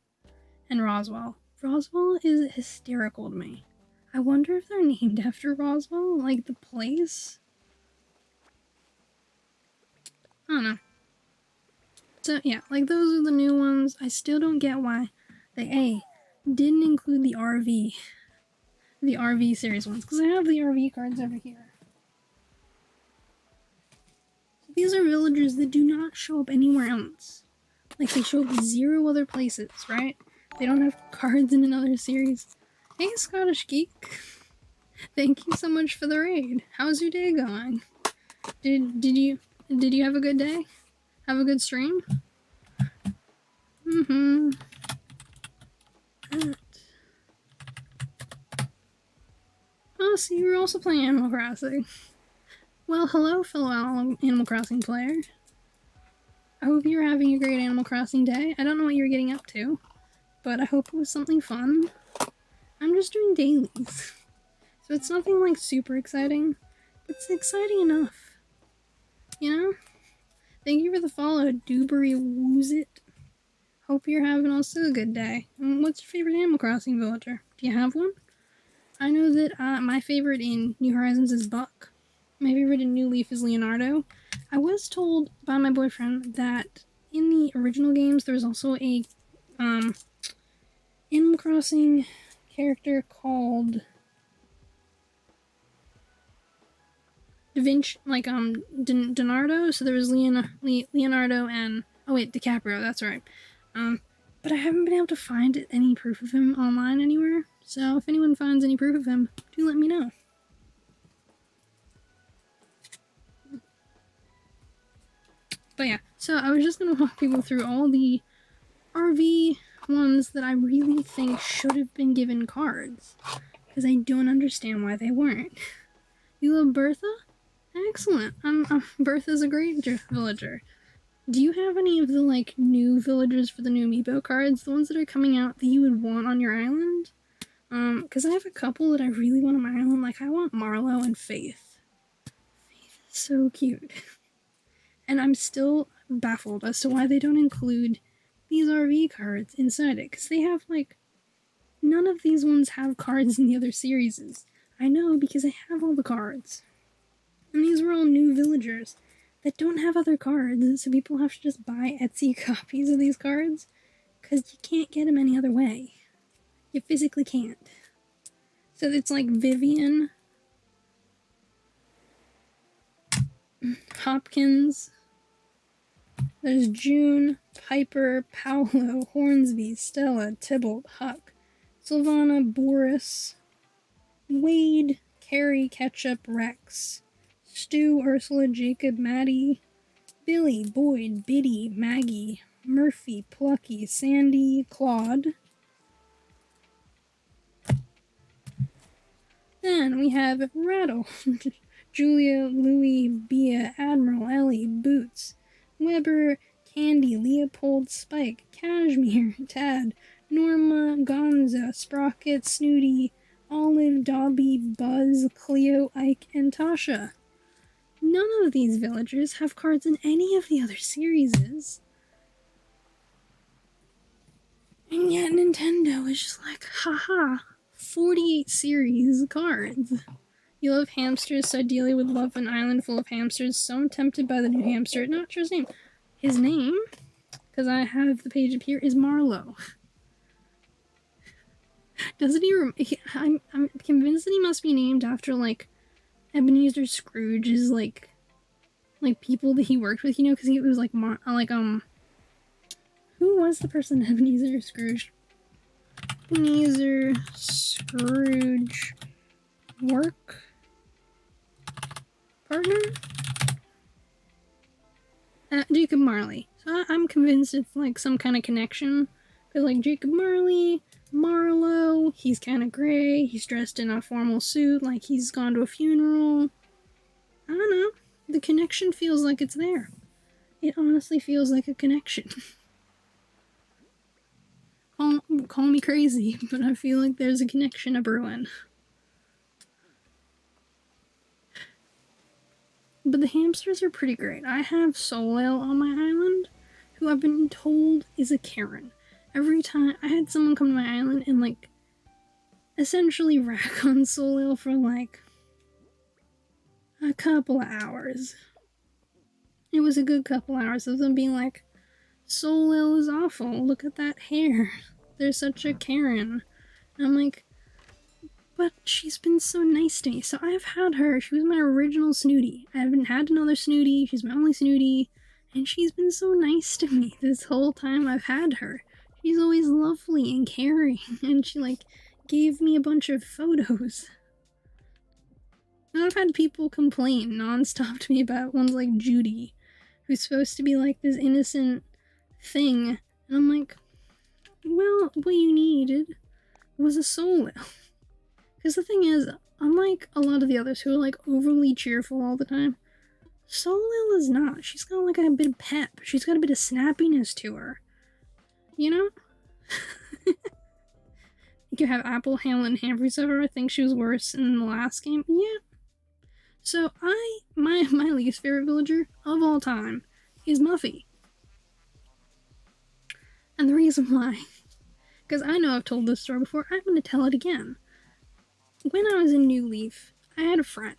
and Roswell. Roswell is hysterical to me. I wonder if they're named after Roswell, like the place. I don't know. So yeah, like those are the new ones. I still don't get why they didn't include the RV series ones, because I have the RV cards over here. So these are villagers that do not show up anywhere else. Like they show up 0 other places, right? They don't have cards in another series. Hey, Scottish Geek. Thank you so much for the raid. How's your day going? Did you have a good day? Have a good stream? Oh, so you were also playing Animal Crossing. Well, hello, fellow Animal Crossing player. I hope you're having a great Animal Crossing day. I don't know what you're getting up to, but I hope it was something fun. I'm just doing dailies. So it's nothing like super exciting. It's exciting enough. You know? Thank you for the follow, Dewberry Woozit. Hope you're having also a good day. What's your favorite Animal Crossing villager? Do you have one? I know that my favorite in New Horizons is Buck. My favorite in New Leaf is Leonardo. I was told by my boyfriend that in the original games there was also a Animal Crossing character called Donardo. So there was Leonardo and DiCaprio. That's right. But I haven't been able to find any proof of him online anywhere. So if anyone finds any proof of him, do let me know. But yeah, so I was just gonna walk people through all the RV ones that I really think should have been given cards. Because I don't understand why they weren't. You love Bertha? Excellent. Bertha's a great villager. Do you have any of the, like, new villagers for the new amiibo cards? The ones that are coming out that you would want on your island? Because I have a couple that I really want on my island. Like, I want Marlo and Faith. Faith is so cute. And I'm still baffled as to why they don't include these RV cards inside it. Because they have, like, none of these ones have cards in the other series. I know because I have all the cards. And these were all new villagers that don't have other cards, so people have to just buy Etsy copies of these cards, because you can't get them any other way. You physically can't. So it's like Vivian, Hopkins, there's June, Piper, Paolo, Hornsby, Stella, Tybalt, Huck, Sylvana, Boris, Wade, Carrie, Ketchup, Rex, Stu, Ursula, Jacob, Maddie, Billy, Boyd, Biddy, Maggie, Murphy, Plucky, Sandy, Claude. Then we have Rattle, Julia, Louie, Bea, Admiral, Ellie, Boots, Weber, Candy, Leopold, Spike, Cashmere, Tad, Norma, Gonza, Sprocket, Snooty, Olive, Dobby, Buzz, Cleo, Ike, and Tasha. None of these villagers have cards in any of the other series. And yet Nintendo is just like, haha, 48 series cards. You love hamsters, so ideally would love an island full of hamsters. So I'm tempted by the new hamster. Not sure his name. His name, because I have the page up here, is Marlo. Doesn't he? I'm convinced that he must be named after, like, Ebenezer Scrooge's, like people that he worked with, you know, because he was like, who was the person Ebenezer Scrooge work partner? Jacob Marley. So I'm convinced it's like some kind of connection, because like Jacob Marley, Marlo, he's kind of gray, he's dressed in a formal suit, like he's gone to a funeral. I don't know. The connection feels like it's there. It honestly feels like a connection. Call me crazy, but I feel like there's a connection brewing. But the hamsters are pretty great. I have Soleil on my island, who I've been told is a Karen. Every time I had someone come to my island and, like, essentially rack on Soleil for, like, a couple of hours. It was a good couple hours of them being like, Soleil is awful, look at that hair. There's such a Karen. And I'm like, but she's been so nice to me. So I've had her. She was my original Snooty. I haven't had another Snooty. She's my only Snooty. And she's been so nice to me this whole time I've had her. She's always lovely and caring. And she, like, gave me a bunch of photos. And I've had people complain nonstop to me about ones like Judy, who's supposed to be like this innocent thing. And I'm like, well, what you needed was a Soleil. Because the thing is, unlike a lot of the others who are like overly cheerful all the time, Soleil is not. She's got like a bit of pep. She's got a bit of snappiness to her. You know? You have Apple, Hamlet, and Hamfrey ever. I think she was worse in the last game. Yeah. So my least favorite villager of all time is Muffy. And the reason why, because I know I've told this story before, I'm going to tell it again. when I was in New Leaf, I had a friend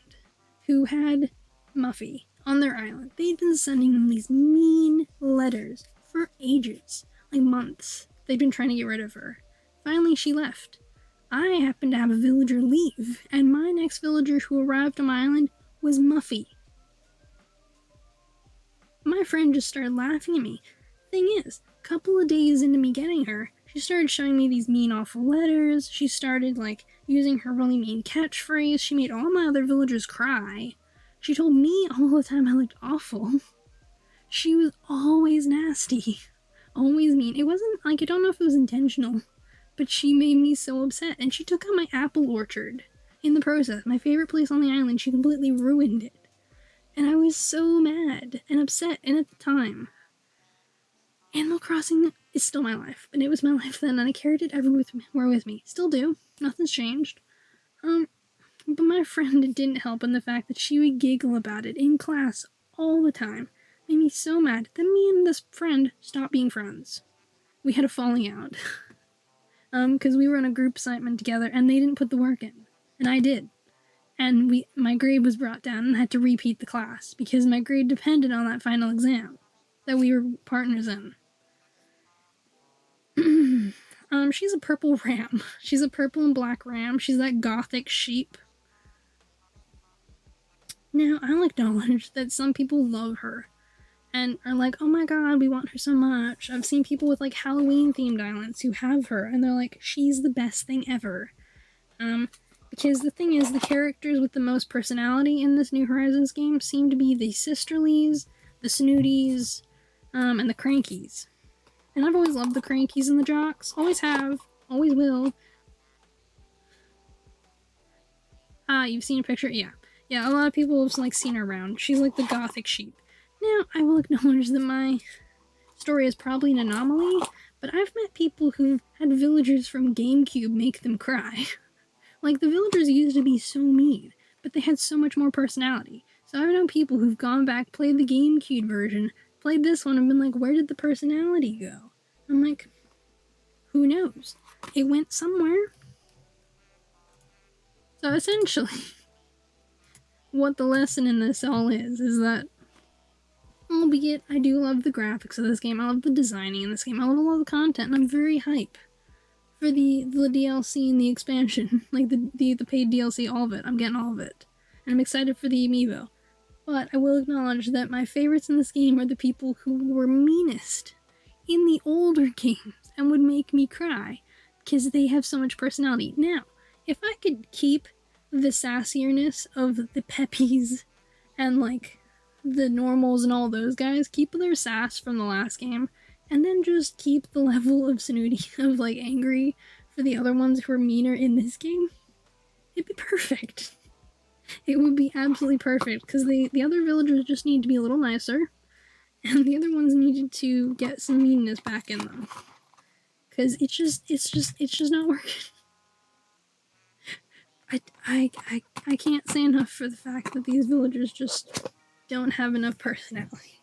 who had Muffy on their island. They'd been sending them these mean letters for ages, like months. They'd been trying to get rid of her. Finally, she left. I happened to have a villager leave, and my next villager who arrived on my island was Muffy. My friend just started laughing at me. Thing is, a couple of days into me getting her, she started showing me these mean, awful letters. She started, like, using her really mean catchphrase. She made all my other villagers cry. She told me all the time I looked awful. She was always nasty. Always mean. It wasn't, like, I don't know if it was intentional, but she made me so upset. And she took out my apple orchard in the process. My favorite place on the island, she completely ruined it. And I was so mad and upset, and at the time, Animal Crossing is still my life, and it was my life then, and I carried it everywhere with me. Still do. Nothing's changed. But my friend didn't help in the fact that she would giggle about it in class all the time. Made me so mad. Then me and this friend stopped being friends. We had a falling out. Because we were on a group assignment together, and they didn't put the work in. And I did. And my grade was brought down, and I had to repeat the class, because my grade depended on that final exam that we were partners in. She's a purple ram. She's a purple and black ram. She's that gothic sheep. Now, I'll acknowledge that some people love her and are like, oh my god, we want her so much. I've seen people with, like, Halloween-themed islands who have her, and they're like, she's the best thing ever. Because the thing is, the characters with the most personality in this New Horizons game seem to be the Sisterlies, the Snooties, and the Crankies. And I've always loved the Crankies and the Jocks. Always have. Always will. You've seen a picture? Yeah. Yeah, a lot of people have, like, seen her around. She's like the gothic sheep. Now, I will acknowledge that my story is probably an anomaly, but I've met people who've had villagers from GameCube make them cry. Like, the villagers used to be so mean, but they had so much more personality. So I've known people who've gone back, played the GameCube version, played this one, and been like, where did the personality go? I'm like, who knows? It went somewhere. So essentially, what the lesson in this all is that, albeit I do love the graphics of this game, I love the designing in this game, I love a lot of the content, and I'm very hype for the DLC and the expansion, like the paid DLC, all of it. I'm getting all of it. And I'm excited for the amiibo. But I will acknowledge that my favorites in this game are the people who were meanest in the older games and would make me cry because they have so much personality. Now, if I could keep the sassierness of the Peppies and, like, the normals and all those guys, keep their sass from the last game, and then just keep the level of snooty, of, like, angry for the other ones who are meaner in this game, it'd be perfect. It would be absolutely perfect, because the other villagers just need to be a little nicer, and the other ones needed to get some meanness back in them. Because it's just not working. I can't say enough for the fact that these villagers just don't have enough personality.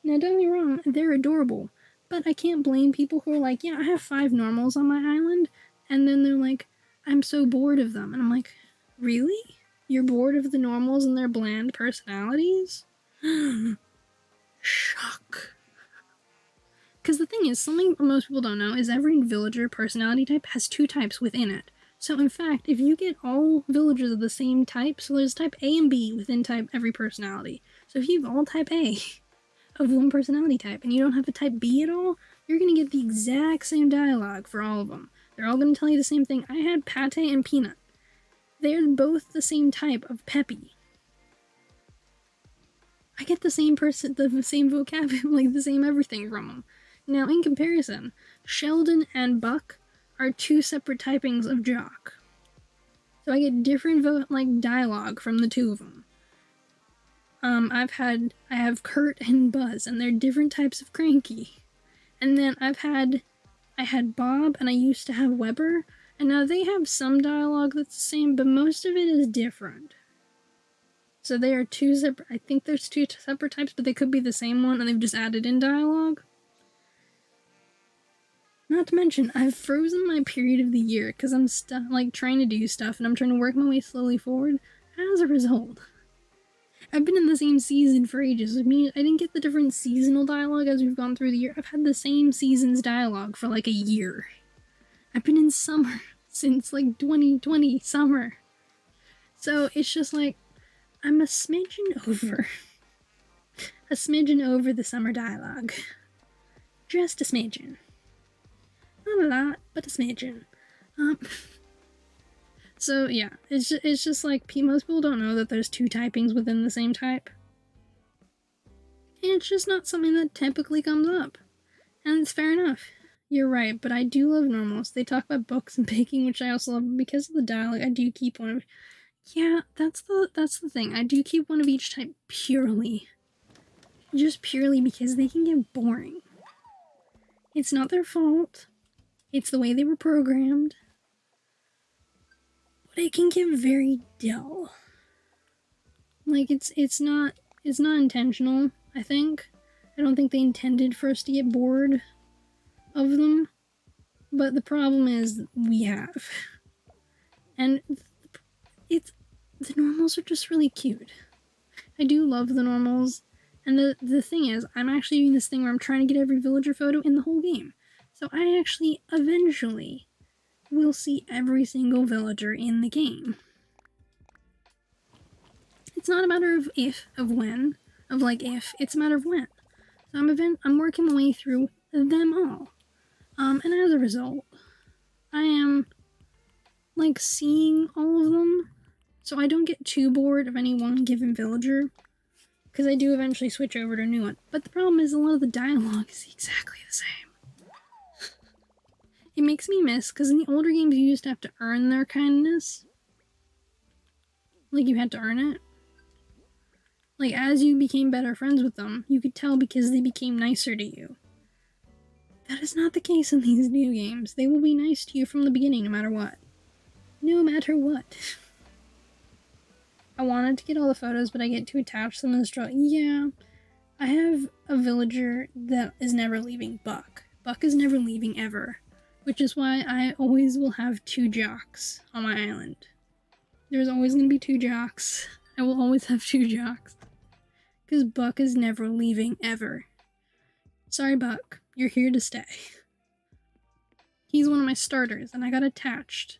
Now, don't get me wrong, they're adorable, but I can't blame people who are like, yeah, I have 5 normals on my island, and then they're like, I'm so bored of them. And I'm like, really? You're bored of the normals and their bland personalities? Shock. Because the thing is, something most people don't know is every villager personality type has 2 types within it. So in fact, if you get all villagers of the same type, so there's type A and B within type every personality. So if you have all type A of one personality type and you don't have a type B at all, you're going to get the exact same dialogue for all of them. They're all going to tell you the same thing. I had Pate and Peanut. They're both the same type of Peppy. I get the same the same vocabulary, like the same everything from them. Now, in comparison, Sheldon and Buck are 2 separate typings of Jock. So I get different dialogue from the 2 of them. I have Kurt and Buzz, and they're different types of Cranky. And then I had Bob, and I used to have Weber, and now they have some dialogue that's the same, but most of it is different. So they are 2 separate, I think there's 2 separate types, but they could be the same one, and they've just added in dialogue. Not to mention, I've frozen my period of the year because I'm like trying to do stuff and I'm trying to work my way slowly forward. As a result, I've been in the same season for ages. I mean, I didn't get the different seasonal dialogue as we've gone through the year. I've had the same season's dialogue for like a year. I've been in summer since like 2020 summer. So it's just like, I'm a smidgen over. A smidgen over the summer dialogue. Just a smidgen. Not a lot, but a smidgen. So yeah, it's just like, most people don't know that there's two typings within the same type. And it's just not something that typically comes up. And it's fair enough. You're right, but I do love normals. They talk about books and baking, which I also love. Because of the dialogue, I do keep one of... Yeah, that's the thing. I do keep one of each type purely. Just purely because they can get boring. It's not their fault. It's the way they were programmed. But it can get very dull. Like, it's not intentional, I think. I don't think they intended for us to get bored of them. But the problem is, we have. And the normals are just really cute. I do love the normals. And the thing is, I'm actually doing this thing where I'm trying to get every villager photo in the whole game. So I actually, eventually, will see every single villager in the game. It's not a matter of if, of when, of like if, it's a matter of when. So I'm working my way through them all. And as a result, I am, like, seeing all of them, so I don't get too bored of any one given villager, because I do eventually switch over to a new one. But the problem is a lot of the dialogue is exactly the same. It makes me miss, because in the older games you used to have to earn their kindness. Like, you had to earn it. Like, as you became better friends with them, you could tell because they became nicer to you. That is not the case in these new games. They will be nice to you from the beginning, no matter what. No matter what. I wanted to get all the photos, but I get too attached to them and struggle. Yeah, I have a villager that is never leaving Buck. Buck is never leaving ever. Which is why I always will have 2 jocks on my island. There's always going to be 2 jocks. I will always have 2 jocks. Because Buck is never leaving ever. Sorry, Buck. You're here to stay. He's one of my starters, and I got attached.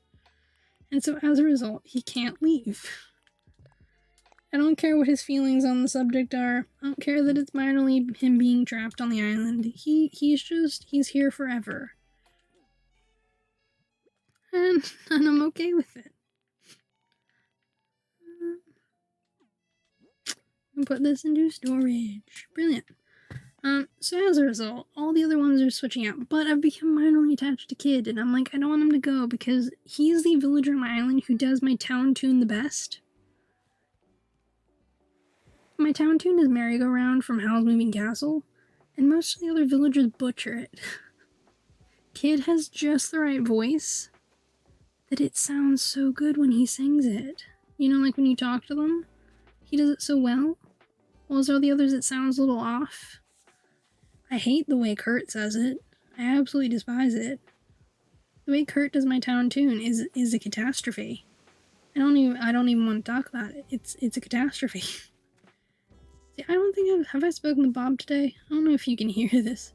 And so as a result, he can't leave. I don't care what his feelings on the subject are. I don't care that it's minorly him being trapped on the island. He's here forever. And I'm okay with it. And put this into storage. Brilliant. So as a result, all the other ones are switching out, but I've become minorly attached to Kid, and I'm like, I don't want him to go because he's the villager on my island who does my town tune the best. My town tune is Merry-Go-Round from Howl's Moving Castle, and most of the other villagers butcher it. Kid has just the right voice that it sounds so good when he sings it. You know, like when you talk to them, he does it so well. Whilst all the others, it sounds a little off. I hate the way Kurt says it. I absolutely despise it. The way Kurt does my town tune is a catastrophe. I don't even want to talk about it. It's a catastrophe. See, I don't think have I spoken with Bob today? I don't know if you can hear this.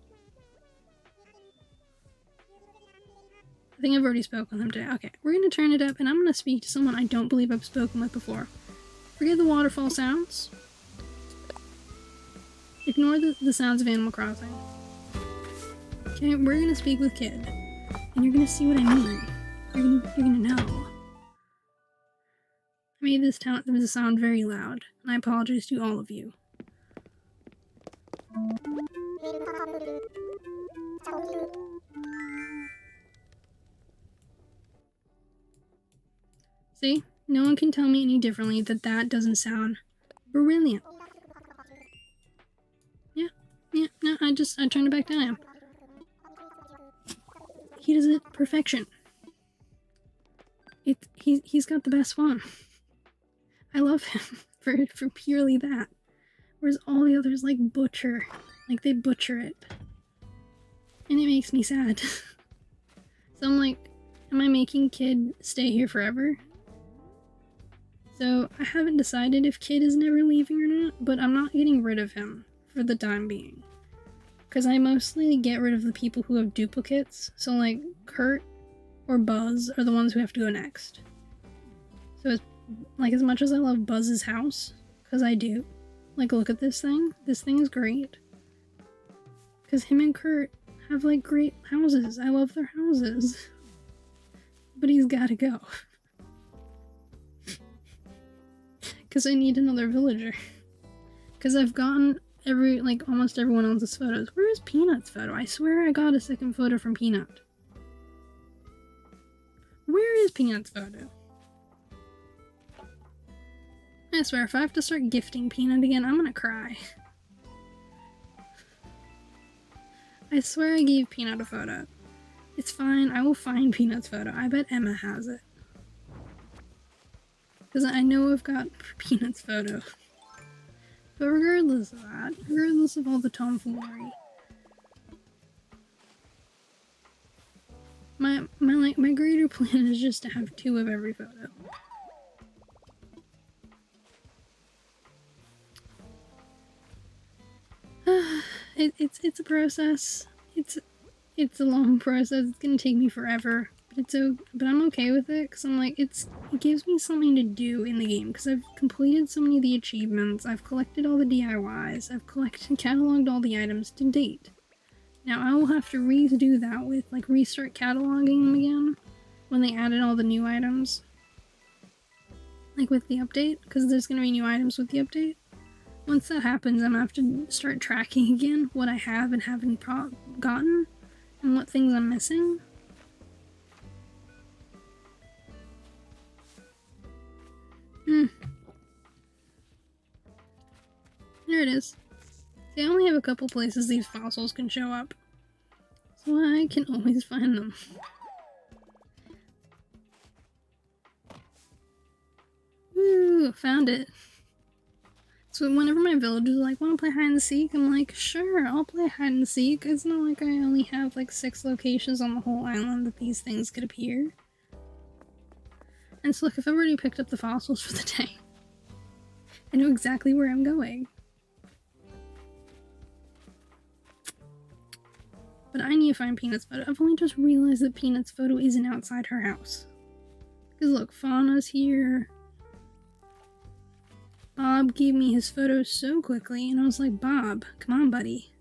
I think I've already spoken with him today. Okay, we're gonna turn it up, and I'm gonna speak to someone I don't believe I've spoken with before. Forget the waterfall sounds. Ignore the sounds of Animal Crossing. Okay, we're gonna speak with Kid, and you're gonna see what I mean. You're gonna know. I made this sound very loud, and I apologize to all of you. See? No one can tell me any differently that doesn't sound brilliant. Yeah, no, I turned it back down. He does it perfection. He's got the best one. I love him for purely that. Whereas all the others like they butcher it. And it makes me sad. So I'm like, am I making Kid stay here forever? So I haven't decided if Kid is never leaving or not, but I'm not getting rid of him for the time being. Because I mostly get rid of the people who have duplicates. So like Kurt or Buzz are the ones who have to go next. So it's like, as much as I love Buzz's house, because I do, like, look at this thing. This thing is great. Because him and Kurt have like great houses. I love their houses. But he's gotta go. Because I need another villager. Because I've gotten almost everyone else's photos. Where is Peanut's photo? I swear I got a second photo from Peanut. Where is Peanut's photo? I swear, if I have to start gifting Peanut again, I'm gonna cry. I swear I gave Peanut a photo. It's fine, I will find Peanut's photo. I bet Emma has it. Because I know I've got Peanut's photo. But regardless of that, regardless of all the tomfoolery, my greater plan is just to have 2 of every photo. It's a process. It's a long process. It's gonna take me forever. But I'm okay with it, because I'm like, it gives me something to do in the game, because I've completed so many of the achievements, I've collected all the DIYs, I've cataloged all the items to date. Now I will have to redo that with, like, restart cataloging them again, when they added all the new items. Like with the update, because there's gonna be new items with the update. Once that happens, I'm gonna have to start tracking again what I have and haven't gotten, and what things I'm missing. There it is. See, I only have a couple places these fossils can show up, so I can always find them. Woo! Found it. So whenever my villagers are like, wanna play hide and seek? I'm like, sure, I'll play hide and seek. It's not like I only have like 6 locations on the whole island that these things could appear. And so look, I've already picked up the fossils for the day. I know exactly where I'm going. But I need to find Peanut's photo. I've only just realized that Peanut's photo isn't outside her house. Because look, Fauna's here. Bob gave me his photo so quickly, and I was like, Bob, come on, buddy.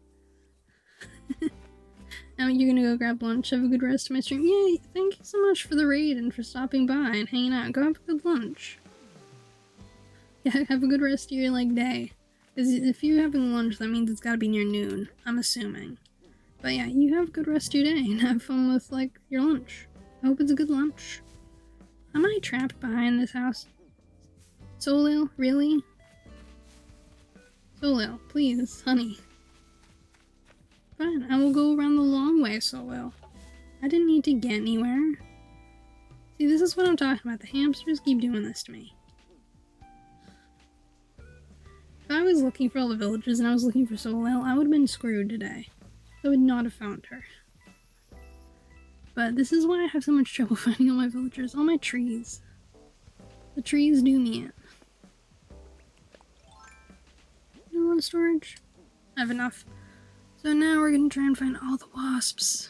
Now you're gonna go grab lunch, have a good rest of my stream. Yay, thank you so much for the raid and for stopping by and hanging out. Go have a good lunch. Yeah, have a good rest of your, like, day. Because if you're having lunch, that means it's gotta be near noon, I'm assuming. But yeah, you have a good rest of your day and have fun with, like, your lunch. I hope it's a good lunch. Am I trapped behind this house? Solil, really? Solil, please, honey. Fine, I will go around the long way, Solil. I didn't need to get anywhere. See, this is what I'm talking about. The hamsters keep doing this to me. If I was looking for all the villagers and I was looking for Solil, I would have been screwed today. I would not have found her. But this is why I have so much trouble finding all my villagers. All my trees. The trees do me in. A lot of storage. I have enough. So now we're gonna try and find all the wasps.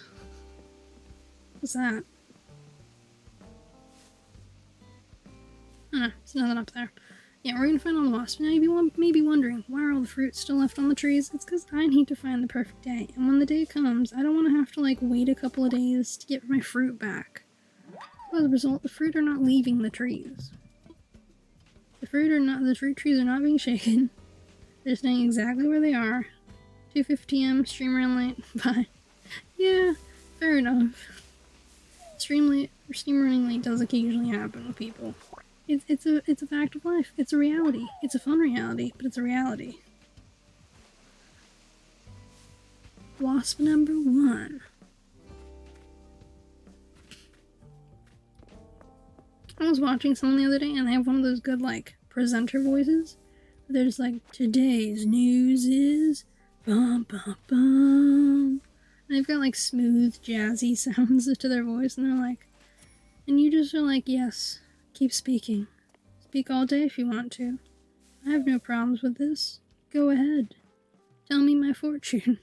What's that? Oh no, there's nothing up there. Yeah, we're gonna find all the wasps. Now you may be wondering, why are all the fruits still left on the trees? It's because I need to find the perfect day. And when the day comes, I don't want to have to, like, wait a couple of days to get my fruit back. So as a result, the fruit are not leaving the trees. The fruit trees are not being shaken. They're staying exactly where they are. 2:50 AM, stream ran late. Bye. Yeah, fair enough. Stream running late does occasionally happen with people. It's a fact of life. It's a reality. It's a fun reality, but it's a reality. Wasp number 1. I was watching someone the other day and they have one of those good, like, presenter voices. They're just like, today's news is bum bum bum. They've got like smooth, jazzy sounds to their voice, and they're like, and you just are like, yes, keep speaking. Speak all day if you want to. I have no problems with this. Go ahead. Tell me my fortune.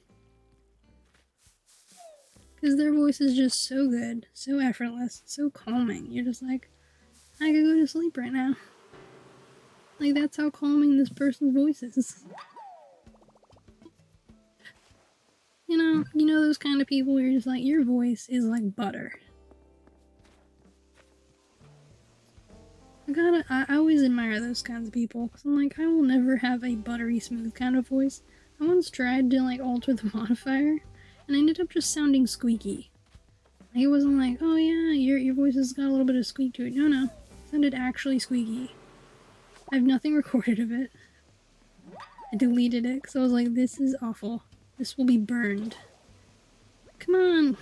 Because their voice is just so good, so effortless, so calming. You're just like, I could go to sleep right now. Like, that's how calming this person's voice is. You know those kind of people where you're just like, your voice is like butter. I always admire those kinds of people, because I'm like, I will never have a buttery smooth kind of voice. I once tried to like alter the modifier, and I ended up just sounding squeaky. Like, it wasn't like, oh yeah, your voice has got a little bit of squeak to it. No, it sounded actually squeaky. I have nothing recorded of it. I deleted it, because I was like, this is awful. This will be burned. Come on!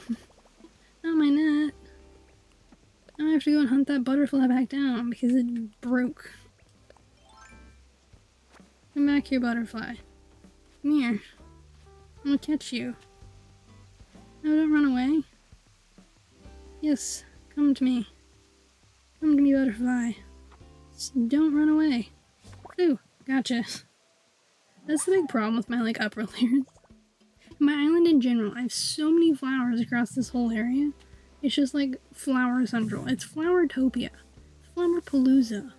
Not my net. Now I have to go and hunt that butterfly back down because it broke. Come back here, butterfly. Come here. I'm gonna catch you. No, don't run away. Yes, come to me. Come to me, butterfly. Just don't run away. Ooh, gotcha. That's the big problem with my, like, upper layers. My island in general, I have so many flowers across this whole area. It's just like flower central. It's Flowertopia. Flowerpalooza.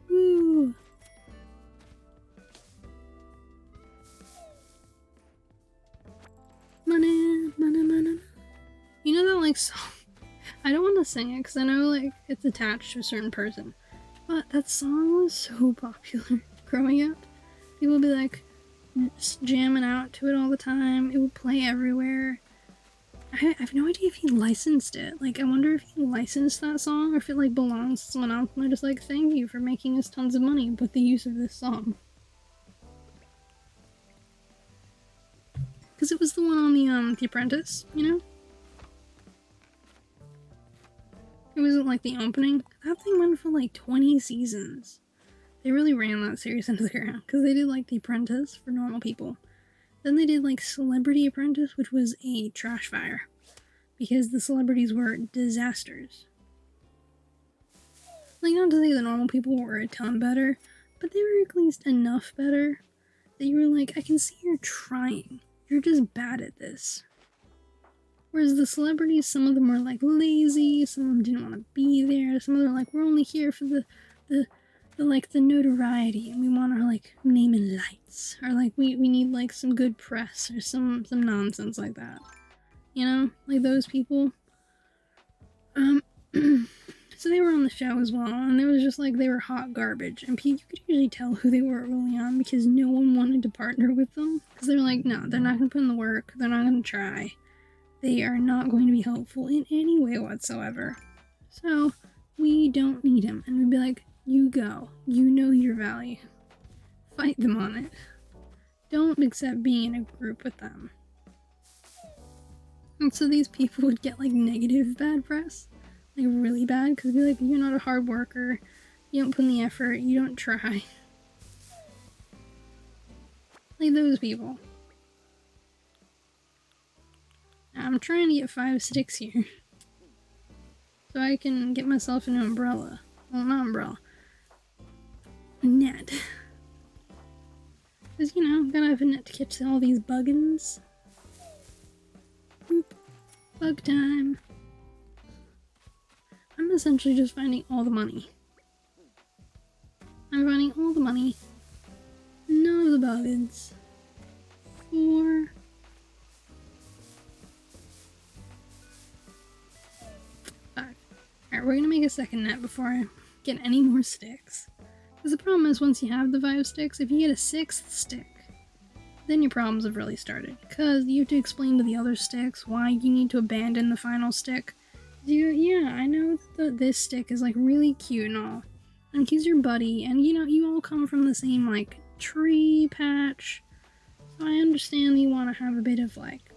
Woo! Money, money, money. You know that, like, song? I don't want to sing it because I know, like, it's attached to a certain person. But that song was so popular growing up. People would be like just jamming out to it all the time. It would play everywhere. I have no idea if he licensed it. Like, I wonder if he licensed that song or if it like belongs to someone else and they're just like, thank you for making us tons of money with the use of this song. Because it was the one on The Apprentice, you know? It wasn't like the opening. That thing went for like 20 seasons. They really ran that series into the ground because they did like The Apprentice for normal people. Then they did like Celebrity Apprentice, which was a trash fire because the celebrities were disasters. Like, not to say the normal people were a ton better, but they were at least enough better that you were like, I can see you're trying. You're just bad at this. Whereas the celebrities, some of them were like lazy, some of them didn't want to be there, some of them were like, we're only here for the notoriety and we want our like name in lights. Or like we need like some good press or some nonsense like that. You know? Like those people. So they were on the show as well, and it was just like they were hot garbage. And you could usually tell who they were early on because no one wanted to partner with them. Because they were like, no, they're not going to put in the work, they're not going to try. They are not going to be helpful in any way whatsoever. So, we don't need him. And we'd be like, you go. You know your value. Fight them on it. Don't accept being in a group with them. And so these people would get like negative bad press. Like really bad. Because they'd be like, you're not a hard worker. You don't put in the effort. You don't try. Like those people. I'm trying to get 5 sticks here. So I can get myself an umbrella. Well, not umbrella. A net. Because, you know, gotta have a net to catch all these buggins. Boop. Bug time. I'm essentially just finding all the money. I'm finding all the money. None of the buggins. 4... Alright, we're gonna make a second net before I get any more sticks. Because the problem is once you have the 5 sticks, if you get a 6th stick, then your problems have really started. Because you have to explain to the other sticks why you need to abandon the final stick. Yeah, I know that this stick is like really cute and all. And he's your buddy, and you know, you all come from the same like tree patch. So I understand that you want to have a bit of like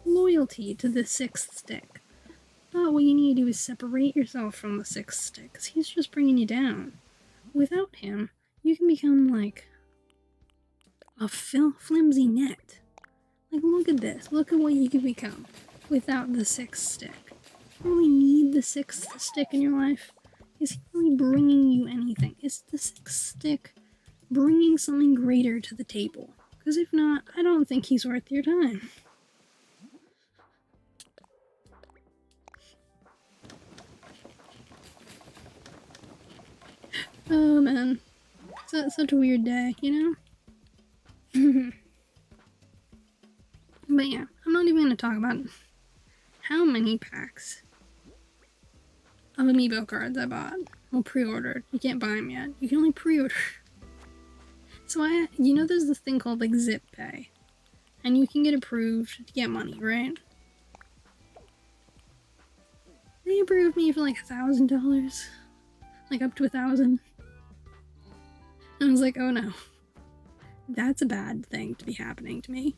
loyalty to the 6th stick. But what you need to do is separate yourself from the 6th stick, because he's just bringing you down. Without him, You can become like a flimsy net. Like, look at this. Look at what you can become without the sixth stick. You don't really need the sixth stick in your life. Is he really bringing you anything? Is the sixth stick bringing something greater to the table? Because if not, I don't think he's worth your time. Oh man, it's such a weird day, you know? But yeah, I'm not even going to talk about how many packs of amiibo cards I bought. Well, pre-ordered. You can't buy them yet. You can only pre-order. So you know there's this thing called like Zip Pay. And you can get approved to get money, right? They approved me for like $1,000. Like up to $1,000. And I was like, oh no. That's a bad thing to be happening to me.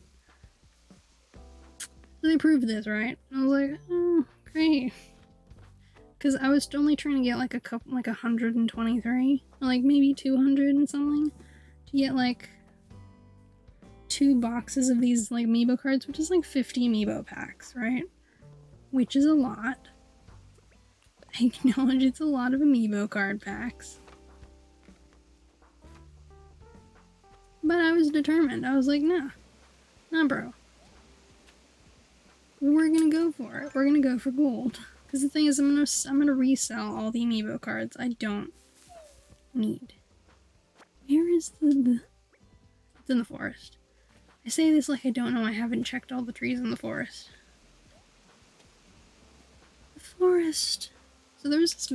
So they approved this, right? And I was like, oh, great. Because I was only trying to get like 123, or like maybe 200 and something, to get like 2 boxes of these like amiibo cards, which is like 50 amiibo packs, right? Which is a lot. I acknowledge it's a lot of amiibo card packs. But I was determined. I was like, nah, bro. We're gonna go for it. We're gonna go for gold. Because the thing is, I'm gonna resell all the amiibo cards I don't need. Where is the... It's in the forest. I say this like I don't know I haven't checked all the trees in the forest. The forest. So there was this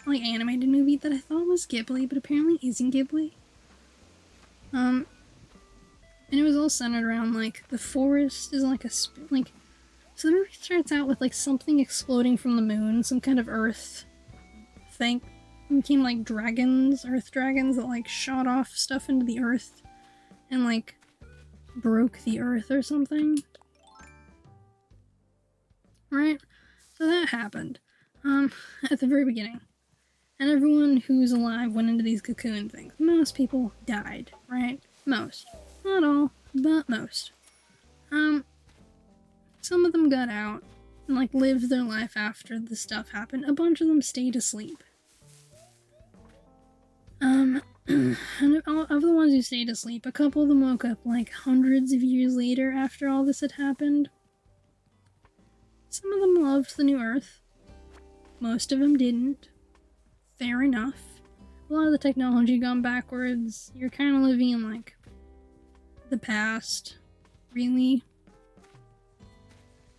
like animated movie that I thought was Ghibli, but apparently isn't Ghibli. And it was all centered around like the forest is like like. So the movie starts out with like something exploding from the moon, some kind of earth thing. It became like dragons, earth dragons that like shot off stuff into the earth and like broke the earth or something. Right? So that happened. At the very beginning. And everyone who's alive went into these cocoon things. Most people died, right? Most. Not all, but most. Some of them got out and like lived their life after the stuff happened. A bunch of them stayed asleep. And of the ones who stayed asleep, a couple of them woke up like hundreds of years later after all this had happened. Some of them loved the new Earth. Most of them didn't. Fair enough. A lot of the technology gone backwards. You're kind of living in like the past, really.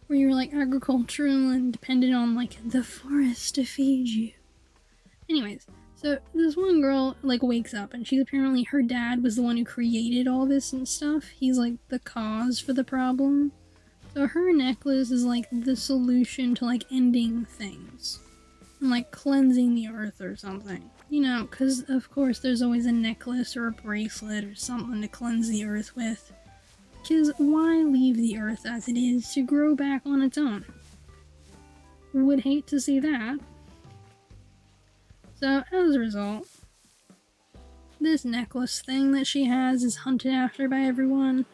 Where you're like agricultural and dependent on like the forest to feed you. Anyways, so this one girl like wakes up and she's apparently, her dad was the one who created all this and stuff. He's like the cause for the problem. So her necklace is like the solution to like ending things. And like cleansing the earth or something. You know, because of course there's always a necklace or a bracelet or something to cleanse the earth with. Because why leave the earth as it is to grow back on its own? Would hate to see that. So, as a result, this necklace thing that she has is hunted after by everyone.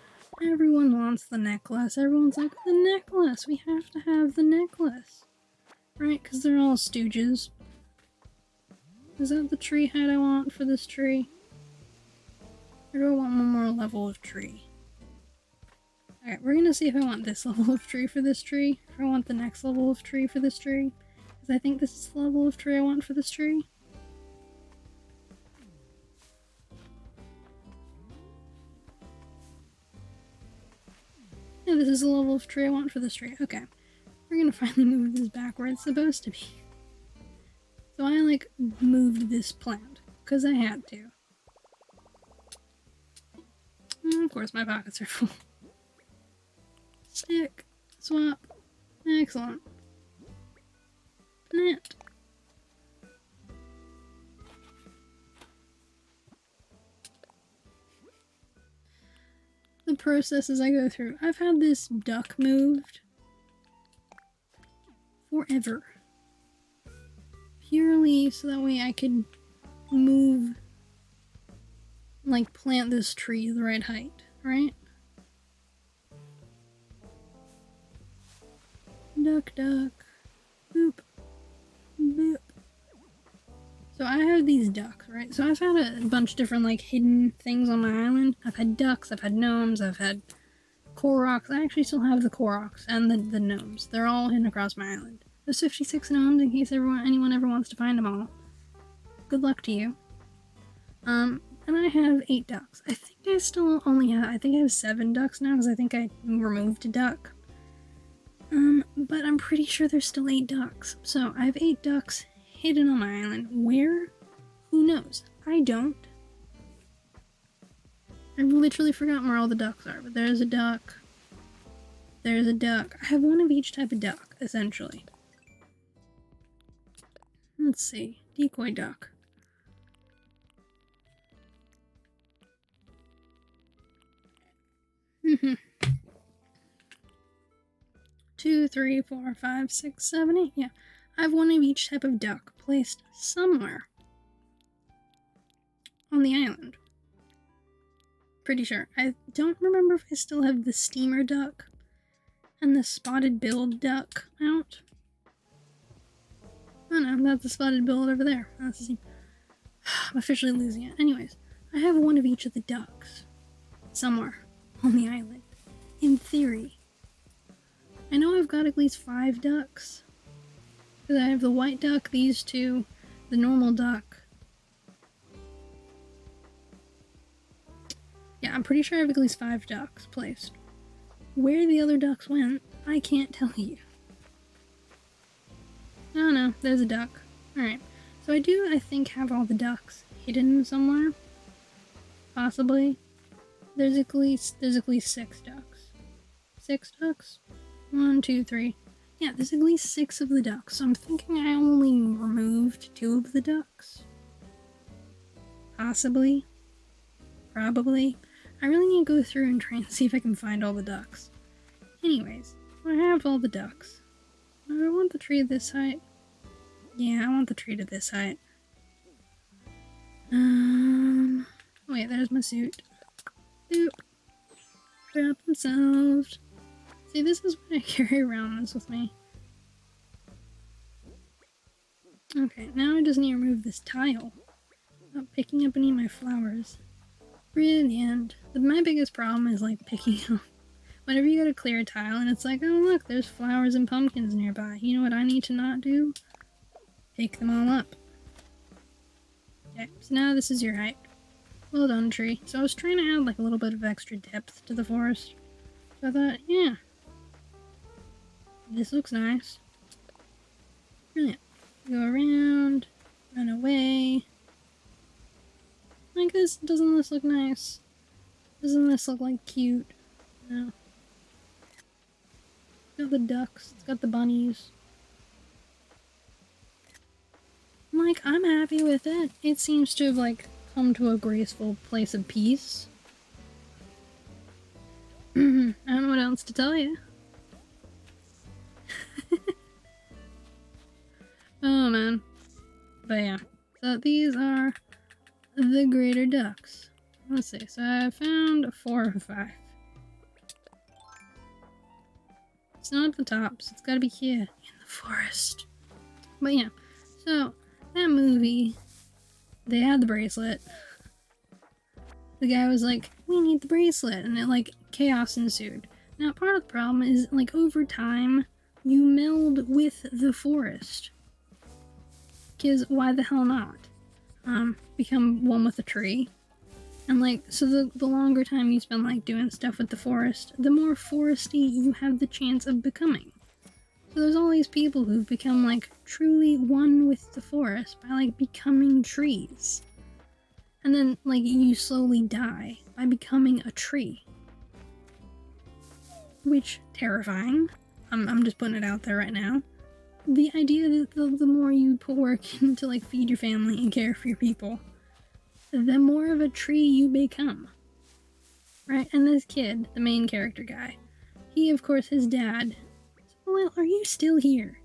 Everyone wants the necklace. Everyone's like, the necklace! We have to have the necklace! Right? Because they're all stooges. Is that the tree height I want for this tree? Or do I want one more level of tree? Alright, we're gonna see if I want this level of tree for this tree. If I want the next level of tree for this tree. Because I think this is the level of tree I want for this tree. Yeah, this is the level of tree I want for this tree. Okay. We're gonna finally move this back where it's supposed to be. So I, like, moved this plant. Because I had to. And of course, my pockets are full. Stick. Swap. Excellent. Plant. The processes I go through. I've had this duck moved forever. Purely so that way I could move like plant this tree the right height, right? Duck, duck. Boop. Boop. So I have these ducks, right? So I've had a bunch of different like hidden things on my island. I've had ducks, I've had gnomes, I've had Koroks. I actually still have the Koroks and the gnomes. They're all hidden across my island. There's 56 gnomes in case anyone ever wants to find them all. Good luck to you. And I have 8 ducks. I think I still only have, I think I have 7 ducks now because I think I removed a duck. But I'm pretty sure there's still 8 ducks. So I have 8 ducks hidden on my island. Where? Who knows? I don't. I've literally forgotten where all the ducks are, but there's a duck. There's a duck. I have one of each type of duck, essentially. Let's see. Decoy duck. Mm-hmm. 2, 3, 4, 5, 6, 7, 8. Yeah. I have one of each type of duck placed somewhere on the island. Pretty sure. I don't remember if I still have the steamer duck and the spotted-billed duck out. Oh no, that's the spotted-billed over there. That's the same. I'm officially losing it. Anyways, I have one of each of the ducks somewhere on the island. In theory. I know I've got at least 5 ducks. Because I have the white duck, these 2, the normal duck. Yeah, I'm pretty sure I have at least 5 ducks placed. Where the other ducks went, I can't tell you. Oh no, there's a duck. Alright, so I think, have all the ducks hidden somewhere. Possibly. There's at least 6 ducks. 6 ducks? 1, 2, 3. Yeah, there's at least 6 of the ducks, so I'm thinking I only removed 2 of the ducks. Possibly. Probably. I really need to go through and try and see if I can find all the ducks. Anyways, I have all the ducks. I want the tree at this height. Yeah, I want the tree to this height. Wait, there's my suit. Boop. Problem solved. See, this is why I carry around this with me. Okay, now I just need to remove this tile. Not picking up any of my flowers. Brilliant. But my biggest problem is like picking up. Whenever you go to clear a tile and it's like, oh look, there's flowers and pumpkins nearby. You know what I need to not do? Pick them all up. Okay, so now this is your height. Well done, tree. So I was trying to add like a little bit of extra depth to the forest. So I thought, yeah. This looks nice. Brilliant. Go around, run away. Like this, doesn't this look nice? Doesn't this look like cute? No. It's got the ducks, it's got the bunnies. Like, I'm happy with it. It seems to have like come to a graceful place of peace. I don't know what else to tell you. Oh man. But yeah. So these are the greater ducks. Let's see. So I found 4 or 5. It's not at the top, so it's gotta be here in the forest. But yeah. So that movie, they had the bracelet. The guy was like, we need the bracelet, and it like chaos ensued. Now part of the problem is like over time you meld with the forest. Because why the hell not? Become one with a tree. And like, so the longer time you spend like doing stuff with the forest, the more foresty you have the chance of becoming. So there's all these people who've become like truly one with the forest by like becoming trees. And then like you slowly die by becoming a tree. Which, terrifying. I'm just putting it out there right now. The idea that the more you put work in to like feed your family and care for your people, the more of a tree you become. Right? And this kid, the main character guy, he of course, his dad, said, well, are you still here?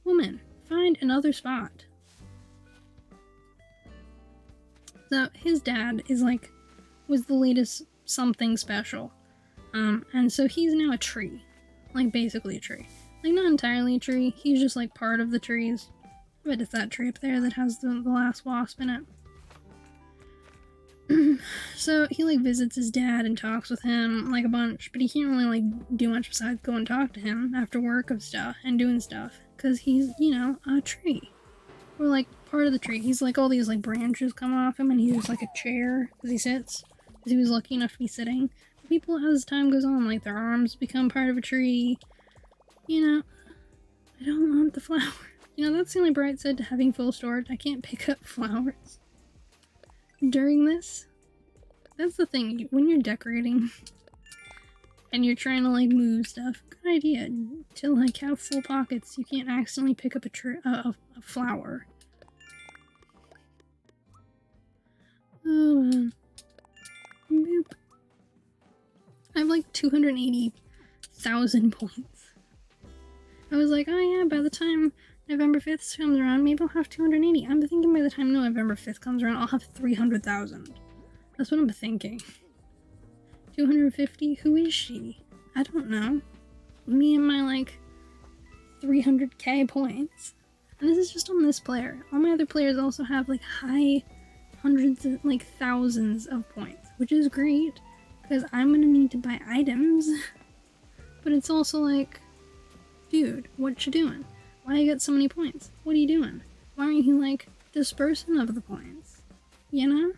Woman, find another spot. So his dad is like, was the latest something special. And so he's now a tree. Like basically a tree. Like not entirely a tree, he's just like part of the trees. But it's that tree up there that has the last wasp in it. So he like visits his dad and talks with him like a bunch, but he can't really like do much besides go and talk to him after work of stuff and doing stuff, because he's, you know, a tree. Or like part of the tree. He's like all these like branches come off him and he's just like a chair because he sits. Because he was lucky enough to be sitting. But people as time goes on, like their arms become part of a tree. You know, I don't want the flower. You know, that's the only bright side to having full storage. I can't pick up flowers during this. That's the thing, when you're decorating and you're trying to like move stuff, good idea to like have full pockets. You can't accidentally pick up a flower. Oh, boop. I have like 280,000 points. I was like, oh yeah, by the time November 5th comes around, maybe I'll have 280. I'm thinking by the time November 5th comes around, I'll have 300,000. That's what I'm thinking. 250? Who is she? I don't know. Me and my, like, 300k points. And this is just on this player. All my other players also have, like, high hundreds, of, like, thousands of points. Which is great, because I'm gonna need to buy items. But it's also like, dude, what you doing? Why you got so many points? What are you doing? Why aren't you, like, dispersing of the points? You know?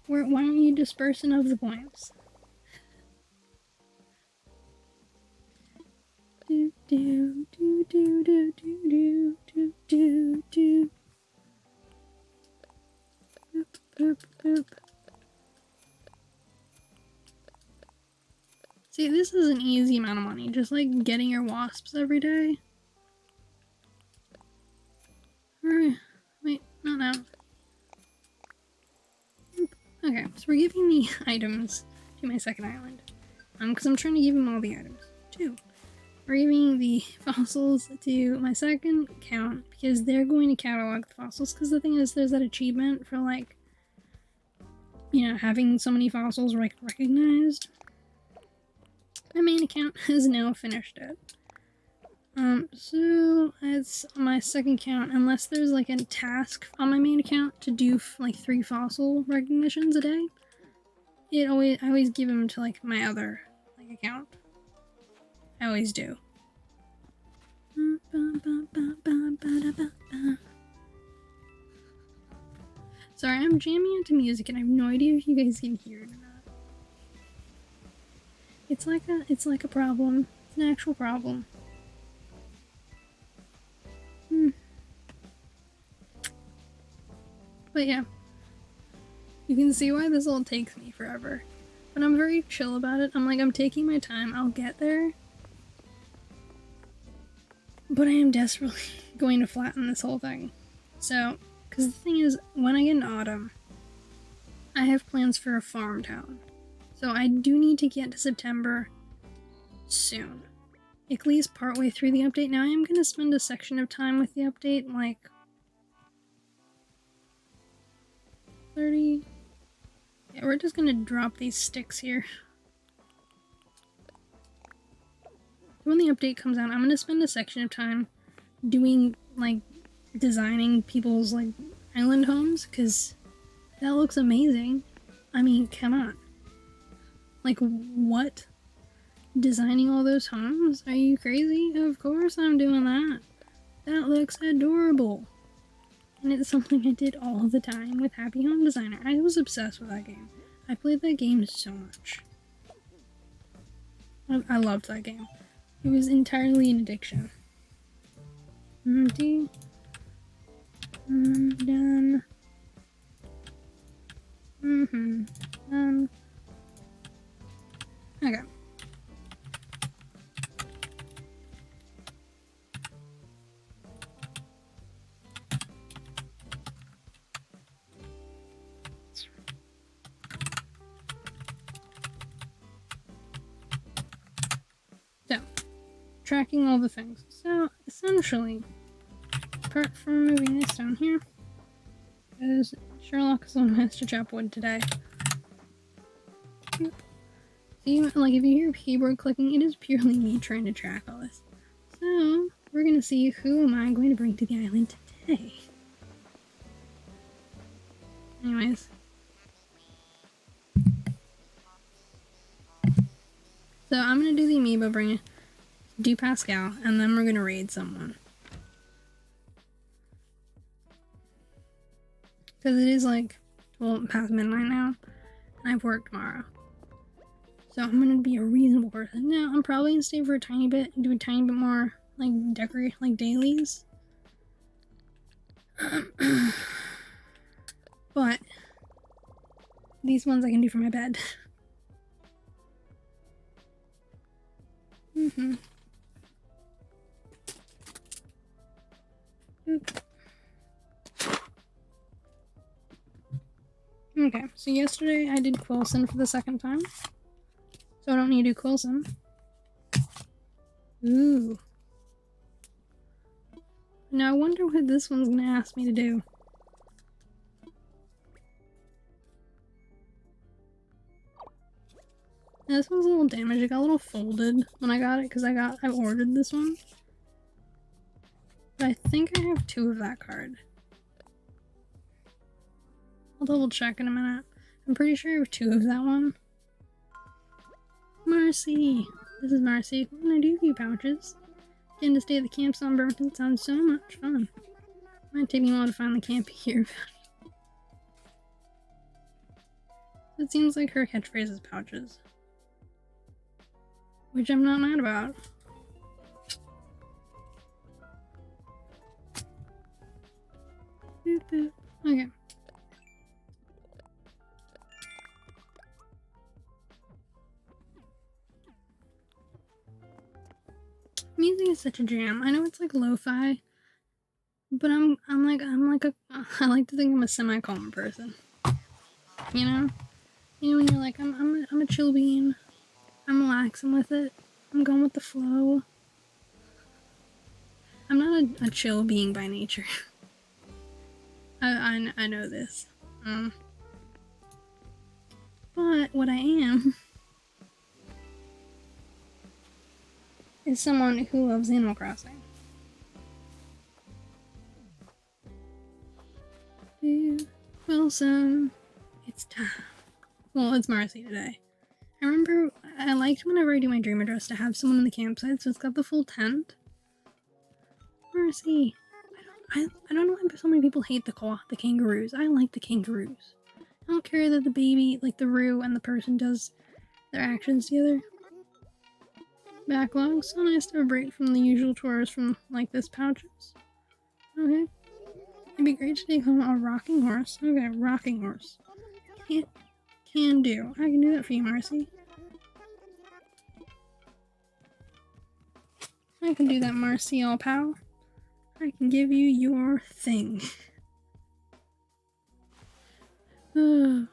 Why aren't you dispersing of the points? Do do do do do do do do do. Boop boop boop. See, this is an easy amount of money, just like getting your wasps every day. Wait, not now. Okay, so we're giving the items to my second island. Because I'm trying to give him all the items, too. We're giving the fossils to my second account, because they're going to catalog the fossils, because the thing is, there's that achievement for, like, you know, having so many fossils, like, recognized. My main account has now finished it. So it's my second account, unless there's like a task on my main account to do like 3 fossil recognitions a day. I always give them to like my other like account. I always do. Sorry, I'm jamming into music and I have no idea if you guys can hear it or not. It's like a problem. It's an actual problem. But yeah, you can see why this all takes me forever. But I'm very chill about it. I'm taking my time. I'll get there. But I am desperately going to flatten this whole thing. So, because the thing is, when I get in autumn, I have plans for a farm town. So I do need to get to September soon. At least partway through the update. Now I am going to spend a section of time with the update, like 30. Yeah, we're just gonna drop these sticks here. When the update comes out, I'm gonna spend a section of time doing, like, designing people's, like, island homes, because that looks amazing. I mean, come on. Like, what? Designing all those homes? Are you crazy? Of course I'm doing that. That looks adorable. And it's something I did all the time with Happy Home Designer. I was obsessed with that game. I played that game so much. I loved that game. It was entirely an addiction. Empty. Done. Done. Okay. Tracking all the things. So, essentially, apart from moving this down here, because Sherlock is on has to chop wood today. See, like if you hear keyboard clicking, it is purely me trying to track all this. So we're gonna see who am I going to bring to the island today. Anyways. So I'm gonna do the amiibo do Pascal, and then we're gonna raid someone. Because it is like, well, past midnight now, and I've work tomorrow. So I'm gonna be a reasonable person. Now, I'm probably gonna stay for a tiny bit and do a tiny bit more, like, decorate, like, dailies. But these ones I can do for my bed. Okay, so yesterday I did Quilson for the second time. So I don't need to do Quilson. Ooh. Now I wonder what this one's gonna ask me to do. Now this one's a little damaged. It got a little folded when I got it because I ordered this one. But I think I have 2 of that card. I'll double check in a minute. I'm pretty sure I have 2 of that one. Marcy! This is Marcy. What can I do for you, pouches? Getting to stay at the camp on Burton sounds so much fun. Might take me a while to find the camp here. It seems like her catchphrase is pouches. Which I'm not mad about. Boop, boop. Okay. Music is such a jam. I know it's like lo-fi, but I like to think I'm a semi-calm person. You know? You know when you're like, I'm a chill bean. I'm relaxing with it. I'm going with the flow. I'm not a chill being by nature. I know this. But what I am is someone who loves Animal Crossing. Wilson, it's time. Well, it's Marcy today. I remember I liked whenever I do my dream address to have someone in the campsite, so it's got the full tent. Marcy. I don't know why so many people hate the kangaroos. I like the kangaroos. I don't care that the baby, like the Roo and the person does their actions together. Backlog. So nice to have a break from the usual chores from like this pouches. Okay. It'd be great to take home a rocking horse. Okay, rocking horse. Can do. I can do that for you, Marcy. I can do that, Marcy, all pal. I can give you your thing. But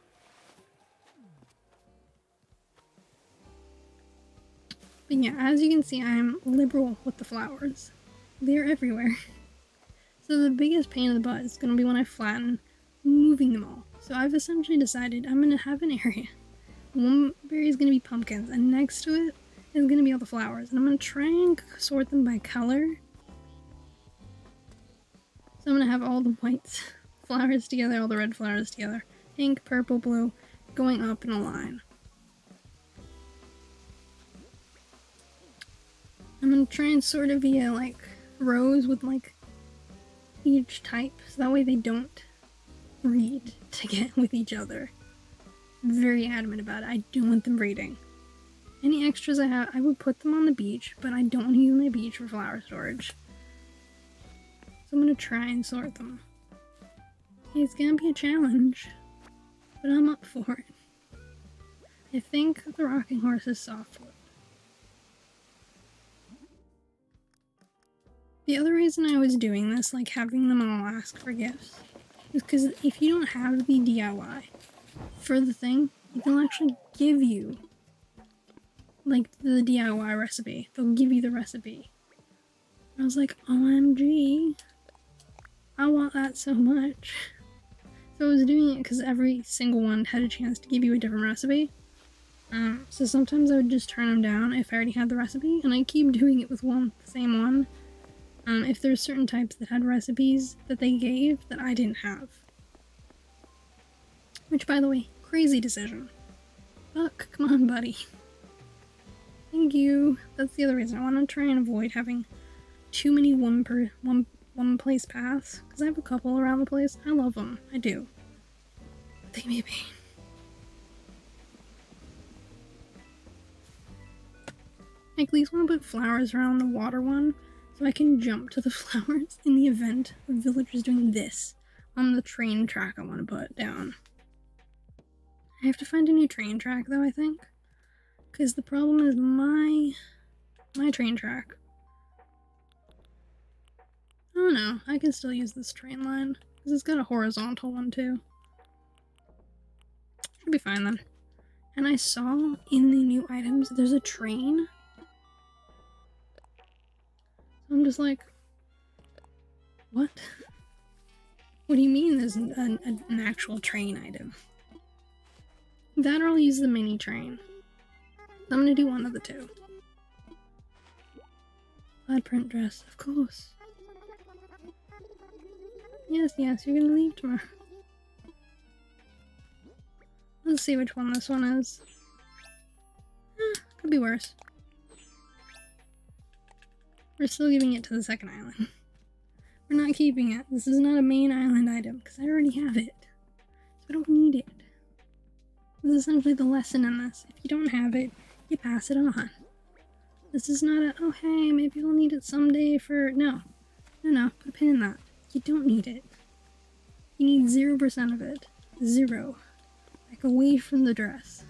yeah, as you can see, I'm liberal with the flowers. They're everywhere. So the biggest pain in the butt is going to be when I flatten moving them all. So I've essentially decided I'm going to have an area. One berry is going to be pumpkins, and next to it is going to be all the flowers. And I'm going to try and sort them by color. So I'm going to have all the white flowers together, all the red flowers together. Pink, purple, blue, going up in a line. I'm going to try and sort of via like rows with like each type, so that way they don't breed to get with each other. I'm very adamant about it. I don't want them breeding. Any extras I have, I would put them on the beach, but I don't want to use my beach for flower storage. So I'm going to try and sort them. It's going to be a challenge, but I'm up for it. I think the rocking horse is softwood. The other reason I was doing this, like having them all ask for gifts, is because if you don't have the DIY for the thing, they'll actually give you like the DIY recipe. They'll give you the recipe. I was like, OMG, I want that so much. So I was doing it because every single one had a chance to give you a different recipe. So sometimes I would just turn them down if I already had the recipe, and I keep doing it with the same one. If there's certain types that had recipes that they gave that I didn't have. Which, by the way, crazy decision. Fuck, come on, buddy. Thank you. That's the other reason. I want to try and avoid having too many one place paths, because I have a couple around the place. I love them. I do. But they may be. I at least want to put flowers around the water one, so I can jump to the flowers in the event of villagers doing this on the train track I want to put down. I have to find a new train track though, I think. Because the problem is my train track. Oh no, I can still use this train line. Because it's got a horizontal one too. Should be fine then. And I saw in the new items there's a train. So I'm just like, what? What do you mean there's an actual train item? That or I'll use the mini train. I'm gonna do one of the two. Plaid print dress, of course. Yes, you're gonna leave tomorrow. Let's see which one this one is. Could be worse. We're still giving it to the second island. We're not keeping it. This is not a main island item, because I already have it. So I don't need it. This is essentially the lesson in this. If you don't have it, you pass it on. This is not a, oh hey, maybe we'll need it someday for... No. No, put a pin in that. You don't need it. You need 0% of it. 0. Like away from the dress.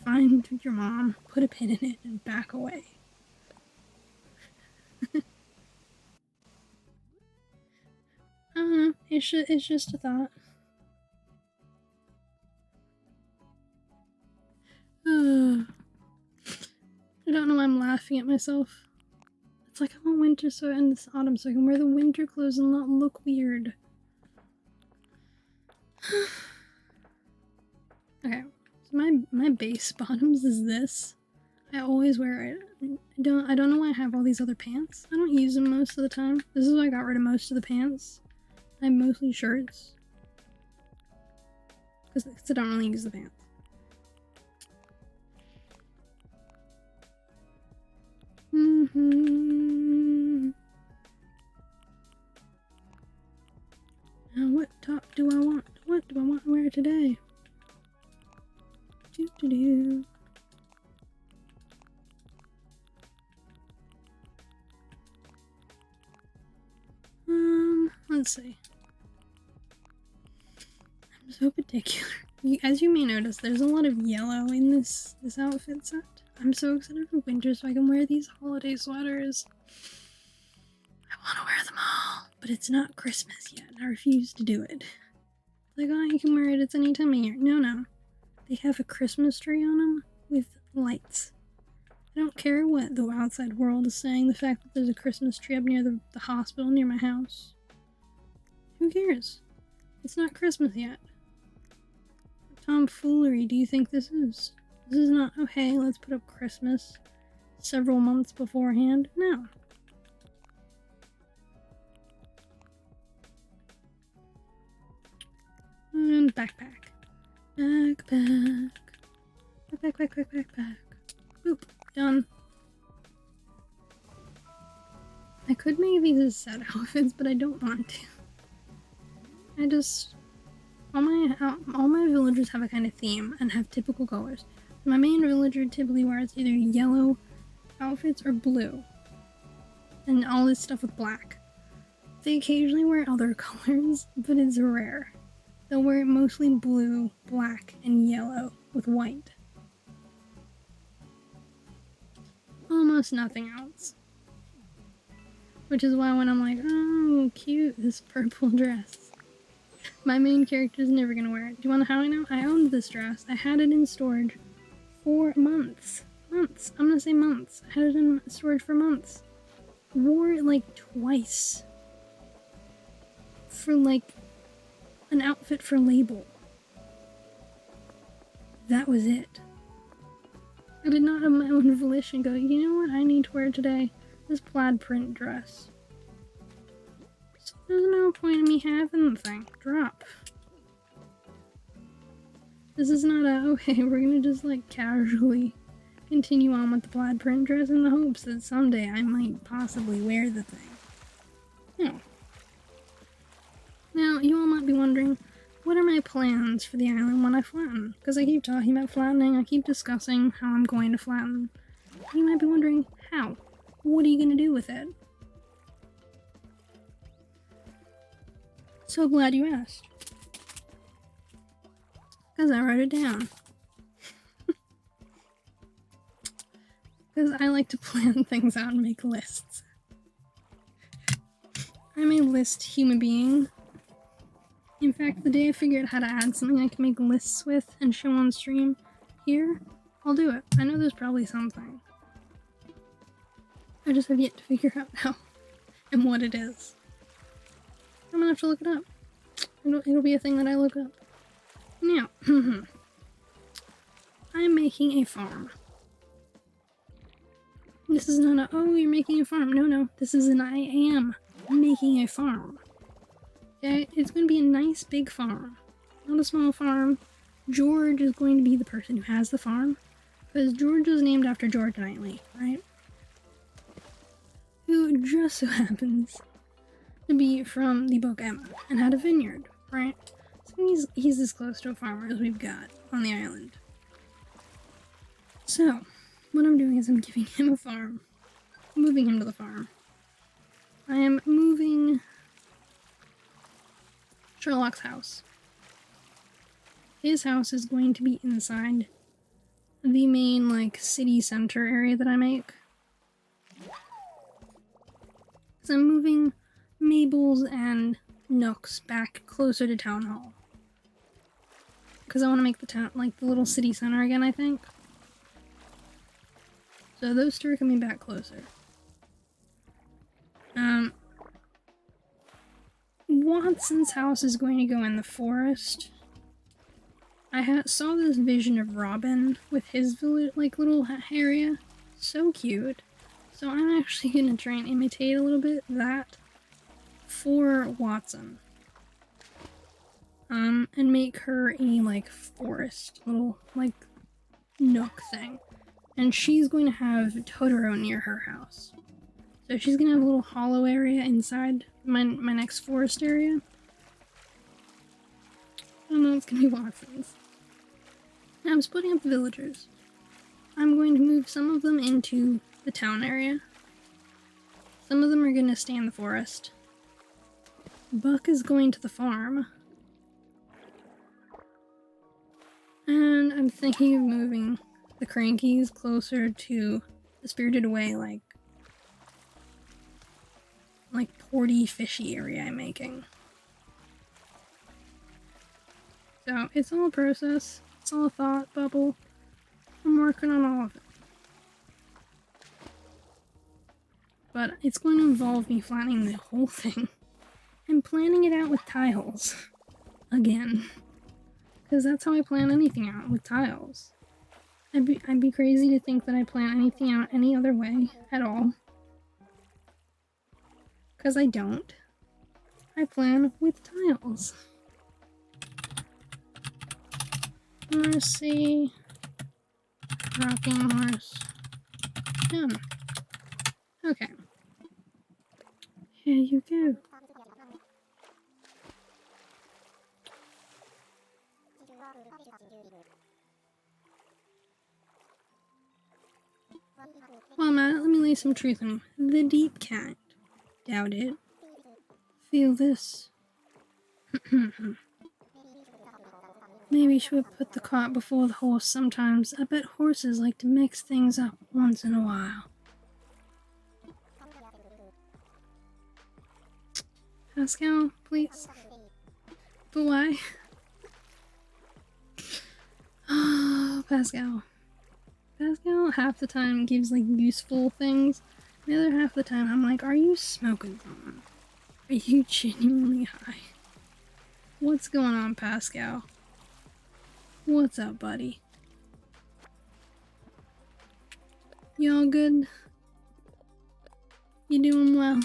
Find your mom, put a pin in it, and back away. I don't know. It's just a thought. I don't know why I'm laughing at myself. It's like I want winter and this autumn so I can wear the winter clothes and not look weird. Okay, so my base bottoms is this. I always wear it. I don't know why I have all these other pants. I don't use them most of the time. This is why I got rid of most of the pants. I have mostly shirts. Because I don't really use the pants. Now what top do I want? What do I want to wear today? Let's see. I'm so particular. As you may notice, there's a lot of yellow in this outfit set. I'm so excited for winter so I can wear these holiday sweaters. I want to wear them all, but it's not Christmas yet. I refuse to do it. Like, oh, you can wear it, it's any time of year. No. They have a Christmas tree on them with lights. I don't care what the outside world is saying, the fact that there's a Christmas tree up near the hospital near my house. Who cares? It's not Christmas yet. What tomfoolery do you think this is? This is not, oh hey, let's put up Christmas several months beforehand. No. And backpack. Backpack. Boop. Done. I could make these as set outfits, but I don't want to. I just... All my villagers have a kind of theme and have typical colors. My main villager typically wears either yellow outfits or blue. And all this stuff with black. They occasionally wear other colors, but it's rare. They'll wear mostly blue, black, and yellow with white. Almost nothing else. Which is why when I'm like, oh, cute, this purple dress. My main character is never gonna wear it. Do you wanna know how I know? I owned this dress. I had it in storage for months. I'm gonna say months. I had it in storage for months. Wore it like twice. For like an outfit for label. That was it. I did not of my own volition go, you know what I need to wear today? This plaid print dress. So there's no point in me having the thing. Drop. This is not a, okay, we're gonna just like casually continue on with the plaid print dress in the hopes that someday I might possibly wear the thing. No. Now, you all might be wondering, what are my plans for the island when I flatten? Because I keep talking about flattening, I keep discussing how I'm going to flatten. You might be wondering, how? What are you going to do with it? So glad you asked. Because I wrote it down. Because I like to plan things out and make lists. I'm a list human being. In fact, the day I figure out how to add something I can make lists with and show on stream here, I'll do it. I know there's probably something. I just have yet to figure out how and what it is. I'm gonna have to look it up. It'll be a thing that I look up. Now, I'm making a farm. This is not a, oh, you're making a farm. No, this is an I am making a farm. Okay, it's going to be a nice big farm, not a small farm. George is going to be the person who has the farm, because George is named after George Knightley, right? Who just so happens to be from the book Emma and had a vineyard, right? So he's as close to a farmer as we've got on the island. So, what I'm doing is I'm giving him a farm, moving him to the farm. I am moving Sherlock's house. His house is going to be inside the main, like, city center area that I make. So I'm moving Mabel's and Nook's back closer to Town Hall. Because I want to make the town, like, the little city center again, I think. So those two are coming back closer. Watson's house is going to go in the forest. I saw this vision of Robin with his village, like, little area. So cute. So I'm actually going to try and imitate a little bit that for Watson. And make her a, like, forest, little, like, nook thing. And she's going to have Totoro near her house. So she's going to have a little hollow area inside my next forest area. I don't know, it's going to be Watson's. Now I'm splitting up the villagers. I'm going to move some of them into the town area. Some of them are going to stay in the forest. Buck is going to the farm. And I'm thinking of moving the Crankies closer to the Spirited Away, like porty fishy area I'm making. So it's all a process, it's all a thought bubble. I'm working on all of it. But it's going to involve me flattening the whole thing and planning it out with tiles. Again. Because that's how I plan anything out, with tiles. I'd be crazy to think that I plan anything out any other way at all. Because I don't. I plan with tiles. Mercy. Rocking horse. Done. Okay. Here you go. Well, Matt, let me lay some truth on you. The deep cat. Doubt it. Feel this. Maybe she would put the cart before the horse sometimes. I bet horses like to mix things up once in a while. Pascal, please. But why? Oh, Pascal. Pascal half the time gives, like, useful things. The other half of the time, I'm like, are you smoking something? Are you genuinely high? What's going on, Pascal? What's up, buddy? You all good? You doing well?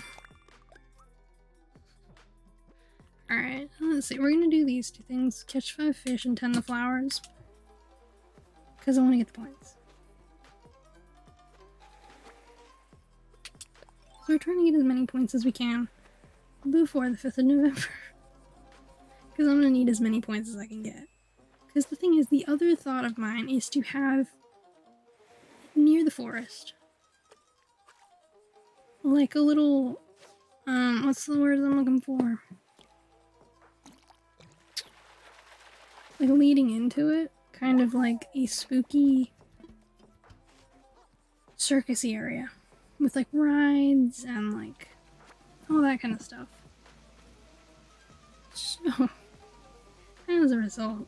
Alright, let's see. We're gonna do these two things. Catch 5 fish and tend the flowers. Because I want to get the points. So we're trying to get as many points as we can before the 5th of November. Because I'm gonna need as many points as I can get. Because the thing is, the other thought of mine is to have near the forest, like a little, what's the word I'm looking for? Like leading into it, kind of like a spooky circusy area with like rides and like all that kind of stuff. So, as a result,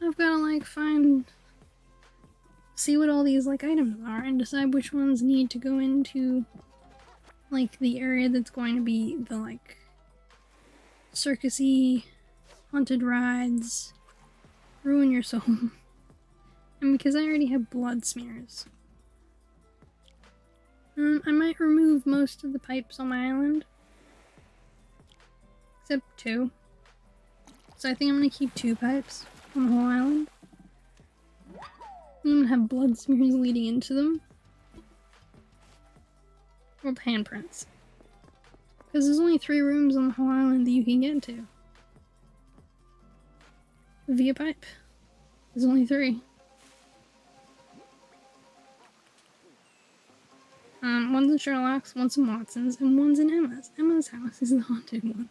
I've gotta like see what all these like items are and decide which ones need to go into like the area that's going to be the like circusy haunted rides, ruin your soul. And because I already have blood smears, I might remove most of the pipes on my island, except 2. So I think I'm gonna keep 2 pipes on the whole island. I'm gonna have blood smears leading into them. Or handprints. Because there's only 3 rooms on the whole island that you can get into. Via pipe. There's only 3. One's in Sherlock's, one's in Watson's, and one's in Emma's. Emma's house is the haunted one.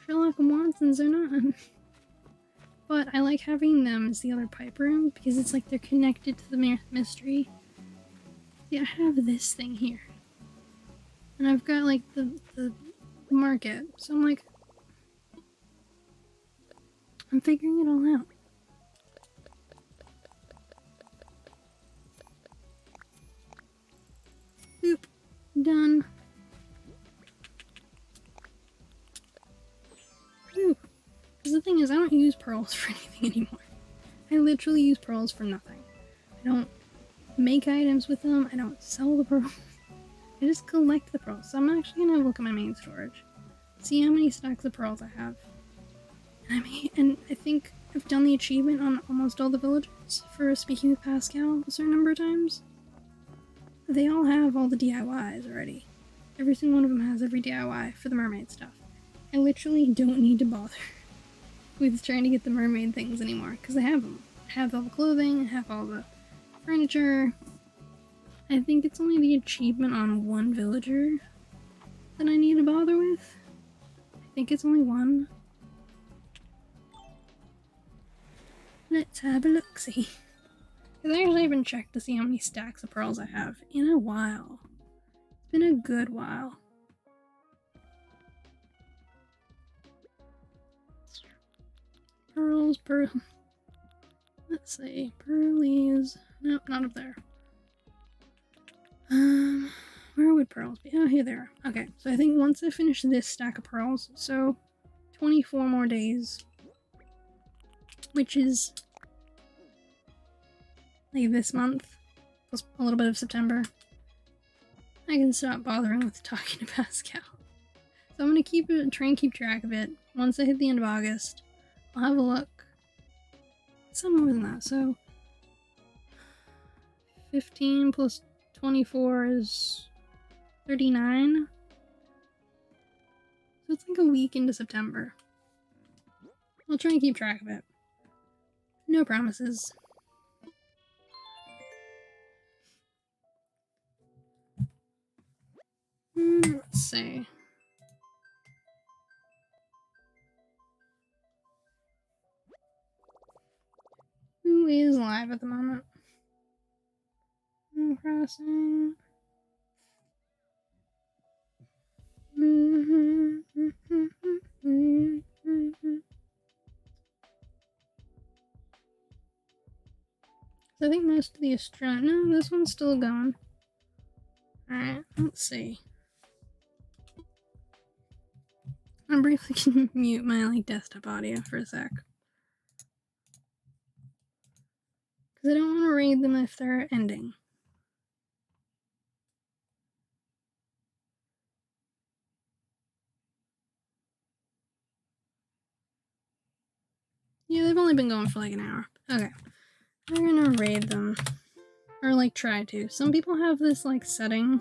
Sherlock and Watson's are not. But I like having them as the other pipe room because it's like they're connected to the mystery. See, I have this thing here. And I've got like the market. So I'm like, I'm figuring it all out. Boop. Done. Boop. Because the thing is, I don't use pearls for anything anymore. I literally use pearls for nothing. I don't make items with them. I don't sell the pearls. I just collect the pearls. So I'm actually gonna look at my main storage, see how many stacks of pearls I have. And I think I've done the achievement on almost all the villagers for speaking with Pascal a certain number of times. They all have all the DIYs already. Every single one of them has every DIY for the mermaid stuff. I literally don't need to bother with trying to get the mermaid things anymore, because I have them. I have all the clothing, I have all the furniture. I think it's only the achievement on one villager that I need to bother with. I think it's only one. Let's have a look-see. Because I actually haven't checked to see how many stacks of pearls I have in a while. It's been a good while. Pearls, let's see, pearlies. Nope, not up there. Where would pearls be? Oh, here they are. Okay, so I think once I finish this stack of pearls, so 24 more days, which is like this month, plus a little bit of September, I can stop bothering with talking to Pascal. So I'm gonna try and keep track of it. Once I hit the end of August, I'll have a look. Some more than that, so 15 plus 24 is 39. So it's like a week into September. I'll try and keep track of it. No promises. Let's see. Who is live at the moment? Crossing. I think most of the Australian. No, this one's still going. Alright, let's see. gonna briefly mute my like desktop audio for a sec. Because I don't want to read them if they're ending. Yeah, they've only been going for like an hour. Okay. We're gonna raid them. Or like try to. Some people have this like setting.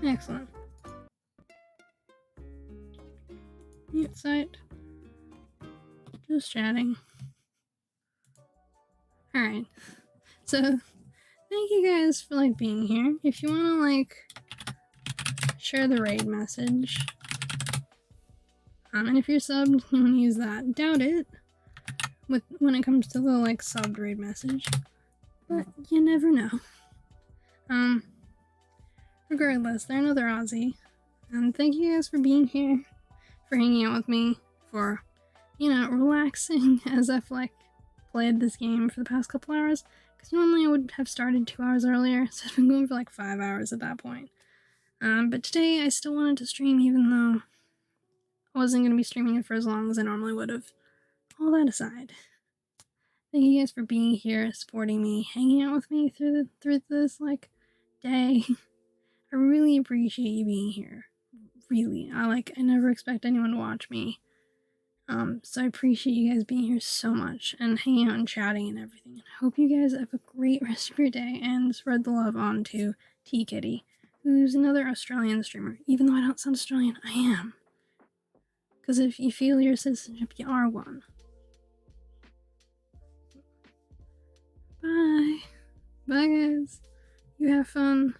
Excellent. Mute site. Just chatting. Alright. So thank you guys for like being here. If you wanna like share the raid message. And if you're subbed, you wanna use that. Doubt it. When it comes to the like subbed raid message. But you never know. Regardless, they're another Aussie. And thank you guys for being here, for hanging out with me, for, you know, relaxing as I've like played this game for the past couple hours. Because normally I would have started 2 hours earlier, so I've been going for like 5 hours at that point. But today I still wanted to stream even though I wasn't going to be streaming it for as long as I normally would have. All that aside, thank you guys for being here, supporting me, hanging out with me through this like day. I really appreciate you being here. Really. I never expect anyone to watch me. So I appreciate you guys being here so much and hanging out and chatting and everything. And I hope you guys have a great rest of your day and spread the love on to T Kitty, who's another Australian streamer. Even though I don't sound Australian, I am. Because if you feel your citizenship, you are one. Bye. Bye, guys. You have fun.